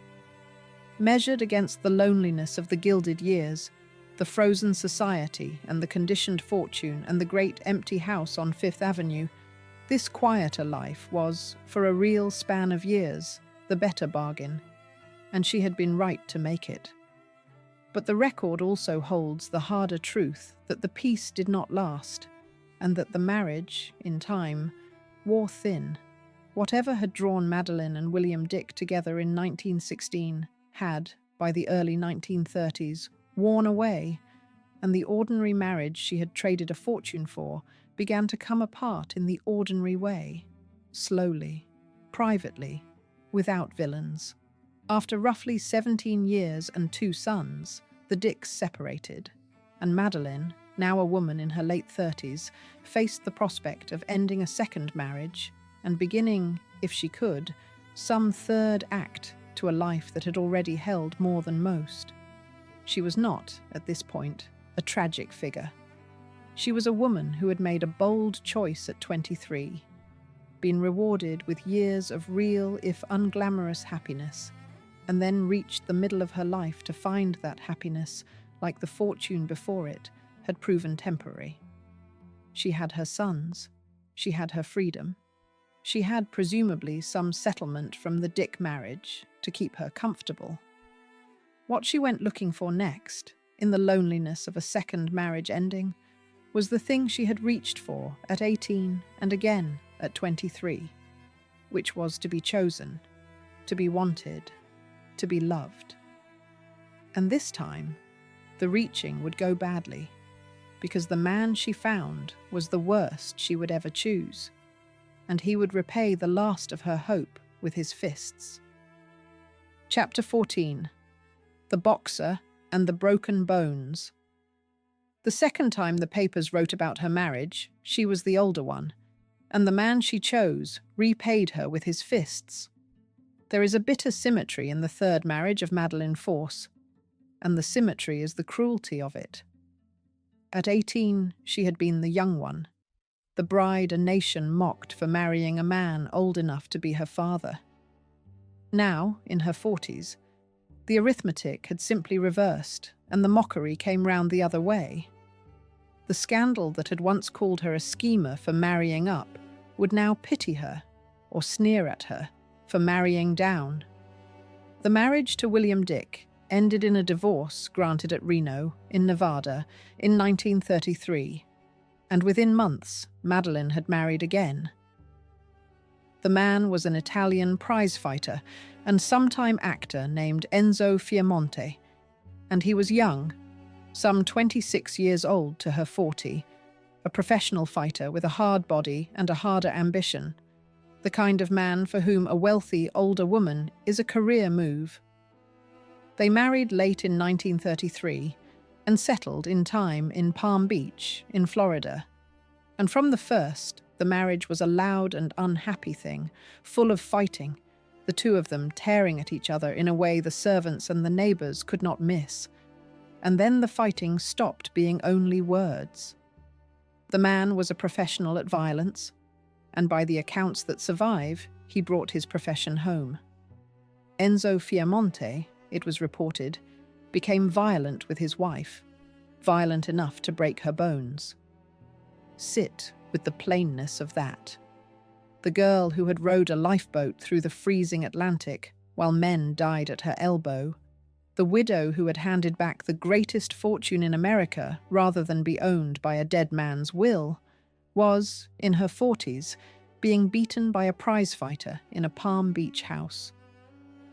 Measured against the loneliness of the gilded years, the frozen society and the conditioned fortune and the great empty house on Fifth Avenue, this quieter life was, for a real span of years, the better bargain, and she had been right to make it. But the record also holds the harder truth that the peace did not last, and that the marriage, in time, wore thin. Whatever had drawn Madeleine and William Dick together in 1916 had, by the early 1930s, worn away, and the ordinary marriage she had traded a fortune for began to come apart in the ordinary way, slowly, privately, without villains. After roughly 17 years and 2 sons, the Dicks separated, and Madeleine, now a woman in her late 30s, faced the prospect of ending a second marriage and beginning, if she could, some third act to a life that had already held more than most. She was not, at this point, a tragic figure. She was a woman who had made a bold choice at 23, been rewarded with years of real, if unglamorous, happiness, and then reached the middle of her life to find that happiness, like the fortune before it, had proven temporary. She had her sons. She had her freedom. She had presumably some settlement from the Dick marriage to keep her comfortable. What she went looking for next, in the loneliness of a second marriage ending, was the thing she had reached for at 18 and again at 23, which was to be chosen, to be wanted, to be loved. And this time, the reaching would go badly, because the man she found was the worst she would ever choose, and he would repay the last of her hope with his fists. Chapter 14. The Boxer and the Broken Bones. The second time the papers wrote about her marriage, she was the older one, and the man she chose repaid her with his fists. There is a bitter symmetry in the third marriage of Madeleine Force, and the symmetry is the cruelty of it. At 18, she had been the young one, the bride a nation mocked for marrying a man old enough to be her father. Now, in her 40s, the arithmetic had simply reversed, and the mockery came round the other way. The scandal that had once called her a schemer for marrying up would now pity her, or sneer at her, for marrying down. The marriage to William Dick ended in a divorce granted at Reno, in Nevada, in 1933, and within months, Madeleine had married again. The man was an Italian prizefighter and sometime actor named Enzo Fiermonte, and he was young, some 26 years old to her 40, a professional fighter with a hard body and a harder ambition, the kind of man for whom a wealthy older woman is a career move. They married late in 1933 and settled in time in Palm Beach, in Florida. And from the first, the marriage was a loud and unhappy thing, full of fighting, the two of them tearing at each other in a way the servants and the neighbors could not miss. And then the fighting stopped being only words. The man was a professional at violence, and by the accounts that survive, he brought his profession home. Enzo Fiermonte, it was reported, became violent with his wife, violent enough to break her bones. Sit with the plainness of that. the girl who had rowed a lifeboat through the freezing Atlantic while men died at her elbow, the widow who had handed back the greatest fortune in America rather than be owned by a dead man's will, was, in her 40s, being beaten by a prizefighter in a Palm Beach house.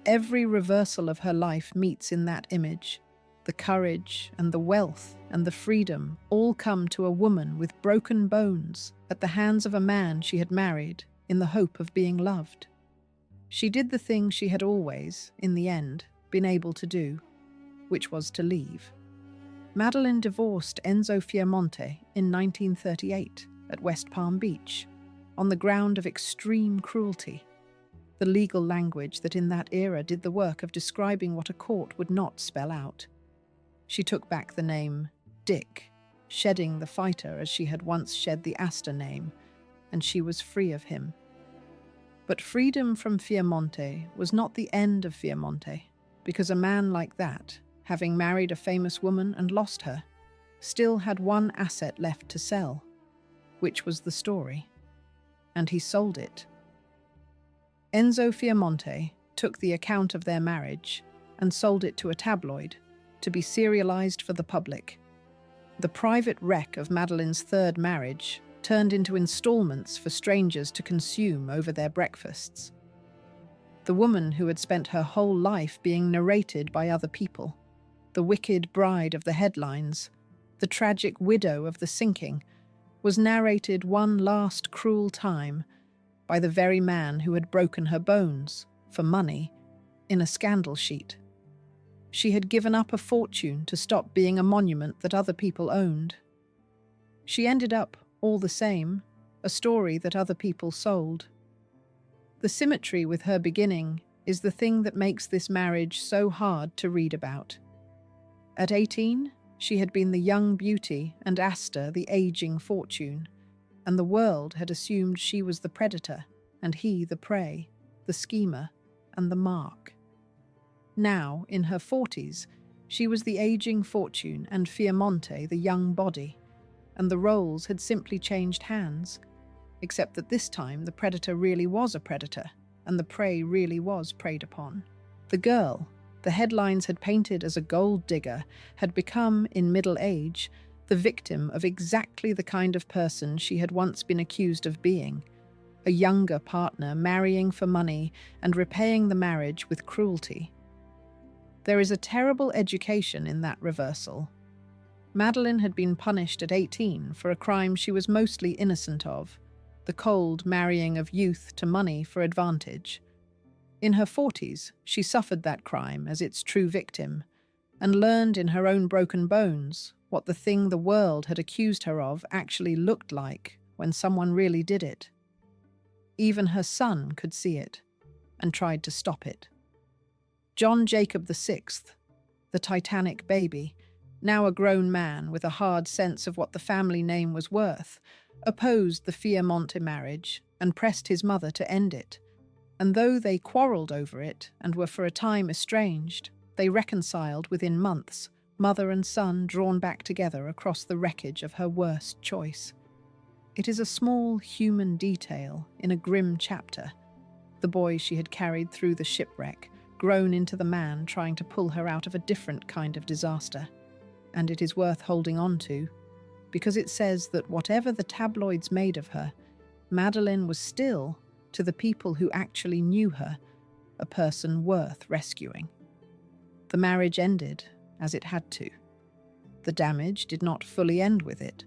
Every reversal of her life meets in that image. The courage and the wealth and the freedom all come to a woman with broken bones at the hands of a man she had married in the hope of being loved. She did the thing she had always, in the end, been able to do, which was to leave. Madeleine divorced Enzo Fiermonte in 1938 at West Palm Beach on the ground of extreme cruelty, the legal language that in that era did the work of describing what a court would not spell out. She took back the name Dick, shedding the fighter as she had once shed the Astor name, and she was free of him. But freedom from Fiermonte was not the end of Fiermonte, because a man like that, having married a famous woman and lost her, still had one asset left to sell, which was the story. And he sold it. Enzo Fiermonte took the account of their marriage and sold it to a tabloid to be serialized for the public. The private wreck of Madeleine's third marriage turned into installments for strangers to consume over their breakfasts. The woman who had spent her whole life being narrated by other people, the wicked bride of the headlines, the tragic widow of the sinking, was narrated one last cruel time by the very man who had broken her bones, for money, in a scandal sheet. She had given up a fortune to stop being a monument that other people owned. She ended up, all the same, a story that other people sold. The symmetry with her beginning is the thing that makes this marriage so hard to read about. At 18, she had been the young beauty and Astor the aging fortune, and the world had assumed she was the predator and he the prey, the schemer and the mark. Now, in her 40s, she was the aging fortune and Fiermonte the young body, and the roles had simply changed hands, except that this time the predator really was a predator, and the prey really was preyed upon. The girl, the headlines had painted as a gold digger, had become, in middle age, the victim of exactly the kind of person she had once been accused of being, a younger partner marrying for money and repaying the marriage with cruelty. There is a terrible education in that reversal. Madeleine had been punished at 18 for a crime she was mostly innocent of, the cold marrying of youth to money for advantage. In her 40s, she suffered that crime as its true victim, and learned in her own broken bones what the thing the world had accused her of actually looked like when someone really did it. Even her son could see it, and tried to stop it. Jacob VI, the Titanic baby, now a grown man with a hard sense of what the family name was worth, opposed the Fiermonte marriage and pressed his mother to end it. And though they quarrelled over it and were for a time estranged, they reconciled within months, mother and son drawn back together across the wreckage of her worst choice. It is a small human detail in a grim chapter, the boy she had carried through the shipwreck, grown into the man trying to pull her out of a different kind of disaster. And it is worth holding on to, because it says that whatever the tabloids made of her, Madeleine was still, to the people who actually knew her, a person worth rescuing. The marriage ended as it had to. The damage did not fully end with it.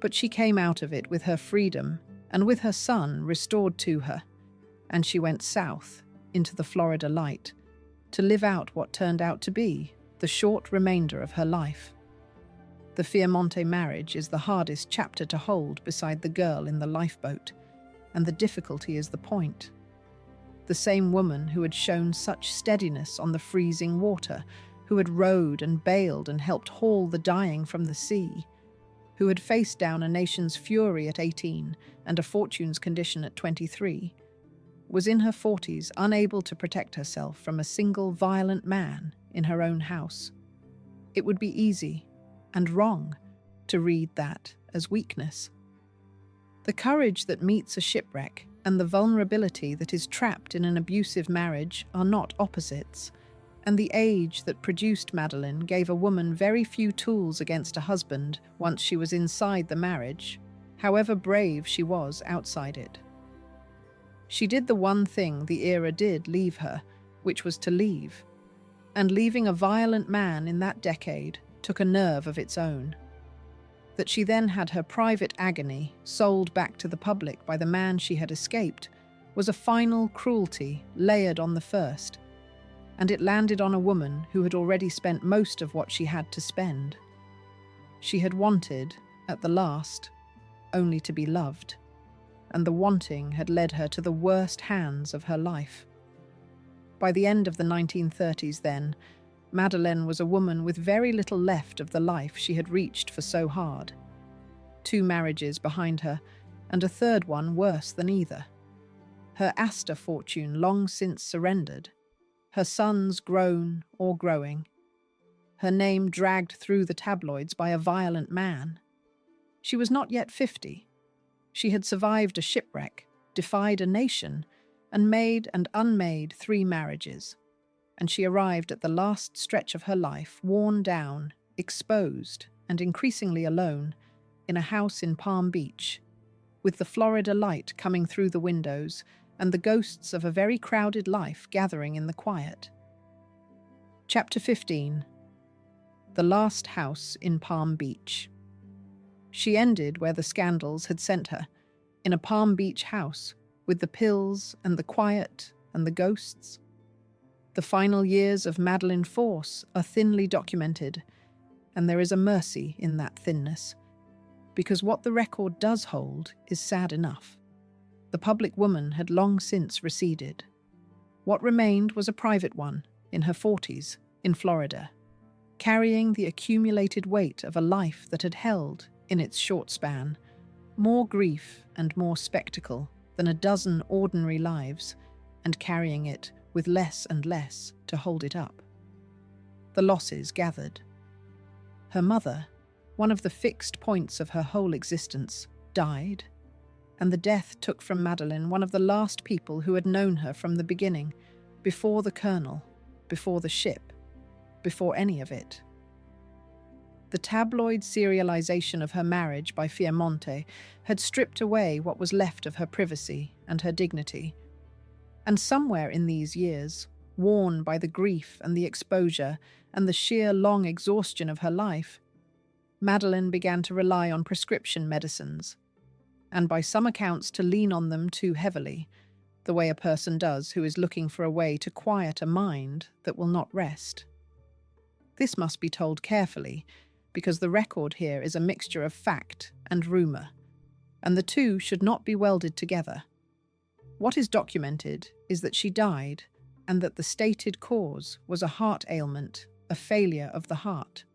But she came out of it with her freedom and with her son restored to her, and she went south into the Florida light to live out what turned out to be the short remainder of her life. The Fiermonte marriage is the hardest chapter to hold beside the girl in the lifeboat, and the difficulty is the point. The same woman who had shown such steadiness on the freezing water, who had rowed and bailed and helped haul the dying from the sea, who had faced down a nation's fury at 18 and a fortune's condition at 23, was in her 40s unable to protect herself from a single violent man in her own house. It would be easy and wrong to read that as weakness. The courage that meets a shipwreck and the vulnerability that is trapped in an abusive marriage are not opposites, and the age that produced Madeleine gave a woman very few tools against a husband once she was inside the marriage, however brave she was outside it. She did the one thing the era did leave her, which was to leave, and leaving a violent man in that decade took a nerve of its own. That she then had her private agony sold back to the public by the man she had escaped was a final cruelty layered on the first, and it landed on a woman who had already spent most of what she had to spend. She had wanted, at the last, only to be loved, and the wanting had led her to the worst hands of her life. By the end of the 1930s then, Madeleine was a woman with very little left of the life she had reached for so hard. 2 marriages behind her, and a third one worse than either. Her Astor fortune long since surrendered, her sons grown or growing, her name dragged through the tabloids by a violent man. She was not yet 50. She had survived a shipwreck, defied a nation, and made and unmade 3 marriages. And she arrived at the last stretch of her life, worn down, exposed, and increasingly alone, in a house in Palm Beach, with the Florida light coming through the windows and the ghosts of a very crowded life gathering in the quiet. Chapter 15. The Last House in Palm Beach. She ended where the scandals had sent her, in a Palm Beach house, with the pills and the quiet and the ghosts. The final years of Madeleine Force are thinly documented, and there is a mercy in that thinness, because what the record does hold is sad enough. The public woman had long since receded. What remained was a private one, in her 40s, in Florida, carrying the accumulated weight of a life that had held, in its short span, more grief and more spectacle than a dozen ordinary lives, and carrying it with less and less to hold it up. The losses gathered. Her mother, one of the fixed points of her whole existence, died, and the death took from Madeleine one of the last people who had known her from the beginning, before the colonel, before the ship, before any of it. The tabloid serialization of her marriage by Fiermonte had stripped away what was left of her privacy and her dignity. And somewhere in these years, worn by the grief and the exposure and the sheer long exhaustion of her life, Madeleine began to rely on prescription medicines, and by some accounts to lean on them too heavily, the way a person does who is looking for a way to quiet a mind that will not rest. This must be told carefully, because the record here is a mixture of fact and rumour, and the two should not be welded together. What is documented is that she died, and that the stated cause was a heart ailment, a failure of the heart.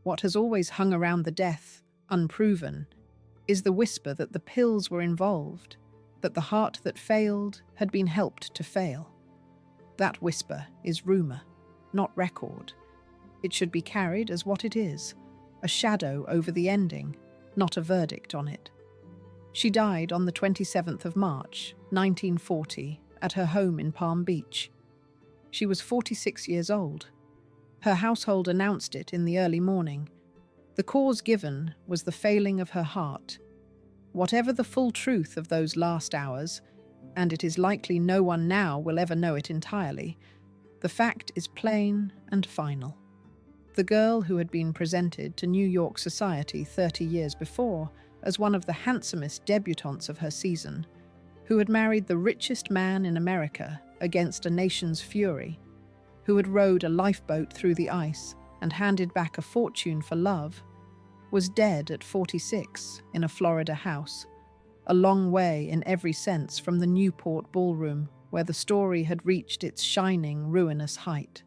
What has always hung around the death, unproven, is the whisper that the pills were involved, that the heart that failed had been helped to fail. That whisper is rumour, not record. It should be carried as what it is, a shadow over the ending, not a verdict on it. She died on the 27th of March, 1940, at her home in Palm Beach. She was 46 years old. Her household announced it in the early morning. The cause given was the failing of her heart. Whatever the full truth of those last hours, and it is likely no one now will ever know it entirely, the fact is plain and final. The girl who had been presented to New York society 30 years before as one of the handsomest debutantes of her season, who had married the richest man in America against a nation's fury, who had rowed a lifeboat through the ice and handed back a fortune for love, was dead at 46 in a Florida house, a long way in every sense from the Newport ballroom where the story had reached its shining, ruinous height.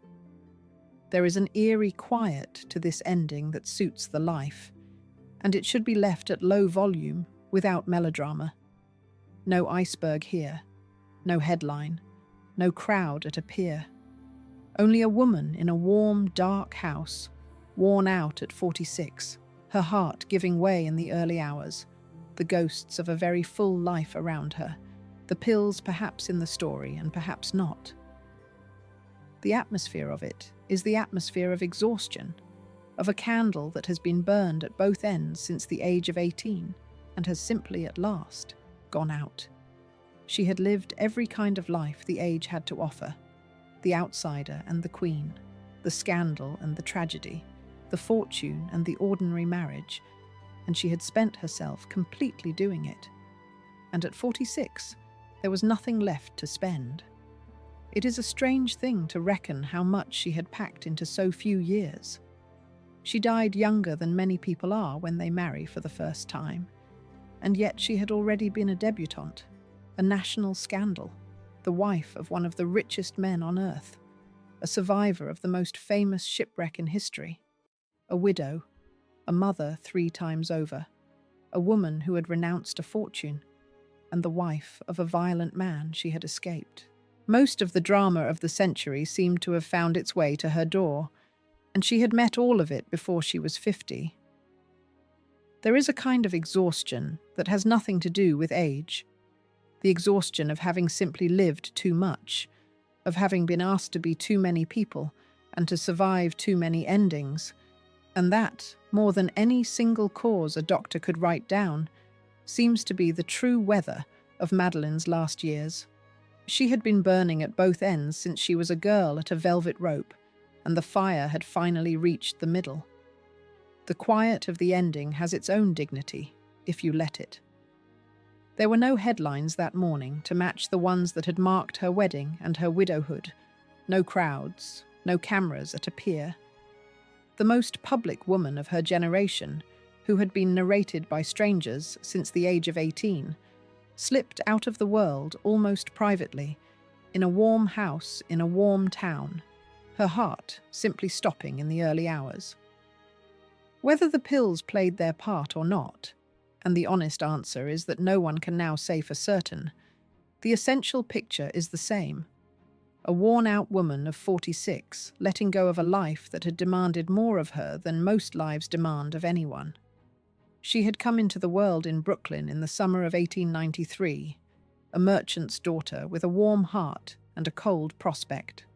There is an eerie quiet to this ending that suits the life, and it should be left at low volume without melodrama. No iceberg here, no headline, no crowd at a pier. Only a woman in a warm, dark house, worn out at 46, her heart giving way in the early hours, the ghosts of a very full life around her, The pills perhaps in the story and perhaps not. The atmosphere of it is the atmosphere of exhaustion, of a candle that has been burned at both ends since the age of 18 and has simply at last gone out. She had lived every kind of life the age had to offer, the outsider and the queen, the scandal and the tragedy, the fortune and the ordinary marriage, and she had spent herself completely doing it. And at 46, there was nothing left to spend. It is a strange thing to reckon how much she had packed into so few years. She died younger than many people are when they marry for the first time, and yet she had already been a debutante, a national scandal, the wife of one of the richest men on earth, a survivor of the most famous shipwreck in history, a widow, a mother 3 times over, a woman who had renounced a fortune, and the wife of a violent man she had escaped. Most of the drama of the century seemed to have found its way to her door, and she had met all of it before she was 50. There is a kind of exhaustion that has nothing to do with age, the exhaustion of having simply lived too much, of having been asked to be too many people and to survive too many endings, and that, more than any single cause a doctor could write down, seems to be the true weather of Madeleine's last years. She had been burning at both ends since she was a girl at a velvet rope, and the fire had finally reached the middle. The quiet of the ending has its own dignity, if you let it. There were no headlines that morning to match the ones that had marked her wedding and her widowhood, no crowds, no cameras at a pier. The most public woman of her generation, who had been narrated by strangers since the age of 18, slipped out of the world almost privately, in a warm house in a warm town, her heart simply stopping in the early hours. Whether the pills played their part or not, and the honest answer is that no one can now say for certain, the essential picture is the same. A worn-out woman of 46, letting go of a life that had demanded more of her than most lives demand of anyone. She had come into the world in Brooklyn in the summer of 1893, a merchant's daughter with a warm heart and a cold prospect.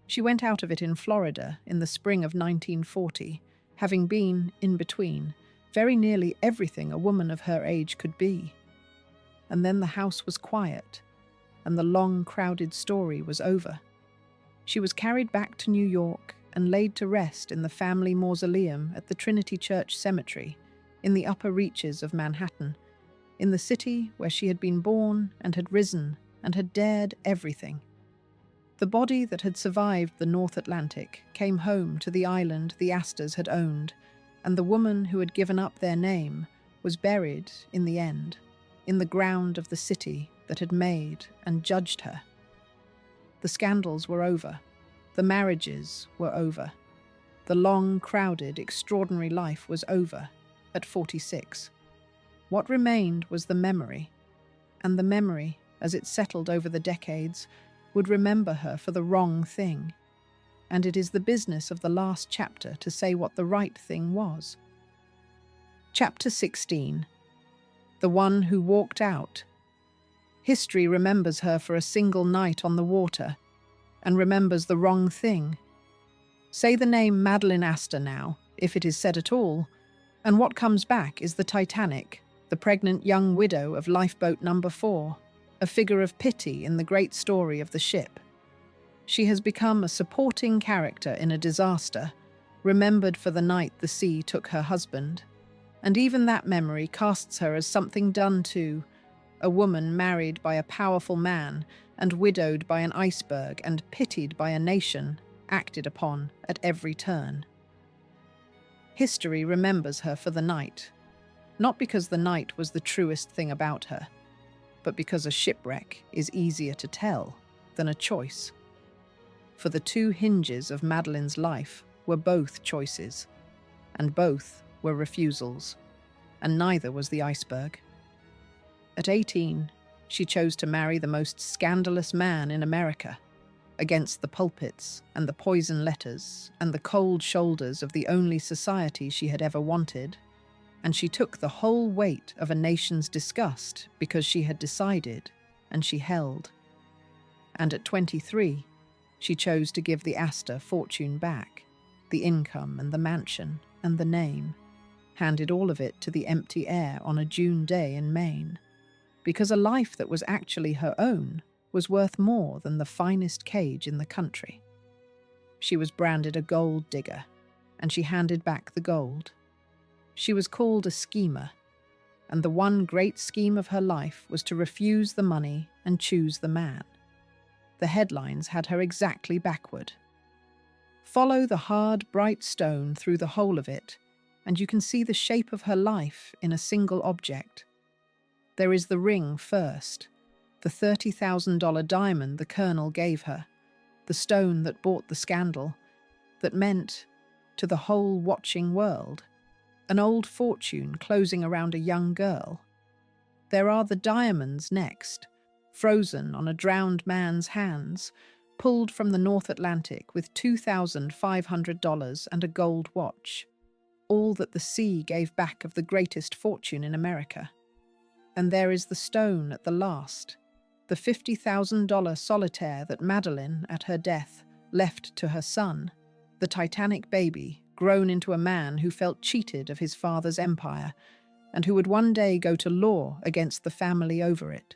She went out of it in Florida in the spring of 1940, having been, in between, very nearly everything a woman of her age could be. And then the house was quiet, and the long, crowded story was over. She was carried back to New York and laid to rest in the family mausoleum at the Trinity Church Cemetery, in the upper reaches of Manhattan, in the city where she had been born and had risen and had dared everything. The body that had survived the North Atlantic came home to the island the Astors had owned, and the woman who had given up their name was buried, in the end, in the ground of the city that had made and judged her. The scandals were over. The marriages were over. The long, crowded, extraordinary life was over at 46. What remained was the memory, and the memory, as it settled over the decades, would remember her for the wrong thing, and it is the business of the last chapter to say what the right thing was. Chapter 16. The one who walked out. History remembers her for a single night on the water, and remembers the wrong thing. Say the name Madeleine Astor now, if it is said at all, and what comes back is the Titanic, the pregnant young widow of Lifeboat No. 4, a figure of pity in the great story of the ship. She has become a supporting character in a disaster, remembered for the night the sea took her husband, and even that memory casts her as something done to a woman married by a powerful man and widowed by an iceberg and pitied by a nation, acted upon at every turn. History remembers her for the night, not because the night was the truest thing about her, but because a shipwreck is easier to tell than a choice. For the two hinges of Madeleine's life were both choices, and both were refusals, and neither was the iceberg. At 18, she chose to marry the most scandalous man in America, against the pulpits and the poison letters and the cold shoulders of the only society she had ever wanted, and she took the whole weight of a nation's disgust because she had decided, and she held. And at 23, she chose to give the Astor fortune back, the income and the mansion and the name, handed all of it to the empty air on a June day in Maine, because a life that was actually her own was worth more than the finest cage in the country. She was branded a gold digger, and she handed back the gold. She was called a schemer, and the one great scheme of her life was to refuse the money and choose the man. The headlines had her exactly backward. Follow the hard, bright stone through the whole of it, and you can see the shape of her life in a single object. There is the ring first, the $30,000 diamond the colonel gave her, the stone that bought the scandal, that meant, to the whole watching world, an old fortune closing around a young girl. There are the diamonds next, frozen on a drowned man's hands, pulled from the North Atlantic with $2,500 and a gold watch, all that the sea gave back of the greatest fortune in America. And there is the stone at the last, the $50,000 solitaire that Madeleine, at her death, left to her son, the Titanic baby, grown into a man who felt cheated of his father's empire and who would one day go to law against the family over it.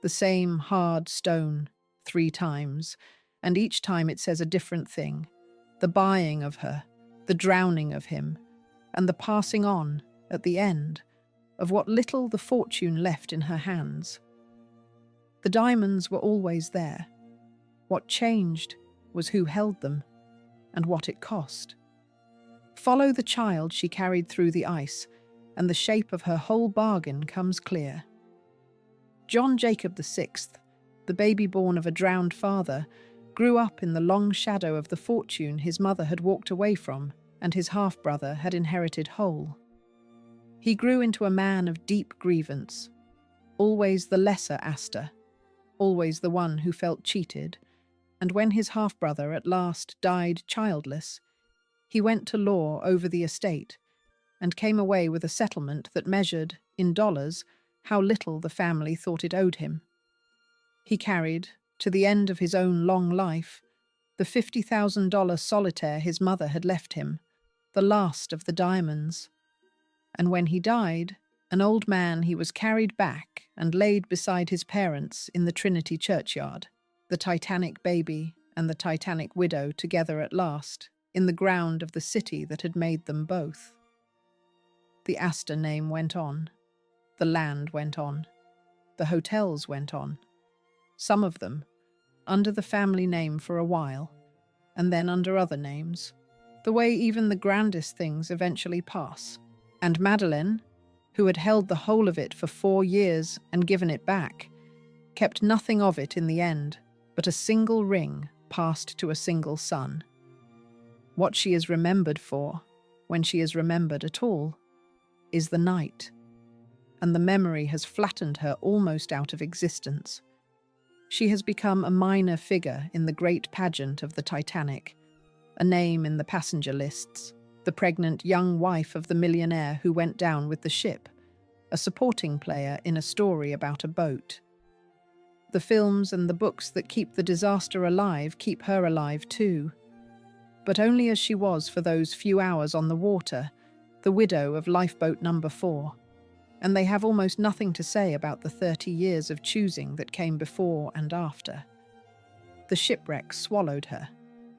The same hard stone, 3 times, and each time it says a different thing, the buying of her, the drowning of him, and the passing on, at the end, of what little the fortune left in her hands. The diamonds were always there. What changed was who held them, and what it cost. Follow the child she carried through the ice, and the shape of her whole bargain comes clear. John Jacob VI, the baby born of a drowned father, grew up in the long shadow of the fortune his mother had walked away from and his half-brother had inherited whole. He grew into a man of deep grievance, always the lesser Astor, always the one who felt cheated, and when his half-brother at last died childless, he went to law over the estate and came away with a settlement that measured, in dollars, how little the family thought it owed him. He carried, to the end of his own long life, the $50,000 solitaire his mother had left him, the last of the diamonds. And when he died, an old man, he was carried back and laid beside his parents in the Trinity churchyard, the Titanic baby and the Titanic widow together at last, in the ground of the city that had made them both. The Astor name went on. The land went on. The hotels went on. Some of them, under the family name for a while, and then under other names, the way even the grandest things eventually pass. And Madeleine, who had held the whole of it for 4 years and given it back, kept nothing of it in the end, but a single ring passed to a single son. What she is remembered for, when she is remembered at all, is the night, and the memory has flattened her almost out of existence. She has become a minor figure in the great pageant of the Titanic, a name in the passenger lists, the pregnant young wife of the millionaire who went down with the ship, a supporting player in a story about a boat. The films and the books that keep the disaster alive keep her alive too, but only as she was for those few hours on the water, the widow of Lifeboat No. 4, and they have almost nothing to say about the 30 years of choosing that came before and after. The shipwreck swallowed her,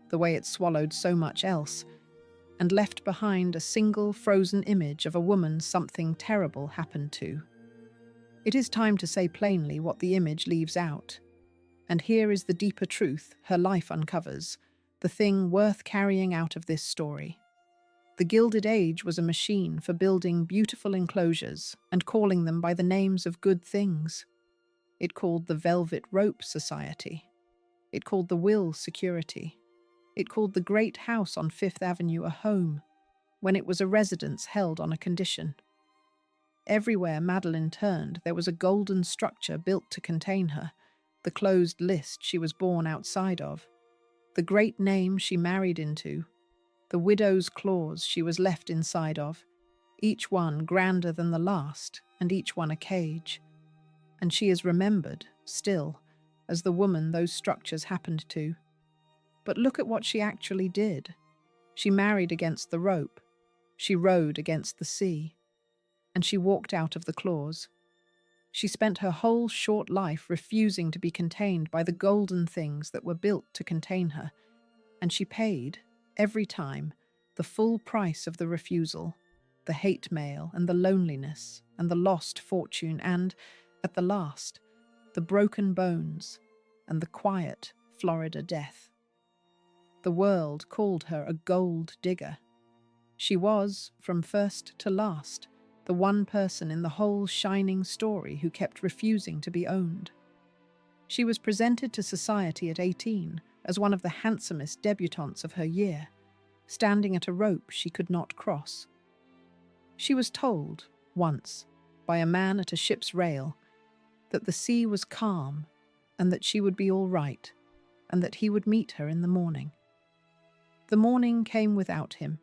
the way it swallowed so much else, and left behind a single frozen image of a woman something terrible happened to. It is time to say plainly what the image leaves out, and here is the deeper truth her life uncovers, the thing worth carrying out of this story. The Gilded Age was a machine for building beautiful enclosures and calling them by the names of good things. It called the Velvet Rope Society. It called the Will security. It called the great house on Fifth Avenue a home, when it was a residence held on a condition. Everywhere Madeleine turned, there was a golden structure built to contain her, the closed list she was born outside of, the great name she married into, the widow's clause she was left inside of, each one grander than the last, and each one a cage. And she is remembered, still, as the woman those structures happened to. But look at what she actually did. She married against the rope. She rode against the sea. And she walked out of the claws. She spent her whole short life refusing to be contained by the golden things that were built to contain her. And she paid, every time, the full price of the refusal, the hate mail and the loneliness and the lost fortune and, at the last, the broken bones and the quiet Florida death. The world called her a gold digger. She was, from first to last, the one person in the whole shining story who kept refusing to be owned. She was presented to society at 18 as one of the handsomest debutantes of her year, standing at a rope she could not cross. She was told, once, by a man at a ship's rail, that the sea was calm and that she would be all right, and that he would meet her in the morning. The morning came without him,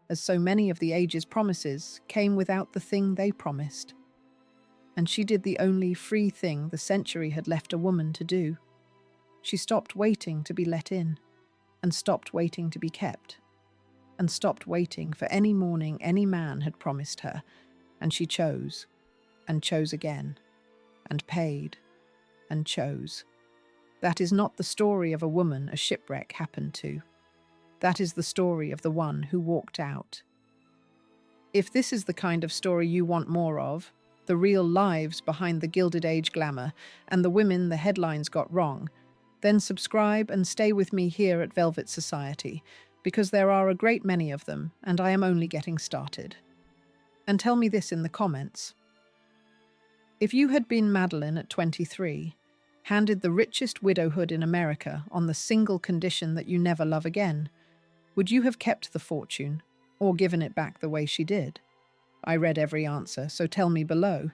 as so many of the age's promises came without the thing they promised. And she did the only free thing the century had left a woman to do. She stopped waiting to be let in, and stopped waiting to be kept, and stopped waiting for any morning any man had promised her, and she chose, and chose again, and paid, and chose. That is not the story of a woman a shipwreck happened to. That is the story of the one who walked out. If this is the kind of story you want more of, the real lives behind the Gilded Age glamour and the women the headlines got wrong, then subscribe and stay with me here at Velvet Society, because there are a great many of them, and I am only getting started. And tell me this in the comments. If you had been Madeleine at 23, handed the richest widowhood in America on the single condition that you never love again, would you have kept the fortune, or given it back the way she did? I read every answer, so tell me below.